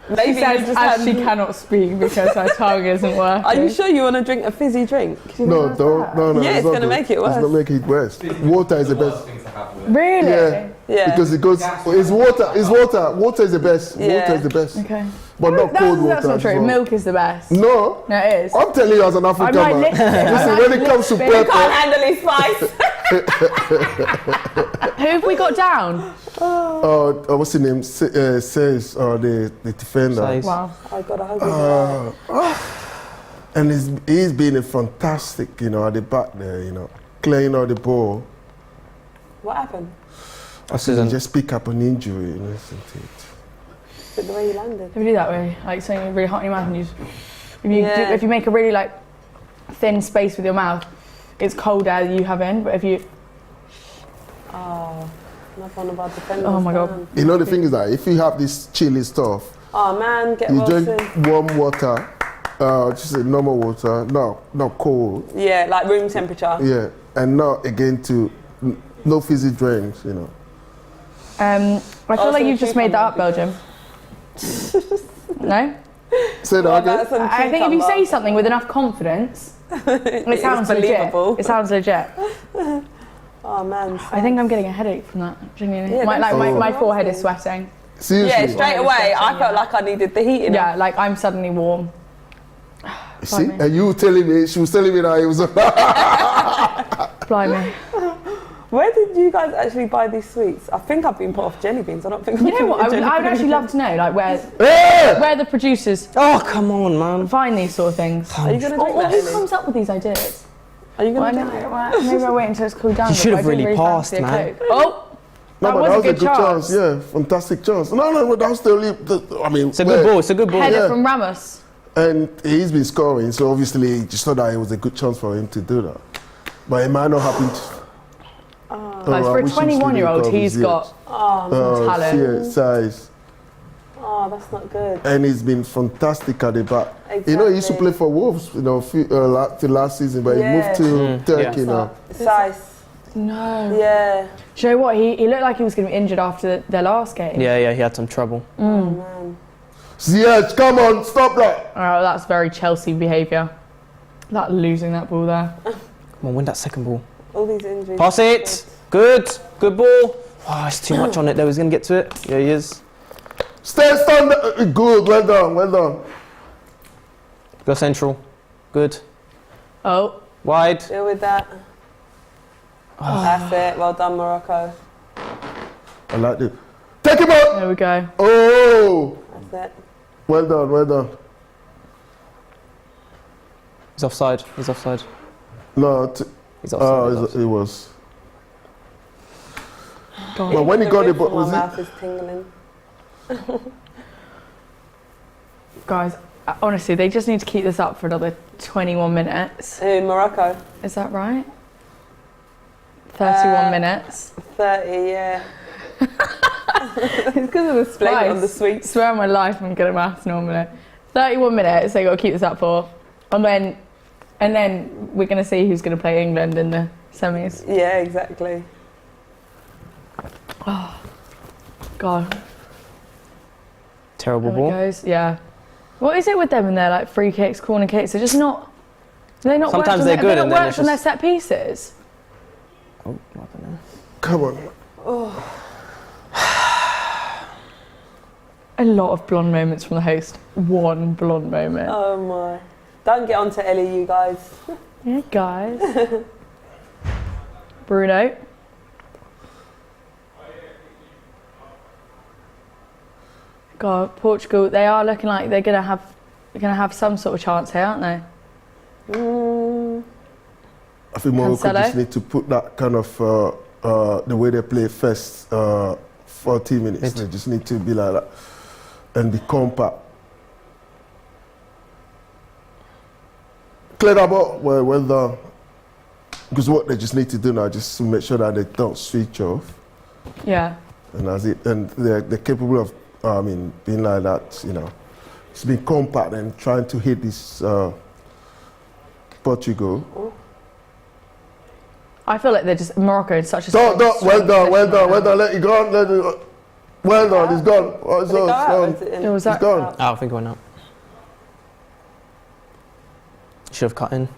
maybe She you says just as had... she cannot speak because her tongue isn't working. Are you sure you want to drink a fizzy drink? No, don't. No. Yeah, it's not gonna good. make it worse. It's gonna make it worse. Water is the Worst best. things to have with it. Really? Yeah. Yeah. Because it goes. It's water. It's water. Water is the best. Yeah. Water is the best. Okay. But not cold water. That's not true. as well. Milk is the best. No. No, it is. I'm telling you as an African I'm man. like listening. Listen, when it comes to listening. Can't pepper, handle his spice. Who have we got down? what's his name? Says the defender. Says. Wow. I got a hungry And he's been a fantastic, at the back there, clearing out the ball. What happened? I said he just pick up an injury, isn't it? But the way you landed. If you do that way, like something really hot in your mouth and you just, Yeah. if you make a really like thin space with your mouth, it's cold air you have in, but if you, Oh, not one of our defenders. Oh my God. down. The thing is that if you have this chilly stuff, Oh man, get you Wilson. drink warm water, just a normal water, not cold, Yeah, like room temperature. yeah, and not again no fizzy drinks, I feel like some you've just made that up, cucumber. Belgium. No? Say that What again. about some I think if you cucumber? say something with enough confidence, it sounds legit. believable. It sounds legit. Oh man. I think I'm getting a headache from that. Genuinely. Yeah, my that's forehead is nasty. sweating. Seriously. Yeah, straight away, I felt like I needed the heat in Yeah, like I'm suddenly warm. See, Blimey. and you were telling me, she was telling me that it was. Blimey. Where did you guys actually buy these sweets? I think I've been put off jelly beans. I don't think. You know what? I would actually love to know, like Hey! where the producers Oh, come on, man. find these sort of things. Are you gonna drink Or that? who Ellie? comes up with these ideas? Are you Well, gonna drink that? maybe I'll wait until it's cooled down. You but should I have didn't really fancy passed, a man. Coke. Oh! No, That but was that a was a good good chance. chance. Yeah, fantastic chance. No, but that was still. I mean, It's a good ball. It's a good ball. Header Yeah. from Ramos. And he's been scoring, so obviously he just thought that it was a good chance for him to do that. But it might not happen. Guys, for a 21-year-old, he's got talent. Yeah, size. Oh, that's not good. And he's been fantastic at the back. He used to Exactly. play for Wolves, till last season, but Yeah. he moved to Turkey yeah. now. Size. No. Yeah. Do you know what? He looked like he was going to be injured after their last game. Yeah, he had some trouble. Oh man. Ziyech, come on, stop that. Oh, that's very Chelsea behaviour. That losing that ball there. Come on, win that second ball. All these injuries. Pass it. Good ball. Oh, it's too much on it though. He's going to get to it. Yeah, he is. Stand. Good, well done. Go central. Good. Oh, Wide. Deal with that. That's it. Well done, Morocco. I like it. Take him out. there we go. Oh, That's it. well done. He's offside. No, He's offside. it was. God. Well, when he got the roof ball, on was my it? mouth is tingling. Guys, honestly, they just need to keep this up for another 21 minutes. Who, Morocco? Is that right? 31 minutes. 30, yeah. It's because of the Blame it on spice. the sweets. I swear on my life I'm good at maths normally. 31 minutes, they got to keep this up for. And then we're going to see who's going to play England in the semis. Yeah, exactly. God, Terrible there it ball. goes. Yeah. What is it with them and their like free kicks, corner kicks? They're just not. They're not. Sometimes worked on they're their- good They're and not then worked it's on their just- set pieces. Oh, I don't know. Come on. A lot of blonde moments from the host. One blonde moment. Oh my. Don't get on to Ellie, you guys. Yeah, guys. Bruno. God, Portugal. They are looking like they're gonna have some sort of chance here, aren't they? I think Morocco Cancelo? just need to put that kind of the way they play first 40 minutes. They just need to be like that and be compact. Clear that ball. Well done. Because what they just need to do now, just to make sure that they don't switch off. Yeah. and that's it. And they're capable of, being like that. You know, it's been compact and trying to hit this Portugal. I feel like they're just Morocco is such a Well done. Let it go. Well done. It's gone. Oh, it's Did it go out, or gone. is it in? Was It's that gone. I think it went out. Should have cut in.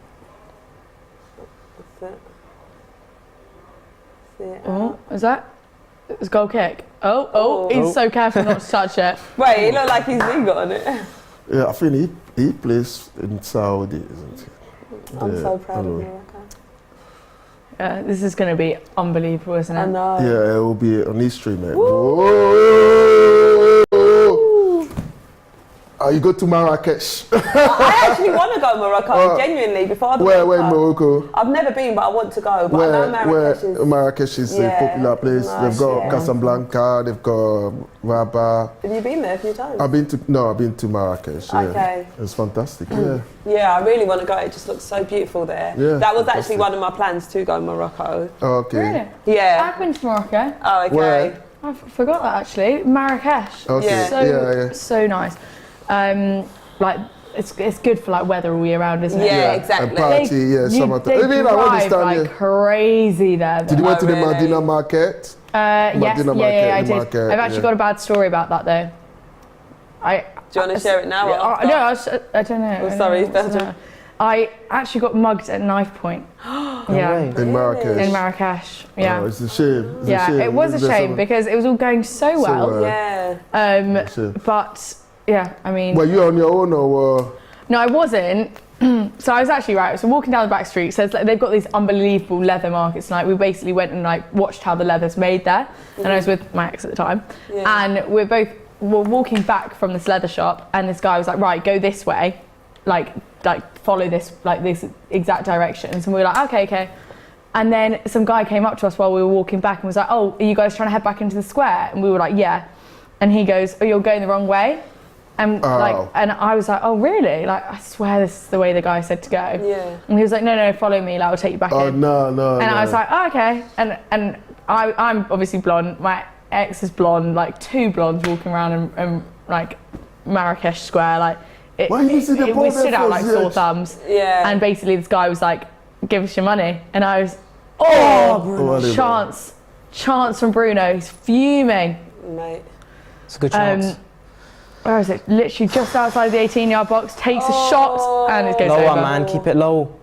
That's it. See it Oh, out. is that? It's goal kick. Oh, he's so careful not to touch it. Wait, he looked like he's got on it. Yeah, I think he plays in Saudi, isn't he? I'm so proud of Hello. Morocco. This is going to be unbelievable, isn't it? I know. Yeah, it will be on history, man. Woo. Whoa. You go to Marrakesh. I actually want to go Morocco, genuinely, before the Where World in Cup. Morocco? I've never been, but I want to go. But I know Marrakesh is... Marrakesh is Yeah, a popular place. nice, They've got yeah. Casablanca, they've got Rabat. Have you been there a few times? I've been to Marrakesh. Yeah. Okay. It's fantastic. Yeah. Yeah, I really want to go. It just looks so beautiful there. Yeah, that was fantastic. actually one of my plans to go Morocco. Okay. Really? Yeah. I've been to Morocco. Oh, okay. Where? I forgot that actually. Marrakesh. Okay. Yeah. So nice. Like it's good for like weather all year round, isn't it? Yeah, And exactly. party, yeah, summertime. They I mean, I drive understand. like Yeah. crazy there. Did you though. went to the really? Medina market? Yes, Medina yeah, I market, did. market, I've actually yeah. got a bad story about that though. Do you want to share it now? Or after? No, I don't know. Oh, I don't sorry, know. Belgium. I actually got mugged at knife point. Yeah. In Marrakesh. In Marrakesh. Yeah. Oh, it's a shame. It's a Yeah, shame. it was a There's shame some- because it was all going so well. well. Yeah. Sure. But yeah, I mean, Were you on your own or? no, I wasn't. So I was actually right. So walking down the back street, so it's like they've got these unbelievable leather markets. Like we basically went and like watched how the leather's made there, and I was with my ex at the time, and we're walking back from this leather shop, and this guy was like, right, go this way, like follow this exact directions, and we were like, okay. And then some guy came up to us while we were walking back and was like, oh, are you guys trying to head back into the square? And we were like, yeah. And he goes, oh, you're going the wrong way. And and I was like, oh really? Like I swear this is the way the guy said to go. Yeah. And he was like, no, follow me. Like I'll take you back in. No. And I was like, oh, okay. And I'm obviously blonde. My ex is blonde. Like two blondes walking around and like Marrakesh Square. Like Why you see the we stood out border like for sore years? thumbs. Yeah. And basically this guy was like, give us your money. And I was, Bruno. chance from Bruno. He's fuming. Mate. It's a good chance. Where is it? Literally just outside the 18-yard box, takes a shot and it goes Lower, over. man. Keep it low.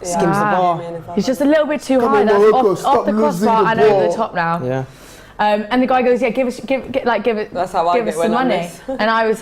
Skims the bar. He's just a little bit too Come high. on, That's Morocco, off stop the losing crossbar the and over the ball. top now. Yeah. And the guy goes, yeah, give it. That's how I give get us when some I money. miss. And I was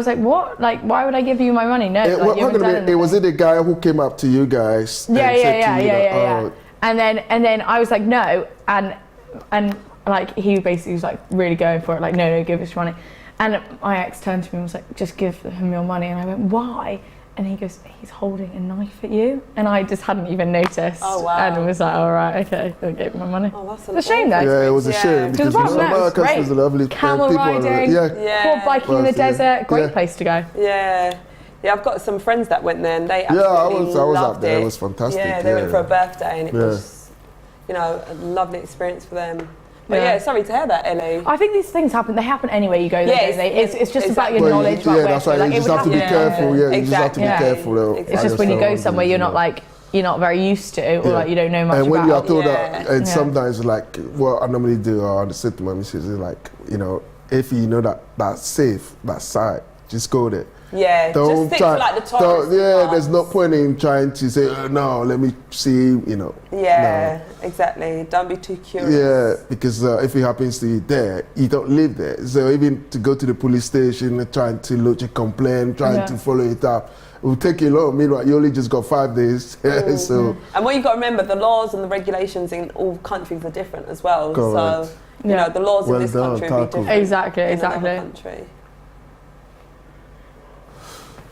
like, what? Like, why would I give you my money? No, like, you haven't done anything. Was it the guy who came up to you guys? and said to you that, Yeah. And then I was like, no, and like he basically was like really going for it, like no, give us your money. And my ex turned to me and was like, just give him your money. And I went, why? And he goes, he's holding a knife at you. And I just hadn't even noticed. Oh, wow. And was like, all right, okay, I gave him my money. Oh, that's It's a shame though. Yeah, it was a shame because Because apart from that, it was Marrakesh great. was a lovely Camel people are- riding, Yeah. quad biking in the Well, yeah. desert, great Yeah. place to go. Yeah. Yeah, I've got some friends that went there and they I absolutely was loved up there. it. It was fantastic. Yeah, they went for a birthday and it Yeah. was, you know, a lovely experience for them. But Yeah. yeah, sorry to hear that, Ellie. I think these things happen. They happen anywhere you go. Yeah, Don't they? It's just about your exactly. knowledge about yeah, where that's to. right. Like, You it just would have to be happen careful. anywhere. Yeah, you just have to be Exactly. careful. It's just when you go somewhere you're not very used to, or like you don't know much And when you are about. told Yeah. that, and Yeah. sometimes like what I normally do, I say to my missus, is like, you know, if you know that's safe, that side, just go there. Yeah, just stick to like the tourist there's no point in trying to say, no, let me see, you know. Yeah, exactly. Don't be too curious. Yeah, because if it happens to you there, you don't live there. So even to go to the police station, trying to lodge a complaint, trying to follow it up, it will take you long. Meanwhile, you only just got 5 days. So And what you got to remember, the laws and the regulations in all countries are different as well. Correct. So, you know, the laws Well in this done, country will be Taco. different Exactly, in another exactly. country.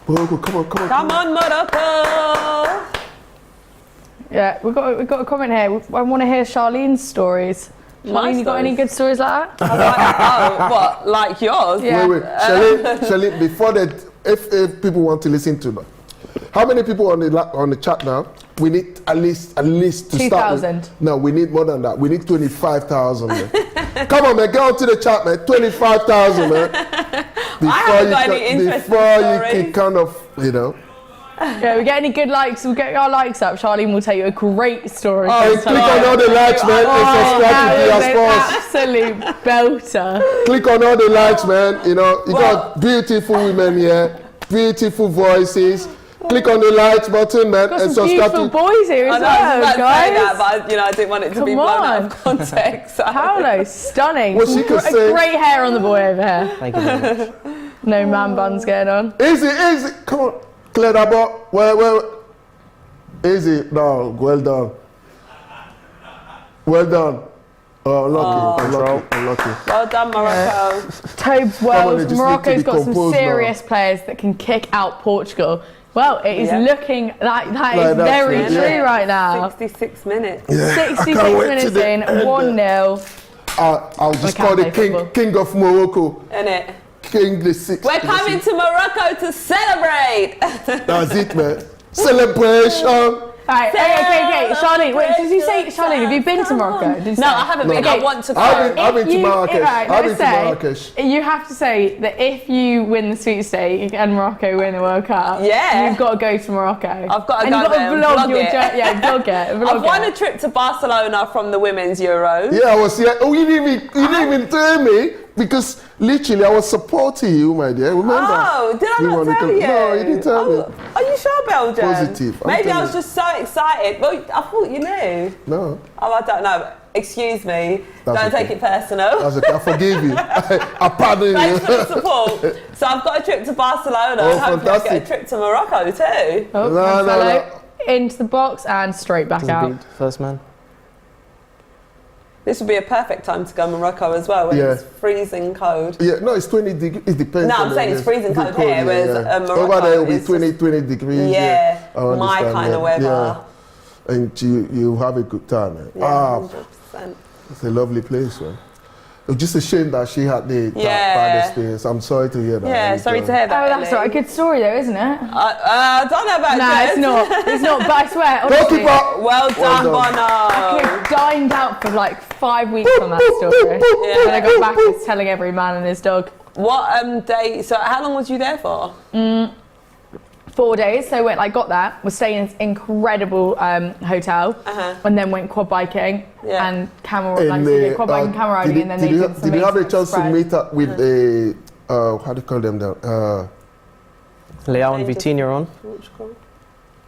Morocco, come on. Come on, Morocco! Yeah, we've got a comment here. I want to hear Charlene's stories. My Charlene, you got any stories? good stories like that? Oh, what, like yours? Yeah. Wait. Charlene, before that, if people want to listen to that, how many people on the chat now? We need at least to start with. 2,000. No, we need more than that. We need 25,000. Man. Come on, man, get on to the chat, man. 25,000, man. Before you can kind of, you know. Yeah, we get any good likes, we'll get our likes up. Charlene will tell you a great story. Oh, click on all the likes, man, and subscribe to the absolute belter. Click on all the likes, man. You know, you got beautiful women here, beautiful voices. Click on the likes button, man, Got and some subscribe beautiful to. boys here as I know, I was well, about to say guys. that, but I didn't want it to be blown out of context. So. Paulo, stunning. Well, she could say- Great hair on the boy over here. Thank you very much. No man buns going on. Easy. Come on, clear that ball. Well. Easy. No, well done. Well done. Oh, unlucky. Well done, Morocco. Tobes on, Wells, they just need to Morocco's be got some composed serious players that can kick out Portugal. Well, it is Yeah. looking, that Like is that's very it, true yeah. right now. 66 minutes. Yeah, 66 I can't wait minutes to the in, end. 1-0. I'll just I can't call the play football. king of Morocco. Innit? King the sixth. We're coming to Morocco to celebrate. That's it, man. Celebration. Right, okay. Charlene, wait, did you say, Charlene, have you been to Morocco? Did you No, say? I haven't been. I Okay. want to go. I've been to You- Marrakesh. right, I've been let's to say, Marrakesh. You have to say that if you win the sweepstake and Morocco win the World Cup, Yeah. you've got to go to Morocco. I've got to and go you've got there and to vlog vlog your it. vlog it. I've won a trip to Barcelona from the Women's Euros. Yeah, I was here. Oh, you didn't even tell me because literally I was supporting you, my dear. Remember? Oh, did I We not wanted tell to- you? No, you didn't tell me. Are you sure, Belgium? Positive, I'm Maybe I telling was you. just so excited. Well, I thought you knew. No, Oh, I don't know. Excuse me. That's Don't okay. take it personal. that's okay. I forgive you. I pardon Thanks for you. the support. So I've got a trip to Barcelona Oh, and hopefully I'll get a fantastic. trip to Morocco too. Oh, No, Marcelo, no. into the box and straight back Does out. beat first man. This would be a perfect time to go Morocco as well when Yeah. it's freezing cold. Yeah, no, it's 20 degrees. It depends. No, on I'm the- saying it's freezing the cold here, whereas, Morocco over there will be is 20 degrees. Yeah, I my understand, kind of yeah. weather. Yeah. And you have a good time, man. Yeah, 100%. It's a lovely place, man. It's just a shame that she had the that Yeah. bad experience. I'm sorry to hear that. Yeah, sorry to hear that. Oh, that's Ellie. right. A good story though, isn't it? I don't know about No, good. it's not. It's not. But I swear, honestly, Goalkeeper! Well done, done. I Bono. dined out for like 5 weeks on that story. Yeah. When I got back, it's telling every man and his dog. What day? So how long was you there for? 4 days. So when I got that, was staying in this incredible hotel, and then went quad biking Yeah. and camel, And, like so you did quad biking, camel riding, and then they did some did you have a amazing chance to spread. meet up with a how do you call them now? Leao and Vitinha on.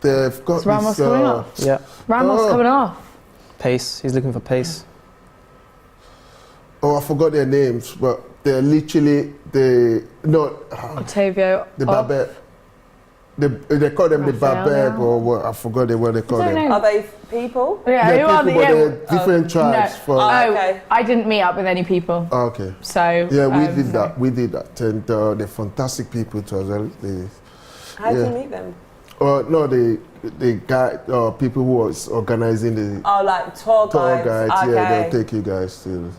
They've got Is Ramos this. coming up? Yeah. Ramos Oh. coming off. Pace. He's looking for pace. Oh, I forgot their names, but they're literally Octavio. the off. Babette. They call them the Raphael, Babette yeah. or what? I forgot what they call I don't them. know. Are they people? Yeah, They're who are people, they? but Yeah. they're different tribes. No. For, Oh, Okay. I didn't meet up with any people, Oh, okay. so Yeah, we did no. that. We did that, and they're fantastic people too as well. How did Yeah. you meet them? No, the guy, people who was organizing the Oh, like tour tour guides. guides. Okay. Yeah, they'll take you guys to.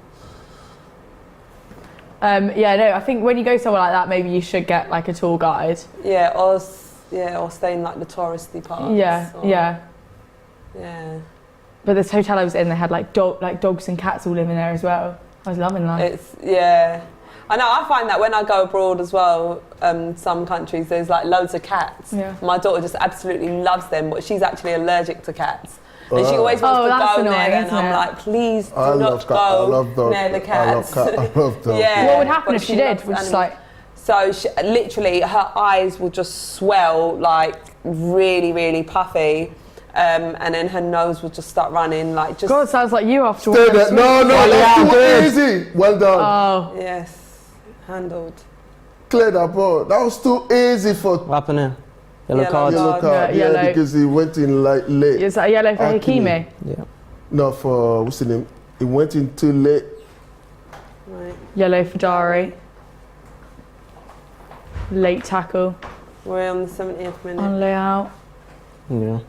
Yeah, no, I think when you go somewhere like that, maybe you should get like a tour guide. Yeah, or stay in like the touristy parts. Yeah, or- yeah. Yeah. But this hotel I was in, they had like dogs and cats all living there as well. I was loving that. It's I know. I find that when I go abroad as well, some countries there's like loads of cats. Yeah. My daughter just absolutely loves them, but she's actually allergic to cats. And she always wants Oh, to that's go annoying, there, and isn't I'm it? like, please do I not love cat. I go love dog. near the cats. I love dog. Yeah. What would happen but if she she did? loves Would just animals. like So she, literally, her eyes will just swell like really, really puffy, and then her nose will just start running like just. God, sounds like you after Stay one. there. No, that's too easy. Well done. Oh, Yes, handled. Clear that ball. That was too easy for What happened here? Yellow Yellow card. yellow card. card. Yeah, Yeah, yellow. because he went in like late. is that yellow for Hakimi. Hakimi? Yeah. No, for what's the name? He went in too late. Right, Yellow for Dari. Late tackle we're on the 70th minute. on layout. Yeah.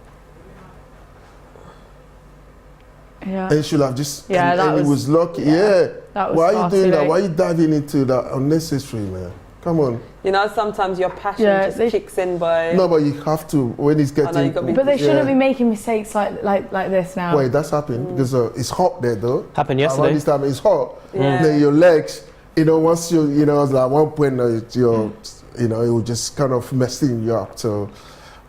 Yeah, And he should have just. Yeah, and that he was- was lucky. Yeah. that was Why are far you doing too that? late. Why are you diving into that unnecessary, man? Come on. You know, sometimes your passion just kicks in, boy. No, but you have to when it's getting. But they shouldn't be making mistakes like this now. Wait, that's happened because it's hot there though. Happened yesterday. Around this time it's hot. Yeah. Then your legs, once you it's like one point, you're, it will just kind of messing you up. So.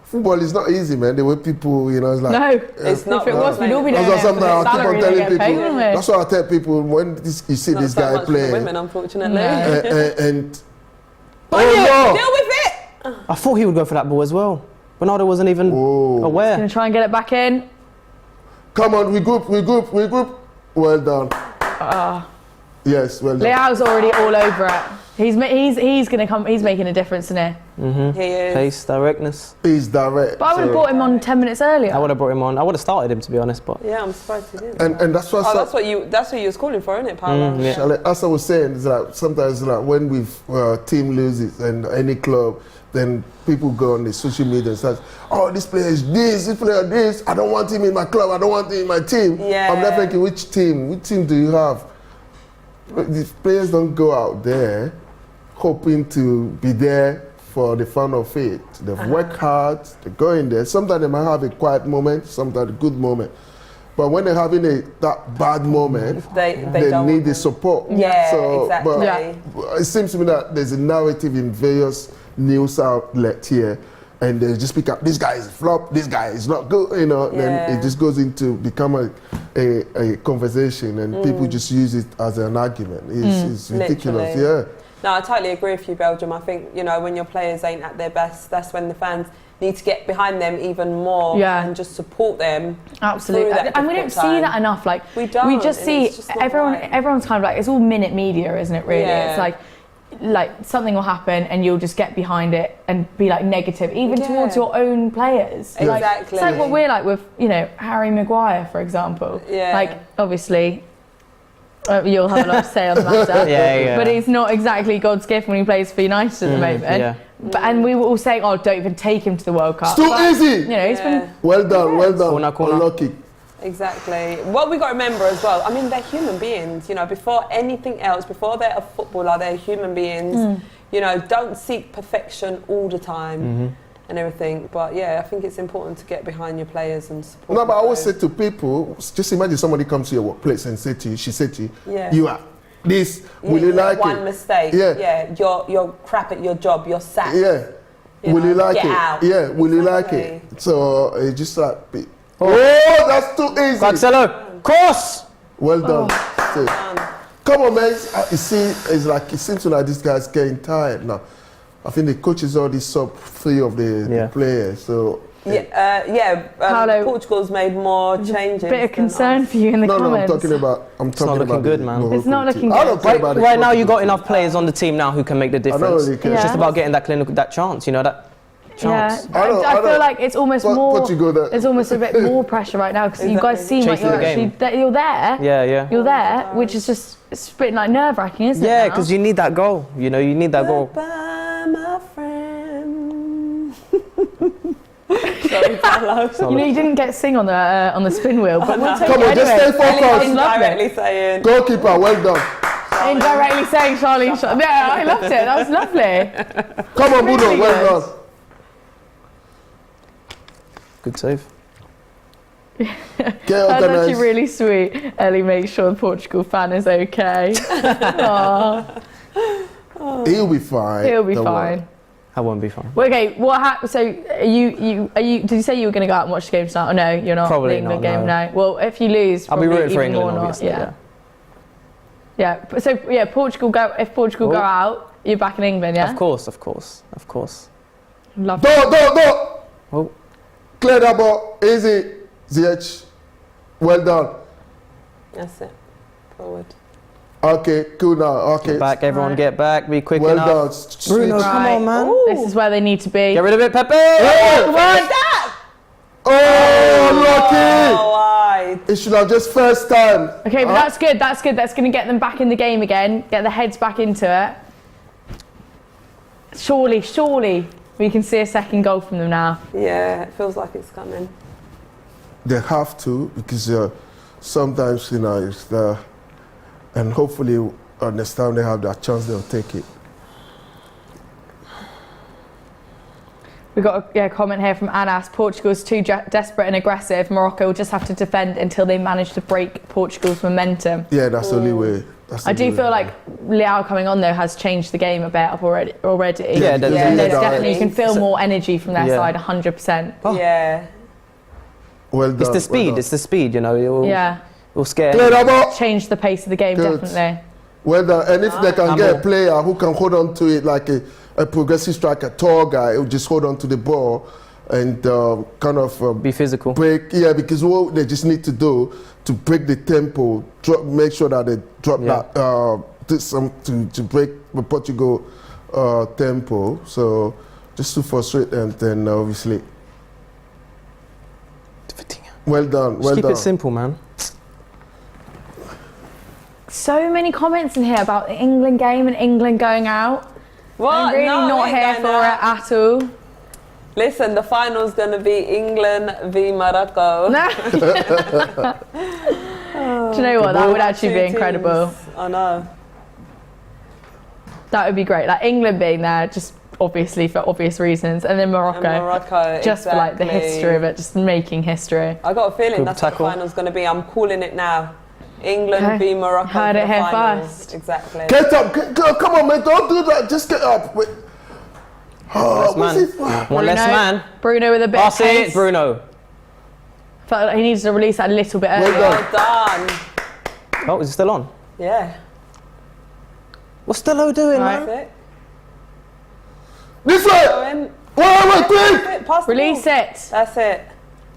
Football is not easy, man. The way people, it's like... No, it's not. If it was, we'd all be doing That's why sometimes I keep on telling people. Paid, that's why I tell people when you see not this so guy much for playing. the women, unfortunately. And Deal with it! I thought he would go for that ball as well. Ronaldo wasn't even aware. He's going to try and get it back in. Come on, we group. Well done. Yes, well done. Leao's already all over it. He's going to come. He's making a difference in here. He is. Pace, directness. He's direct. But I would have brought him on 10 minutes earlier. I would have brought him on. I would have started him, to be honest. But Yeah, I'm surprised he didn't. And that's what. that's what you was calling for, isn't it, Paulo? Charlene, as I was saying, it's like sometimes when team loses and any club, then people go on the social media and say, "Oh, this player is this player is this. I don't want him in my club. I don't want him in my team." Yeah. I'm not thinking, which team do you have? These players don't go out there hoping to be there for the fun of it. They've worked hard, they go in there. Sometimes they might have a quiet moment, sometimes a good moment. But when they're having that bad moment, they need the support. Yeah, so, exactly. But it seems to me that there's a narrative in various news outlets here, and they just pick up, this guy is a flop, this guy is not good, then it just goes into become a conversation, and people just use it as an argument. It's ridiculous. Literally. Yeah. No, I totally agree with you, Belgium. I think, when your players ain't at their best, that's when the fans need to get behind them even more and just support them. Absolutely. And we don't see that enough. Like, we don't. We just see everyone's kind of like, it's all minute media, isn't it, really? Yeah. It's like something will happen and you'll just get behind it and be like negative, even towards your own players. Exactly. It's like what we're like with, Harry Maguire, for example. Yeah. Like, obviously, you'll have a lot to say on the matter. Yeah. But he's not exactly God's gift when he plays for United at the moment. Yeah. And we were all saying, don't even take him to the World Cup. It's too easy. He's been... Well done. Corner. Unlucky. Exactly. What we got to remember as well, I mean, they're human beings, before anything else, before they're a footballer, they're human beings. Don't seek perfection all the time and everything. But yeah, I think it's important to get behind your players and support. No, but I always say to people, just imagine somebody comes to your workplace and she said to you, you are this, will you like one it? mistake. Yeah. You're crap at your job, you're sacked. Yeah. Will you like get it? out. Yeah, will you like it? So it's just like, oh, that's too easy. Marcelo, cross! Well done. So, come on, man. You see, it seems like this guy's getting tired now. I think the coach is already sub 3 of the players. So Paulo, Portugal's made more changes. Bit of concern for you in the comments. No, I'm talking about looking good, man. It's not looking good. I don't care about it. Right now, you got enough players on the team now who can make the difference. Really care. It's just about getting that chance, that chance. Yeah, I feel like it's almost more. Portugal, there's almost a bit more pressure right now because you guys seem like Chasing you're there. Yeah. You're there, which is just it's a bit like nerve-wracking, isn't it? Yeah, because you need that goal. You need that goal. Goodbye, my friend. Sorry, Paulo. You didn't get sing on the spin wheel, but we'll take Come it on, just anyway. stay focused. Indirectly saying. Goalkeeper, well done. Indirectly saying Charlene. Yeah, I loved it. That was lovely. Come on, Bruno, well done. Good save. That's actually really sweet. Ellie makes sure the Portugal fan is okay. He'll be fine. He'll be Don't fine. worry. I won't be fine. Well, okay, what happened? So, are you? Did you say you were going to go out and watch the game tonight? Oh no, you're not. Probably leaving not, the game no. now. Well, if you lose, I'll be probably rooting for even England, more obviously. not. Yeah. So Portugal go. If Portugal go out, you're back in England, yeah. Of course. Love Go. Oh. Clear that ball. Easy. ZH. Well done. That's it. Forward. Okay, cool now. Okay. Get back, everyone, get back. Be quick Well enough. done. Bruno, Switch. come on, man. This is where they need to be. Get rid of it, Pepe. Come on. Oh, lucky. Wide. It should have just first time. Okay, but that's good. That's good. That's going to get them back in the game again. Get their heads back into it. Surely, we can see a second goal from them now. Yeah, it feels like it's coming. They have to, because sometimes, it's the, and hopefully next time they have that chance, they'll take it. We've got a comment here from Anas. Portugal's too desperate and aggressive. Morocco will just have to defend until they manage to break Portugal's momentum. Yeah, that's the only way. I do feel like Leao coming on though has changed the game a bit up already. Yeah, And there's definitely, you can feel more energy from their side, 100%. Yeah. Well done. It's the speed. It's the speed. You know. It'll scare. Change the pace of the game, definitely. Well done. And if they can get a player who can hold on to it like a progressive striker, tall guy, who just hold on to the ball and kind of be physical. Break. Yeah, because what they just need to do to break the tempo, make sure that they drop that to break the Portugal tempo. So just to frustrate them, then obviously. Well done. Well Just done. keep it simple, man. So many comments in here about the England game and England going out. What? I'm really not here for it at all. Listen, the final's going to be England v Morocco. Do you know what? That would actually be incredible. I know. That would be great. Like England being there, just obviously for obvious reasons, and then Morocco, just for like the history of it, just making history. I got a feeling that's what the final's going to be. I'm calling it now. England v Morocco. Heard it here final. first. Exactly. Get up, come on, man! Don't do that. Just get up. Wait. One less man. Bruno with a bit of Pass it, pace. Bruno. Felt like he needs to release that a little bit earlier. Well done. Oh, is it still on? Yeah. What's Stelo doing, man? That's it. This way. Wait, quick! Pass the Release ball. it. That's it.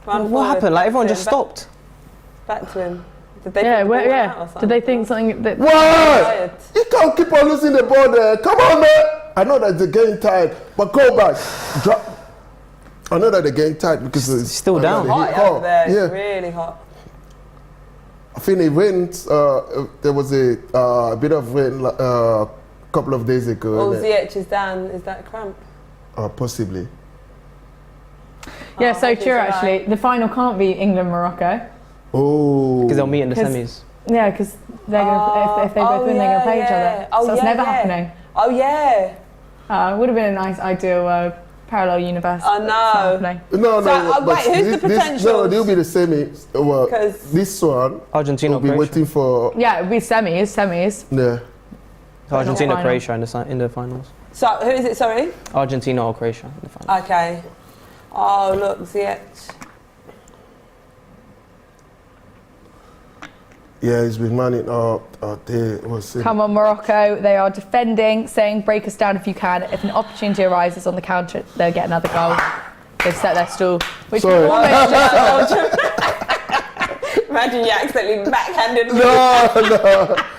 Run What forward. happened? Like everyone Back just to him. stopped. Back to him. Did they think the ball went out or something? Did they think something that? What? You can't keep on losing the ball there. Come on, man. I know that they're getting tired, but go back. Drop. I know that they're getting tired because it's still down. Hot out there. It's really hot. I think it rained. There was a bit of rain a couple of days ago. Oh, Ziyech is down. Is that cramp? Possibly. Yeah, so true actually. The final can't be England-Morocco. Oh. Because they'll meet in the semis. Yeah, because they're gonna, if they both win, they're going to play each other. Oh, so it's never happening. Oh, yeah. It would have been a nice ideal parallel universe. I know. No. So, wait, who's the potential? No, they'll be the semis. Well, this one, Argentina, will be waiting for. Yeah, it would be semis. Yeah. Argentina, Croatia in the finals. So, who is it, sorry? Argentina or Croatia in the finals. Okay. Oh, look, Ziyech. Yeah, he's been manning up there. Come on, Morocco. They are defending, saying break us down if you can. If an opportunity arises on the counter, they'll get another goal. They've set their stall. Which almost just Imagine you accidentally backhanded me. No,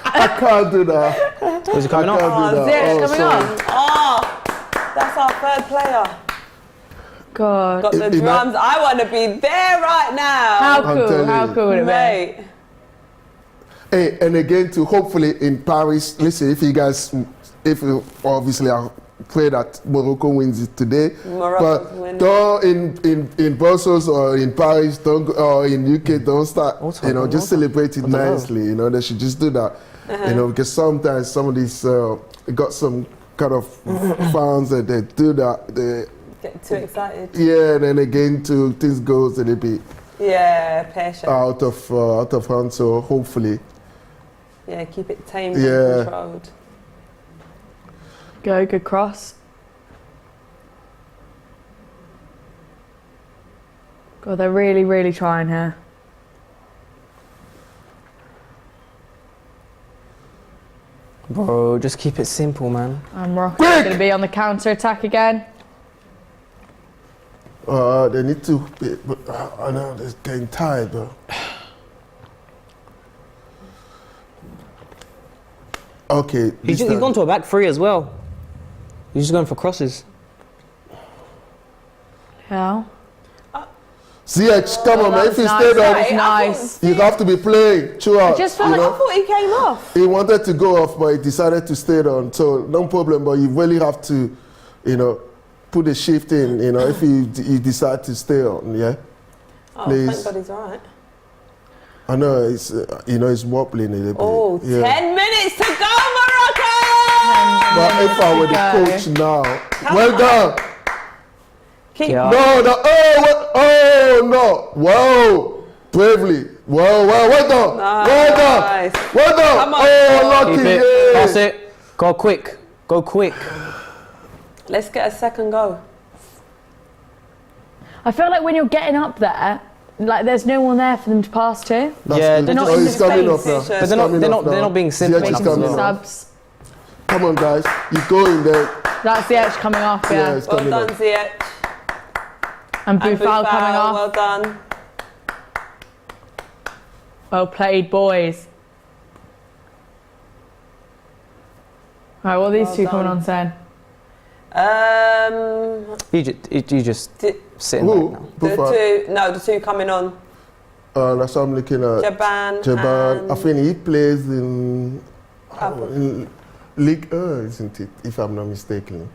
I can't do that. Was it coming on? Ziyech coming on. Oh, that's our third player. God. Got the drums. I want to be there right now. How cool. How cool would it be? Mate. Hey, and again, to hopefully in Paris, listen, if you obviously I pray that Morocco wins it today. But don't in Brussels or in Paris, don't or in UK, don't start. Just celebrate it nicely. They should just do that. Because sometimes some of these got some kind of fans that they do that. They get too excited. Yeah, and then again, things goes a little bit. Yeah, pressure. Out of hand. So hopefully. Yeah, keep it tamed and controlled. Go, good cross. God, they're really, really trying here. Bro, just keep it simple, man. Morocco's going to be on the counter-attack again. They need to. I know they're getting tired, bro. Okay. He's gone to a back three as well. He's just going for crosses. Yeah. Ziyech, come on, man. If he stayed on, nice. You have to be playing throughout. I thought he came off. He wanted to go off, but he decided to stay on. So no problem. But you really have to, put the shift in. If you decide to stay on, yeah. Oh, please. thank God he's all right. I know it's it's wobbling a little bit. Oh, yeah. 10 minutes to go, Morocco! But if I were the coach now, well done. Keep Yeah. No. Oh no. Whoa. Bravely. Well done. Nice. Well done. Come on. Oh, lucky. Keep it. Yeah. Pass it. Go quick. Let's get a second go. I feel like when you're getting up there, like there's no one there for them to pass to. That's Yeah, good. they're not Oh, in he's the coming space. off now. But He's they're not- coming they're off not- they're now. not being simple Ziyech is Making some coming off. subs. Come on, guys. You go in there. That's the edge coming off, Yeah, yeah. it's Well coming done, off. Ziyech. And And Boufal coming off. Well done. Well played, boys. Right, what are these Well two coming done. on saying? You just sitting Who? back now. The two coming on. That's what I'm looking at. Jaban. Jaban. I and think he plays in Habbo. League 1, isn't it? If I'm not mistaken.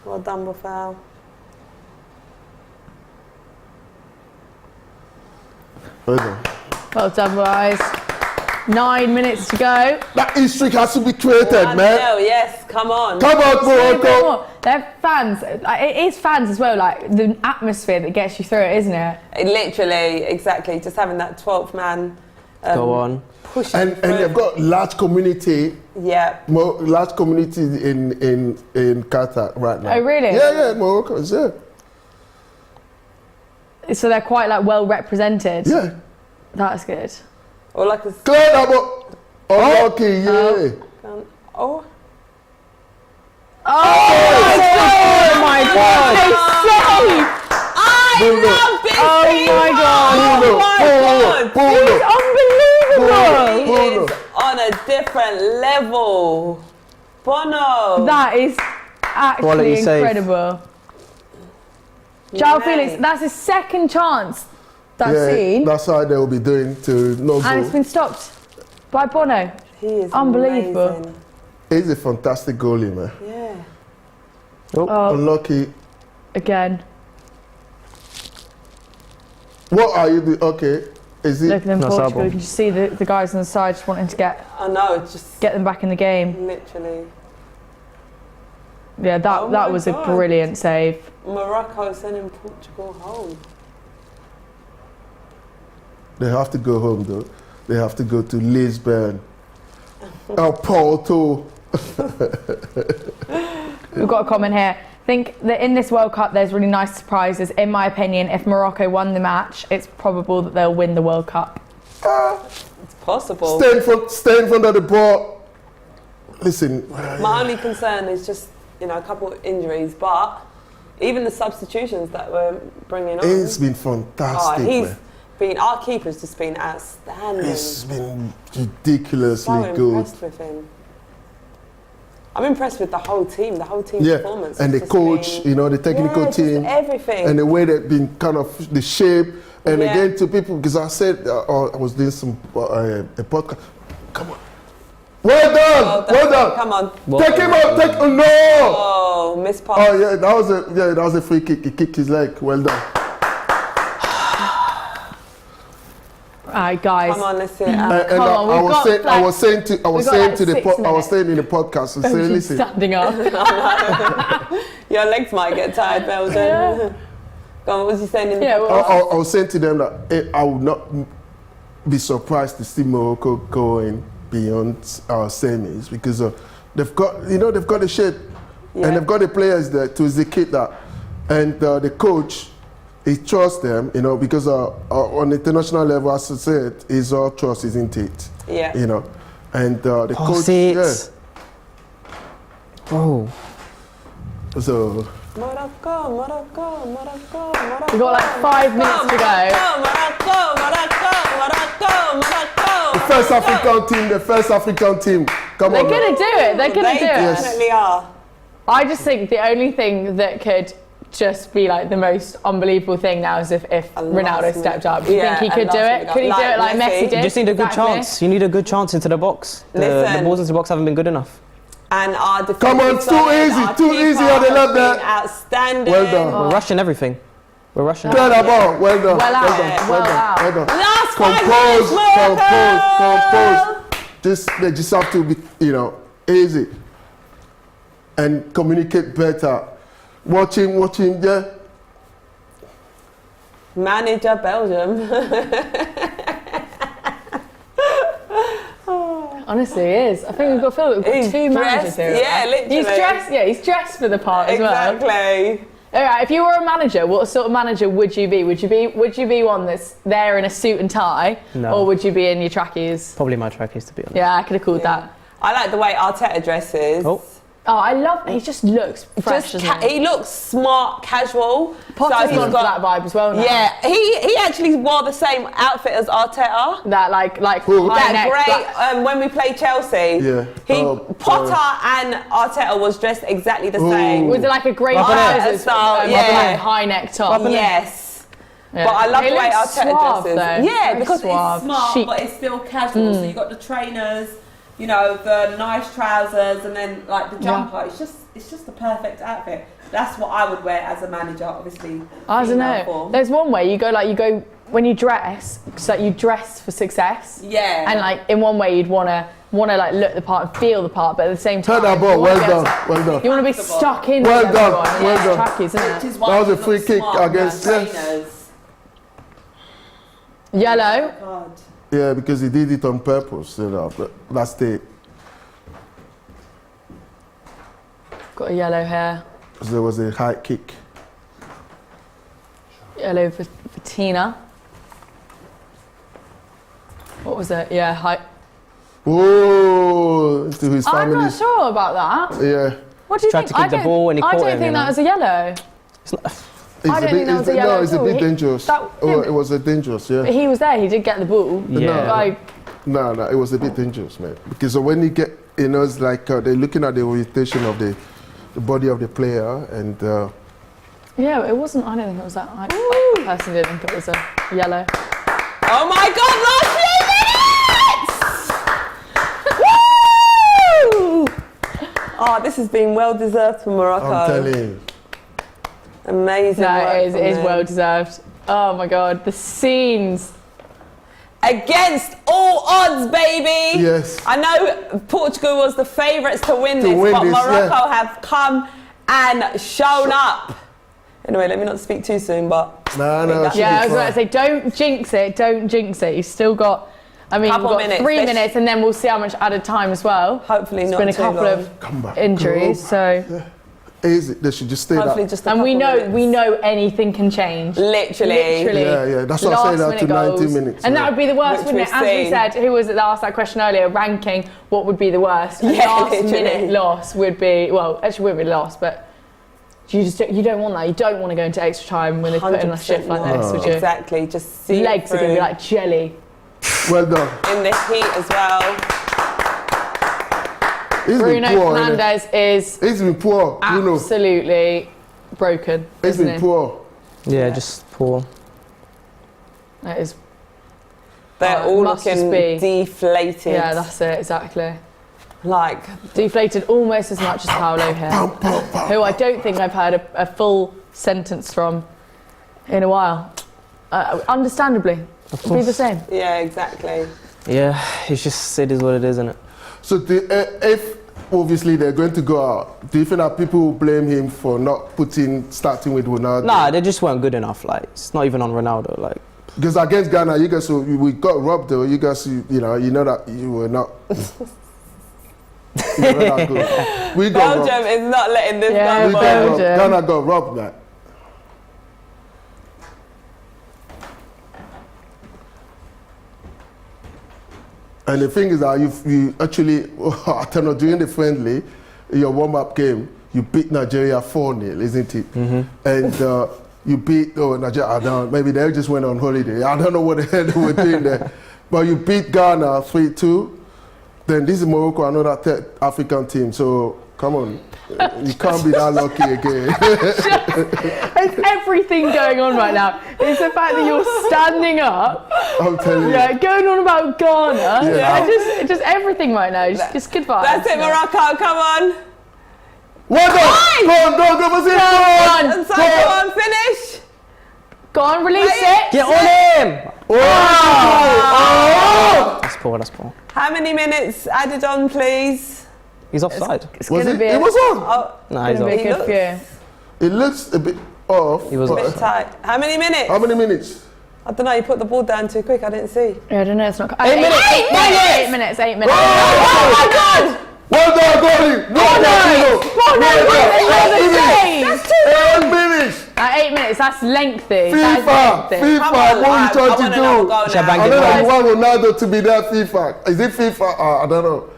Well done, Boufal. Well done. Well done, guys. 9 minutes to go. That history has to be created, man. 1-0, yes, come on. Come on, Morocco. They're fans. It is fans as well, like the atmosphere that gets you through it, isn't it? Literally, exactly. Just having that 12th man. Go on. Push And they've got large community, Yeah. large community in Qatar right now. Oh, really? Yeah, Morocco is there. So they're quite like well represented. Yeah. That's good. Or like a. Clear that up. Unlucky, yeah. Oh. Oh my God! I love this Oh my God! Paulo. Unbelievable! He is on a different level. Bono. That is actually Quality save. incredible. João Mate. Felix, that's his second chance that Yeah, scene, that's how they will be doing to no and it's goal. been stopped by Bono. He is Unbelievable. amazing. He's a fantastic goalie, man. Yeah. Oh, Unlucky. again. What are you doing? Okay. Is Look it? at them, No, Portugal. Habbo. You can just see the guys on the side just wanting to get I know, it's just them back in the game. literally. Yeah, that Oh that my was a God. brilliant save. Morocco sending Portugal home. They have to go home, though. They have to go to Lisbon. Porto. We've got a comment here. Think that in this World Cup there's really nice surprises. In my opinion, if Morocco won the match, it's probable that they'll win the World Cup. It's possible. Stay in front of the ball. Listen. My only concern is just, a couple of injuries, but even the substitutions that we're bringing on. It's been fantastic, man. Our keeper's just been outstanding. It's been ridiculously so good. impressed with him. I'm impressed with the whole team, Yeah, performance. and the has just coach, been- the technical just team, everything. and the way they've been kind of the shape. And Yeah. again, to people, because I said I was doing some a podcast. Come on, well done. Come on. Take him out. No. Oh, miss pass. Oh yeah, that was a free kick. He kicked his leg. Well done. All right, guys. Come on, let's see it And out. Come on, we've got I was saying we've got in the 6 podcast, I was saying, listen, Standing up. Your legs might get tired, Belgium. Yeah. Go on, what was he saying in the Yeah, podcast? I was saying to them that I would not be surprised to see Morocco going beyond our semis because they've got the shape Yeah. and they've got the players there to execute that, and the coach. He trusts them, because on international level, as I said, it's all trust, isn't it? Yeah. And the Pass coach, it. yeah. Bro. So Morocco. We've got like 5 minutes to go. the first African team. Come They're on, man. gonna do it. They're gonna They do it. definitely are. I just think the only thing that could just be like the most unbelievable thing now is if Ronaldo stepped up. Do you think he could do it? Could he do it like Messi did? You just need a good Exactly. chance. You need a good chance into the box. The Listen. balls into the box haven't been good enough. And our defense Come on, is too solid. easy, Our too keeper easy on the has left there. been Outstanding. Well done. We're rushing everything. We're rushing. Clear that ball. Well done. Well out. Well out. Well done. Last 5 Compose. minutes, Morocco. They just have to be, easy. and communicate better. Watching, yeah. Manager Belgium. Honestly, he is. I think we've got He's two managers dressed, here. yeah, literally. He's dressed for the part as well. Exactly. All right, if you were a manager, what sort of manager would you be? Would you be one that's there in a suit and tie, No. or would you be in your trackies? Probably my trackies, to be honest. Yeah, I could have called that. I like the way Arteta dresses. Oh, I love. He just looks fresh, doesn't he? He looks smart, casual. Potter's he's gone for that vibe as well now. Yeah, he actually wore the same outfit as Arteta. That like Who? high That neck, great when we played Chelsea. Yeah. Potter and Arteta was dressed exactly the same. Was it like a grey trousers, style, yeah. high neck top? Yes. Yeah. But I love He the way looks Arteta suave, dresses. though. Yeah, Very because suave. It's smart, Chic. but it's still casual. So you've got the trainers, you know, the nice trousers, and then like the jumper. It's just the perfect outfit. That's what I would wear as a manager, obviously. I don't female know. form. There's one way you go when you dress, so you dress for success. Yeah. And like in one way you'd wanna like look the part and feel the part, but at the same time, Turn that ball, you wanna well be done, well done. You want to be stuck in Well with done, everyone. well Yeah, done. trackies, isn't Which it? is why That was you a free look kick smart against with yes. trainers. Yellow. God. Yeah, because he did it on purpose, you know. But that's the. Got a yellow here. There was a high kick. Yellow for Tina. What was it? Yeah, high. Oh, to his I'm family. not sure about that. Yeah. What do you Tried think? to keep the ball and he I caught don't him, think you that know. was a yellow. It's not, I don't think that was a yellow No, it's at a all. bit dangerous. It was a dangerous, yeah. He was there. He did get the ball. Yeah. No, it was a bit dangerous, man. Because when you get, you know, it's like they're looking at the orientation of the body of the player, and Yeah, it wasn't. I don't think it was that. I personally didn't think it was a yellow. Oh my God, last 3 minutes! Woo! Oh, this has been well deserved for Morocco. I'm telling you. Amazing. No, work it is from them. well deserved. Oh my God, the scenes. Against all odds, baby. Yes. I know Portugal was the favourites to win this, win but this, Morocco yeah. have come and shown up. Anyway, let me not speak too soon, but No. Yeah, I was about to say, don't jinx it. Don't jinx it. You've still got. I mean, Couple we've got minutes. 3 minutes, and then we'll see how much added time as well. hopefully It's not been a too couple long. of Come back. injuries, so Easy. They should just stay Hopefully that. just a and we couple know minutes. anything can change. Literally. Yeah. That's what I say that to 90 minutes. And yeah. that would be the worst, Which wouldn't it? we've As we seen. said, who was it that asked that question earlier? Ranking what would be the worst? A Yeah, last literally. minute loss would be, well, actually wouldn't be loss, but you don't want that. You don't want to go into extra time when they put in a 100% shift like not. this, would you? Exactly. Just see Legs are going to be like jelly. Well done. in the heat as well. He's Bruno been poor. innit? Fernandes is He's been poor. Bruno. absolutely broken, He's isn't been he? poor. yeah, just poor. That is, They're it all must just looking be- deflated. yeah, that's it, exactly. Like, Deflated almost as much as Paulo here, who I don't think I've heard a full sentence from in a while. Understandably, it'll be the same. yeah, exactly. Yeah, it's just, it is what it is, isn't it? So if obviously they're going to go out, do you think that people will blame him for not starting with Ronaldo? Nah, they just weren't good enough. Like, it's not even on Ronaldo. Like, Because against Ghana, you guys, we got robbed though. You guys, you know that you were not. You were not good. We got Belgium robbed. is not letting this Yeah, We go. got robbed. Belgium. Ghana got robbed, man. And the thing is that you actually, I don't know, during the friendly, your warm-up game, you beat Nigeria 4-0, isn't it? Mm-hmm. And you beat Nigeria. I don't know, maybe they just went on holiday. I don't know what the hell they were doing there. But you beat Ghana 3-2. Then this is Morocco, another third African team. So come on, you can't be that lucky again. There's everything going on right now. It's the fact that you're standing up, I'm telling you. yeah, going on about Ghana, Yeah. and just everything right now. Just good vibes. That's it, Morocco. Come on. Well done! Go for it! And so, come on, finish. Go on, release it. get on him! Oh! That's poor, that's poor. How many minutes added on, please? He's offside. It's Was going to it? be It was on. Oh, No, he's gonna be a off. good for you. It looks a bit off. He was but- a bit tight. How many minutes? How many minutes? I don't know, you put the ball down too quick, I didn't see. Yeah, I don't know. It's not. 8 minutes. 8 minutes. 8 minutes. 8 minutes. Oh my God! Well done, goalie. Well done, That's 8 minutes. 8 minutes. That's lengthy. FIFA, That's lengthy. FIFA, Come on, what are you I trying wanna to know do? goal Shall I now. bang I it know that wide? you want Ronaldo to be there, FIFA. Is it FIFA? I don't know.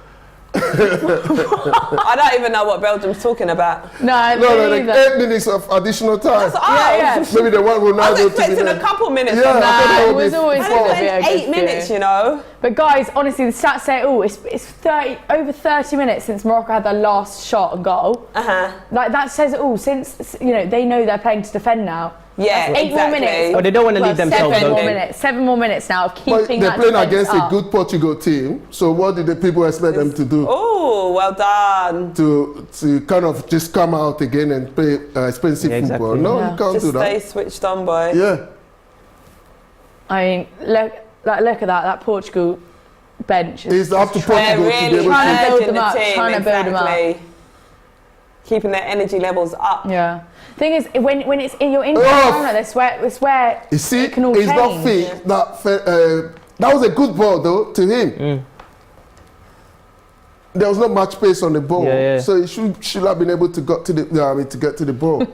I don't even know what Belgium's talking about. No, I No, don't like either. 8 minutes of additional time. Yeah. Maybe they want I was Ronaldo to be expecting there. a couple minutes. Yeah, I thought Nah, that it would be was always four. gonna be a good 8 minutes, few. you know. But guys, honestly, the stats say it all. It's 30, over 30 minutes since Morocco had their last shot and goal. Like that says it all. Since they know they're playing to defend now. Yeah, That's 8 more exactly. minutes. Oh, they don't want to leave Plus themselves 7 more open. minutes. 7 more minutes now of But keeping they're that playing defense against up. a good Portugal team. So what did the people expect them to do? Oh, well done. To kind of just come out again and play expensive Yeah, exactly. football? No, Yeah. you can't Just do stay that. switched on, boy. Yeah. I mean, look at that. That Portugal bench. It's up to They're Portugal to be really able Trying to to. build urging them the up, team, trying to build them up. exactly. Keeping their energy levels up. Yeah. Thing is, when it's in your injury Oh. corner, that's where You see, it can all it's change. not fit. That was a good ball though to him. There was not much pace on the ball, Yeah. so he should have been able to get to the ball.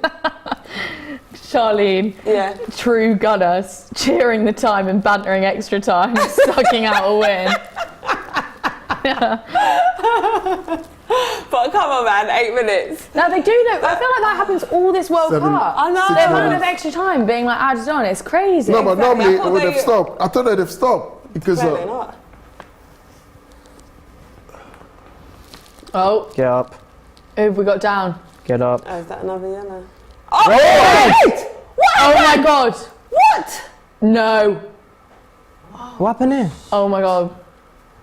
Charlene, Yeah. true gunners, cheering the time and bantering extra time, sucking out a win. But come on, man, 8 minutes. Now they do though. I feel like that happens all this World Seven- Cup. I know. The 6 amount of minutes. extra time being like added on, it's crazy. No, but Exactly. normally I thought would have they- stopped. I thought they'd have stopped because Apparently not. Oh, Get up. who have we got down? Get up. Oh, is that another yellow? Oh! Oh my God! What? No! What happened here? Oh my God!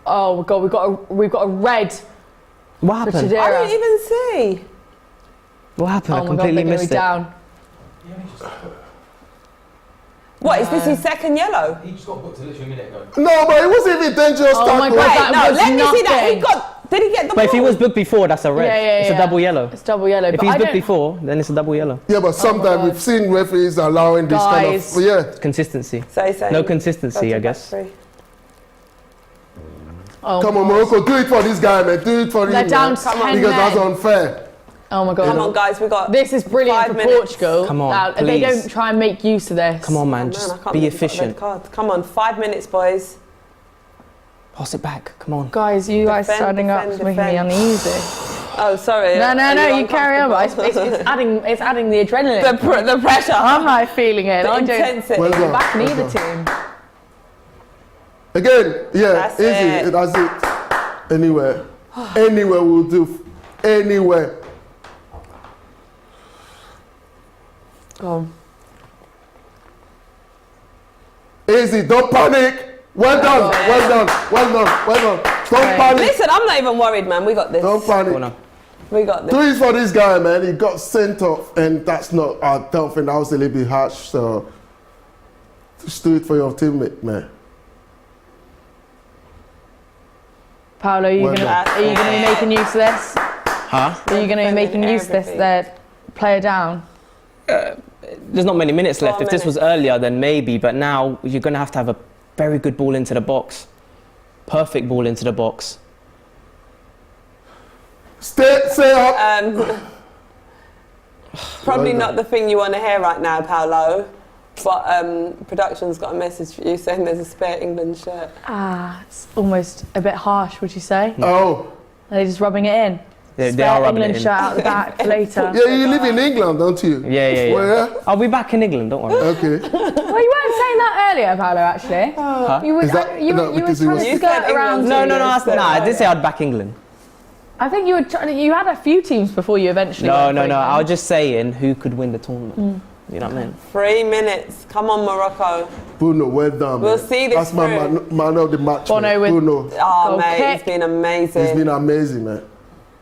Oh my God! We've got a red What for happened? I Chidera. didn't even see. What happened? Oh I my God! completely They're going to missed be it. down. What, is this his second yellow? He just got booked a literally a minute ago. No, but it wasn't even dangerous Oh tackle. my God, Wait, that no, was let me see that. He nothing. did he get the But if he ball? was booked before, that's a red. Yeah. It's a double yellow. It's double yellow. If but he's I booked don't- before, then it's a double yellow. Yeah, but sometimes God. we've seen referees allowing this Guys. kind of Consistency. Say. No consistency, I guess. Oh Come my on, God. Morocco, do it for this guy, man. Do it for They're him, down man. to 10 Because that's men. unfair. Oh my God! Come on, guys, we got. This is brilliant 5 for minutes. Portugal. Come on, They please. don't try and make use of this. Come on, man. Man, I Just can't be believe you got a red efficient. card. Come on, 5 minutes, boys. Pass it back. Come on. Guys, you guys Defend, standing up is defend, making me defend. uneasy. Oh, sorry. No, Are you carry on. But uncomfortable? it's adding the adrenaline. the pressure. I'm not feeling it. The I don't intensity. Well done. back Well neither done. team. Again, yeah, That's easy. it. That's it. Anywhere. Anywhere will do. Anywhere. Go on. Easy. Don't panic. Well done. Well done. Well done. Well done. Don't Right. panic. Listen, I'm not even worried, man. We got this. Don't panic. Corner. We got Do this. it for this guy, man. He got sent off, and that's not. I don't think that was a little bit harsh. So just do it for your teammate, man. Paolo, are you Well gonna done. be making use of this? Huh? Are you gonna be making use of this? Everything. Their player down. There's not many minutes left. 4 If this was minutes. earlier, then maybe. But now you're going to have a very good ball into the box. Perfect ball into the box. Stay up. Probably Well not done. the thing you want to hear right now, Paulo. But production's got a message for you saying there's a spare England shirt. It's almost a bit harsh, would you say? Oh, Are they just rubbing it in? They Spare are rubbing England it in. shirt out the back for later. yeah. You live in England, don't you? Yeah. Well, yeah. I'll be back in England, don't worry. Okay. Well, you weren't saying that earlier, Paolo. Actually, you were Is that- you no, were because he trying was- to You skirt said around. England. No, I did say I'd back England. I think you were. You had a few teams before you eventually. No. went for England. I was just saying who could win the tournament. You know what I mean? 3 minutes. Come on, Morocco. Bruno, well done. We'll man. see this That's my through. man of the match. Bono man. with- Bruno. Oh, Goal mate, kick. it's been amazing. It's been amazing, man.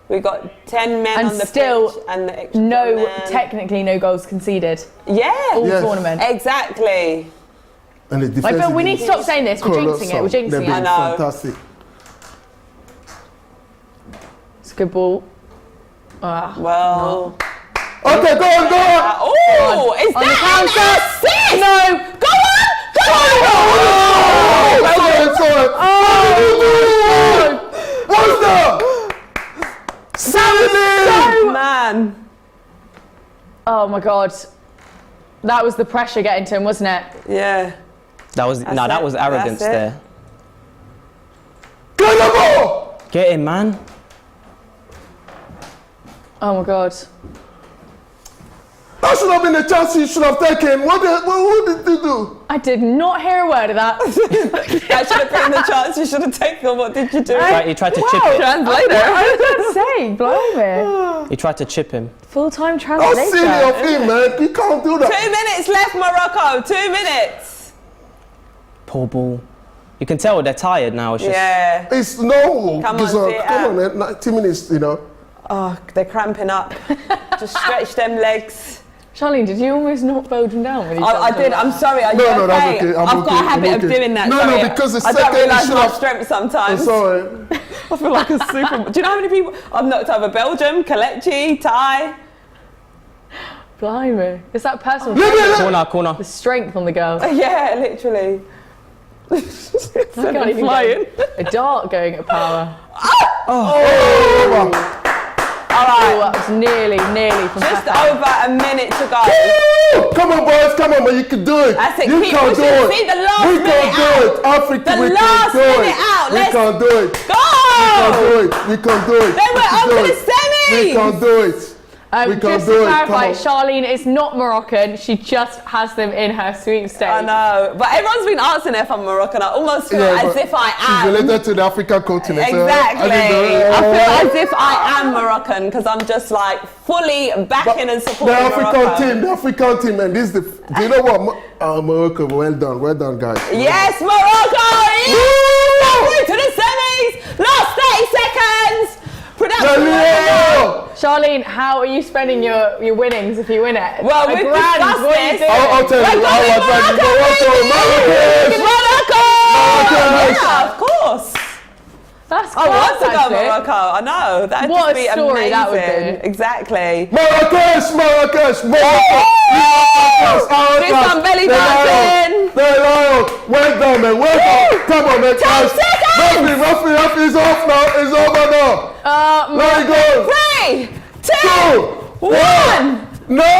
We got 10 men And on the still pitch and the extra No, man. technically no goals conceded Yeah, all Yes. tournament. exactly. And the Like, defense. Phil, we need to stop saying this. We're jinxing it. We're They've jinxing been it. I know. fantastic. a good ball. Well. Okay, go on. Oh, is On the that an counter. assist? No. Go on! What's that? Charlene! Man. Oh my God. That was the pressure getting to him, wasn't it? Yeah. That was that was arrogance That's it. there. Get the ball! Get in, man. Oh my God. That should have been the chance he should have taken. What did you do? I did not hear a word of that. That should have been the chance you should have taken. What did you do? He tried to chip it. Translator. I was going to say, blimey. He tried to chip him. Full-time How translator. silly of him, man. You can't do that. 2 minutes left, Morocco. 2 minutes. Poor ball. You can tell they're tired now. It's just, Yeah. It's no. Come on, because, see it come on, man. 90 minutes, you know. Oh, they're cramping up. Just stretch them legs. Charlene, did you almost knock Belgium down when you I did. I'm sorry. Are you No, that's okay? okay. I've got a habit of doing that. No, sorry. because the I don't second realise you should my have- strength sometimes. I'm sorry. I feel like a super. Do you know how many people I've knocked over? Belgium, Kalechi, Thai. Blimey. It's that personal corner. the strength on the girl. Yeah, literally. I can't even flying. get a dart going at power. All Oh, right. that was nearly from Just Pepe. over a minute to go. Come on, boys. Come on, man. You can do it. That's it. You Keep can do pushing. it. See the last We minute can do out. it. Africa, The we last can do it. minute out. We Let's can do it. go. We can do it. Then we're We can on do to the it. semis. We can do it. We can Just do to it. Come clarify, on. Charlene is not Moroccan. She just has them in her sweepstakes. I know, but everyone's been asking if I'm Moroccan. I almost feel as but if I She's am. related to the African continent. so Exactly. I I feel as if I am Moroccan because I'm just like fully backing and supporting The African Morocco. team, and this is the. Do you know what? Morocco, well done, guys. Yes, Morocco! Yes! Through to the semis! Last 30 seconds! Production! Yeah. Charlene, how are you spending your winnings if you win it? Well, we've discussed what are you this. doing? I'll tell you. Morocco! Yeah, of course. That's I want to go actually. Morocco. I know. That'd What just be a story amazing. that would be. Exactly. Marrakesh. Do some belly dancing. Well done, man. Well done. Come on, man. 10 seconds. Referee is off now. It's over now. There you go. 3, 2, 1. No.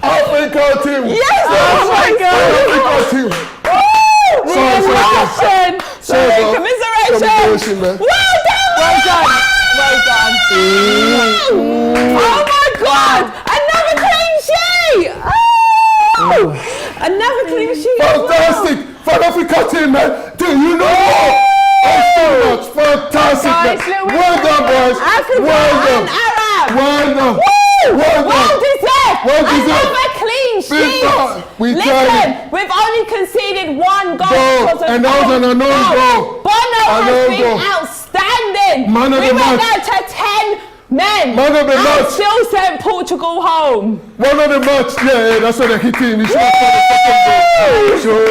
Africa team. Yes! Oh my God! Africa team. Sorry, commiseration. Man. Well done! Well done! Oh my God! Another clean sheet! Oh! Another clean sheet! Fantastic! South Africa team, man. Do you know? Oh, so much. Fantastic, Guys, man. little Well done, boys. Africa Well done. and Arab! Well done. Woo! Well done. Well deserved! Well deserved. Another clean sheet! We Listen, tried. we've only conceded one goal. Goal. because of And that was an unknown goal. Bono has Unknown been goal. outstanding. Man of we the went match. down to 10 men Man of the and match. still sent Portugal home. One of the match. Yeah, that's what they hit him. He should have scored the second goal.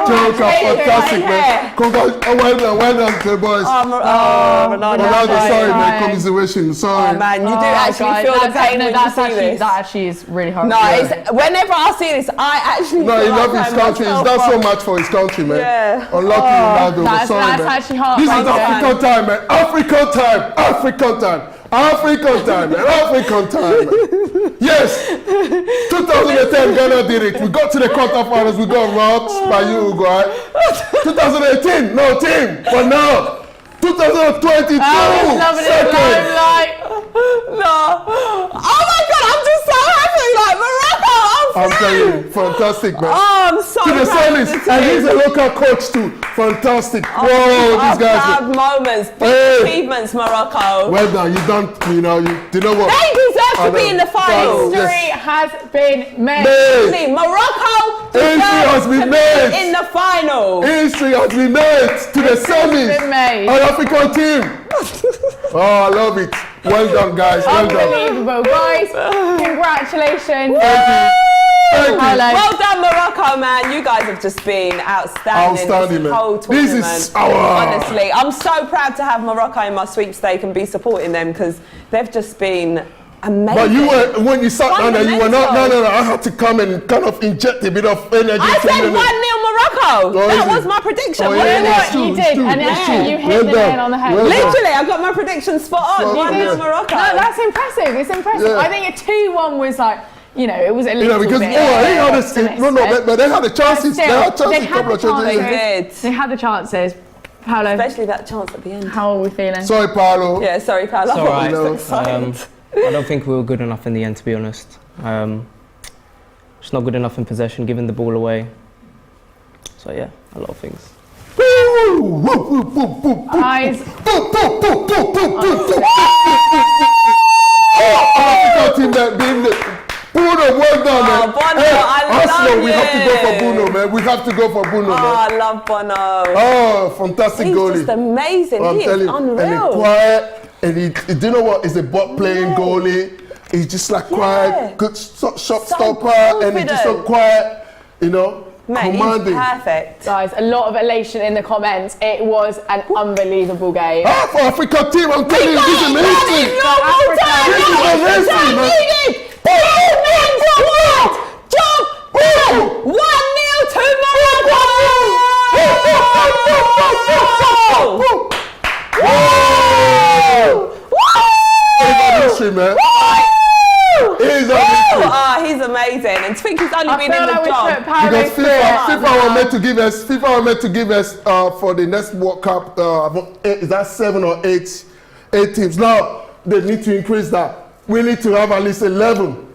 Joker, fantastic, man. Congrats. Well done to the boys. Ronaldo, sorry, man. Commiseration, sorry. Oh man, you do actually guys, feel the pain when you see this. That actually is really hard. No, it's, whenever I see this, I actually No, feel he like loves his I'm country. He's myself done so up. much for his country, man. Yeah. Unlucky Ronaldo, but That's sorry, man. actually hard. This is Thank you. African time, man. African time. African time. African time, man. African time, man. Yes. 2010, Ghana did it. We got to the quarterfinals. We got robbed by Uruguay. 2018, no team. But now, 2022. Loving it, second. limelight. No. Oh my God, I'm just so happy. Like Morocco, I'm telling you, fantastic, man. Oh, I'm so To the proud of semis, the and team. he's a local coach too. Fantastic. Whoa, Our these guys. proud moments, big Hey. achievements, Morocco. Well done. You done, you know what? They deserve to be in the finals. Yes. History has been made. Hey. See, Morocco History has been made. In the final. History has been made to the semis. been made. An African team. Oh, I love it. Well done, guys. Well done. Unbelievable, guys. Congratulations. Thank you. Well done, Morocco, man. You guys have just been outstanding Outstanding, this man. whole tournament. This is our... Honestly, I'm so proud to have Morocco in my sweepstake and be supporting them because they've just been amazing. But you were, when you sat down there, you were not, no, I had to come and kind of inject a bit of energy. I said 1-0 Morocco. That was my prediction. Oh, yeah, What you did, and actually you hit the nail on the head. Literally, I got my prediction spot on. 1-0 Morocco. No, that's impressive. It's impressive. Yeah. I think a 2-1 was like, you know, it was a little because bit. but they had the chances. Still, They had chances. they had the chances. They did. They had the chances. Paolo, Especially that chance at the end. how are we feeling? Sorry, Paulo. Yeah, sorry, Paulo. It's all right. I'm so excited. I don't think we were good enough in the end, to be honest. Just not good enough in possession, giving the ball away. So yeah, a lot of things. Guys, Bruno, well done, man. Bono, Hey, I love Arsenal, we have to go for you. Bruno, man. We have to go for Bruno, Oh, man. I love Bono. Oh, fantastic He's goalie. just amazing. I'm He is telling you. And he's unreal. quiet. And he, do you know what? He's a ball playing goalie. He's just like quiet, good shot stopper, and he's just so confident. quiet, you know, Mate, commanding. he's perfect. guys, a lot of elation in the comments. It was an unbelievable game. Ah, for Africa team, I'm telling you, this is amazing. This is amazing, man. 1-0 to Morocco! History, man. He's He's amazing. And to think he's only been in the job. because FIFA were meant to give us for the next World Cup. Is that 7 or 8 teams? Now they need to increase that. We need to have at least 11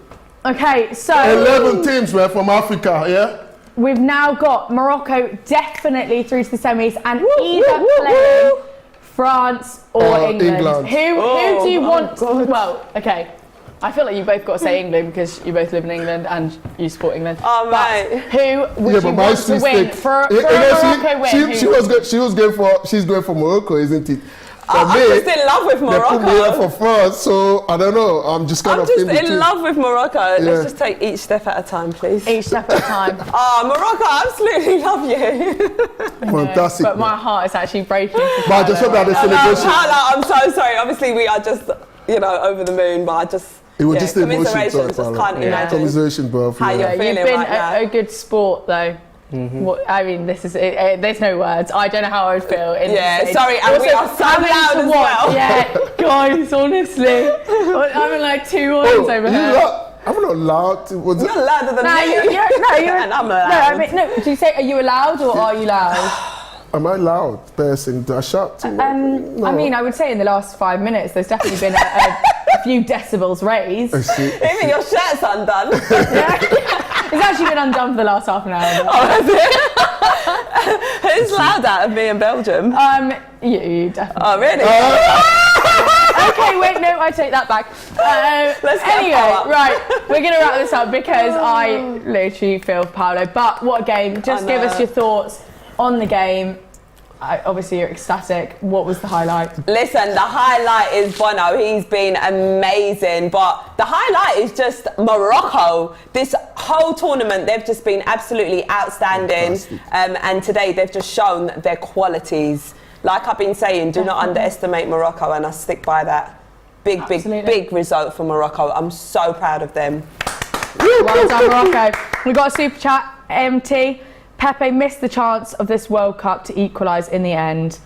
Okay, so 11 teams, man, from Africa. Yeah. we've now got Morocco definitely through to the semis and either playing France or England. Who do you want? Well, okay. I feel like you both got to say England because you both live in England and you support England. Oh, but mate. who would you want to win for a Morocco win? She's going for Morocco, isn't it? I'm just in love with They put me up Morocco. for France, so I don't know. I'm just kind I'm of just in between. in love with Morocco. Yeah. Let's just take each step at a time, please. Each step at a time. Morocco, I absolutely love you. Fantastic. But my man. heart is actually breaking. But I just hope that the celebration. Paolo, I'm so sorry. Obviously, we are just, over the moon, but I just. It was just emotion. commiserations, just can't imagine. Commiseration, bro. How you're You've feeling been right now. a good sport, though. What, I mean, this is there's no words. I don't know how I would feel. Sorry, and we are so having loud to as watch- well. Yeah, guys, honestly, I'm having like 2 wines over here. I'm not allowed to. Was You're louder than No, me. you're And I'm loud. No, I mean, no. Do you say are you allowed or are you loud? Am I loud person? Do I shout too much? No. I mean, I would say in the last 5 minutes, there's definitely been a few decibels raised. I see. Even your shirt's undone. It's actually been undone for the last half an hour. Who's loud out of me in Belgium? You definitely. Oh, really? Okay, wait, no, I take that back. Let's get anyway, Paolo. right, we're going to wrap this up because I literally feel Paulo. But what a game. Just give us your thoughts on the game. Obviously, you're ecstatic. What was the highlight? Listen, the highlight is Bono. He's been amazing. But the highlight is just Morocco. This whole tournament, they've just been absolutely outstanding. And today, they've just shown their qualities. Like I've been saying, do not underestimate Morocco, and I stick by that. Big result for Morocco. I'm so proud of them. Well done, Morocco. We got a super chat, MT. Pepe missed the chance of this World Cup to equalise in the end,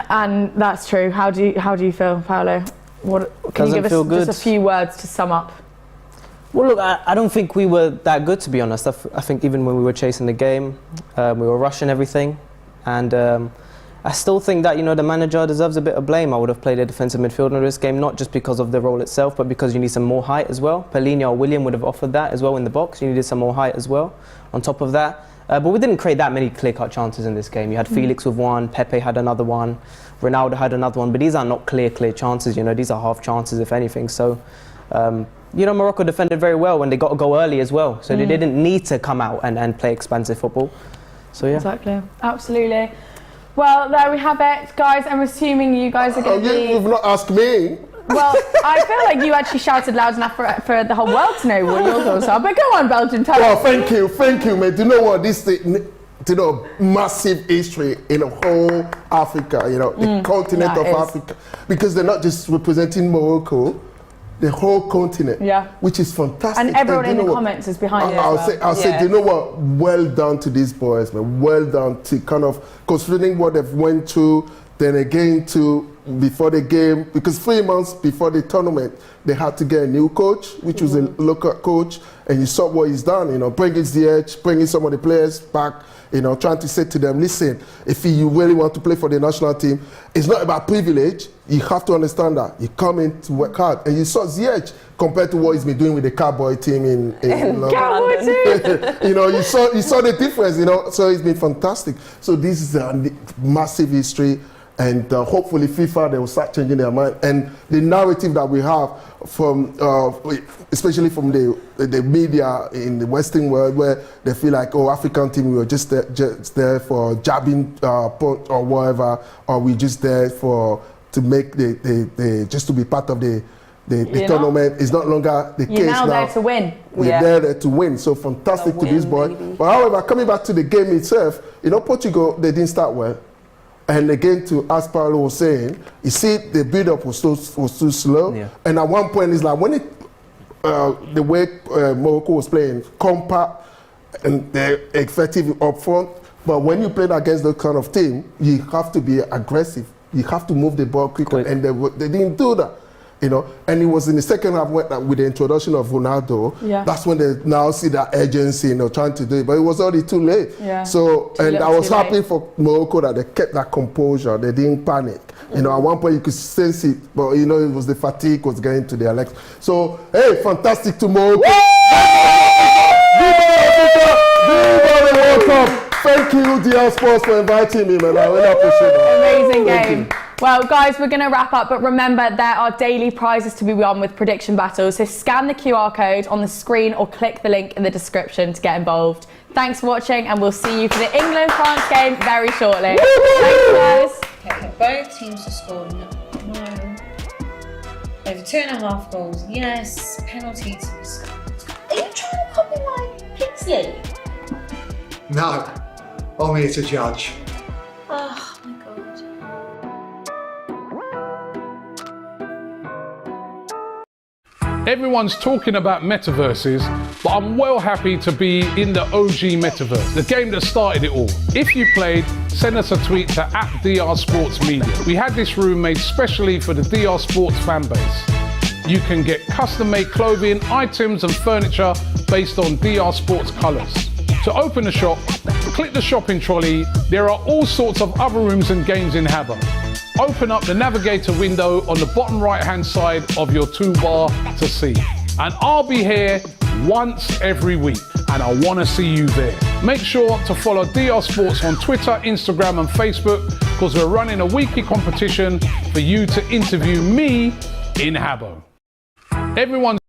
and that's true. How do you feel, Paulo? Can you give us just a few words to sum up? Well, look, I don't think we were that good, to be honest. I think even when we were chasing the game, we were rushing everything, and I still think that the manager deserves a bit of blame. I would have played a defensive midfielder in this game, not just because of the role itself, but because you need some more height as well. Pellegrini or William would have offered that as well in the box. You needed some more height as well on top of that. But we didn't create that many clear-cut chances in this game. You had Felix with one, Pepe had another one, Ronaldo had another one, but these are not clear chances. These are half chances, if anything. So, you know, Morocco defended very well when they got a goal early as well. So they didn't need to come out and play expansive football. So yeah. Exactly, absolutely. Well, there we have it, guys. I'm assuming you guys are going to be... You've not asked me. Well, I feel like you actually shouted loud enough for the whole world to know what your goals are. But go on, Belgium, tell Well, us. thank you, mate. Do you know what? This thing, you know, massive history in the whole Africa, you know, the continent of Africa. Because they're not just representing Morocco, the whole continent, which is fantastic. And everyone in the comments is behind it. I'll say, do you know what? Well done to these boys, man. Well done to kind of considering what they've went through, then again to before the game, because 3 months before the tournament, they had to get a new coach, which was a local coach, and you saw what he's done, you know, bringing Ziyech, bringing some of the players back, you know, trying to say to them, listen, if you really want to play for the national team, it's not about privilege. You have to understand that. You come in to work hard. And you saw Ziyech compared to what he's been doing with the Cowboy team in London. Cowboy team! You know, you saw the difference, you know, so it's been fantastic. So this is a massive history. And hopefully FIFA, they will start changing their mind. And the narrative that we have from, especially from the media in the Western world, where they feel like, oh, African team, we were just there for jabbing punch or whatever, or we just there to make just to be part of the tournament. Is not longer the case now. You're now there to win. We're there to win. So fantastic to this boy. But however, coming back to the game itself, you know, Portugal, they didn't start well. And again, as Paulo was saying, you see the build-up was too slow. Yeah. And at one point, it's like when the way Morocco was playing, compact and they're effective up front. But when you play against that kind of team, you have to be aggressive. You have to move the ball quicker, and they didn't do that. You know, and it was in the second half with the introduction of Ronaldo. Yeah. That's when they now see that urgency, you know, trying to do it. But it was already too late. Yeah. So, and I was happy for Morocco that they kept that composure. They didn't panic. You know, at one point you could sense it, but you know, it was the fatigue was getting to their legs. So, hey, fantastic to Morocco. Viva Africa! Viva the World Cup! Thank you, DR Sports, for inviting me, man. I really appreciate that. Amazing game. Well, guys, we're going to wrap up, but remember there are daily prizes to be won with prediction battles, so scan the QR code on the screen or click the link in the description to get involved. Thanks for watching, and we'll see you for the England-France game very shortly. Thanks, guys. Okay, both teams to score no. Over 2.5 goals, yes. Penalty to be scored. Are you trying to copy my Pixley? No, I'm here to judge. Oh my God. Everyone's talking about metaverses, but I'm well happy to be in the OG metaverse, the game that started it all. If you played, send us a tweet to @DR Sports Media. We had this room made specially for the DR Sports fan base. You can get custom-made clothing, items and furniture based on DR Sports colours. To open the shop, click the shopping trolley. There are all sorts of other rooms and games in Habbo. Open up the navigator window on the bottom right-hand side of your toolbar to see. And I'll be here once every week, and I want to see you there. Make sure to follow DR Sports on Twitter, Instagram and Facebook, because we're running a weekly competition for you to interview me in Habbo. Everyone's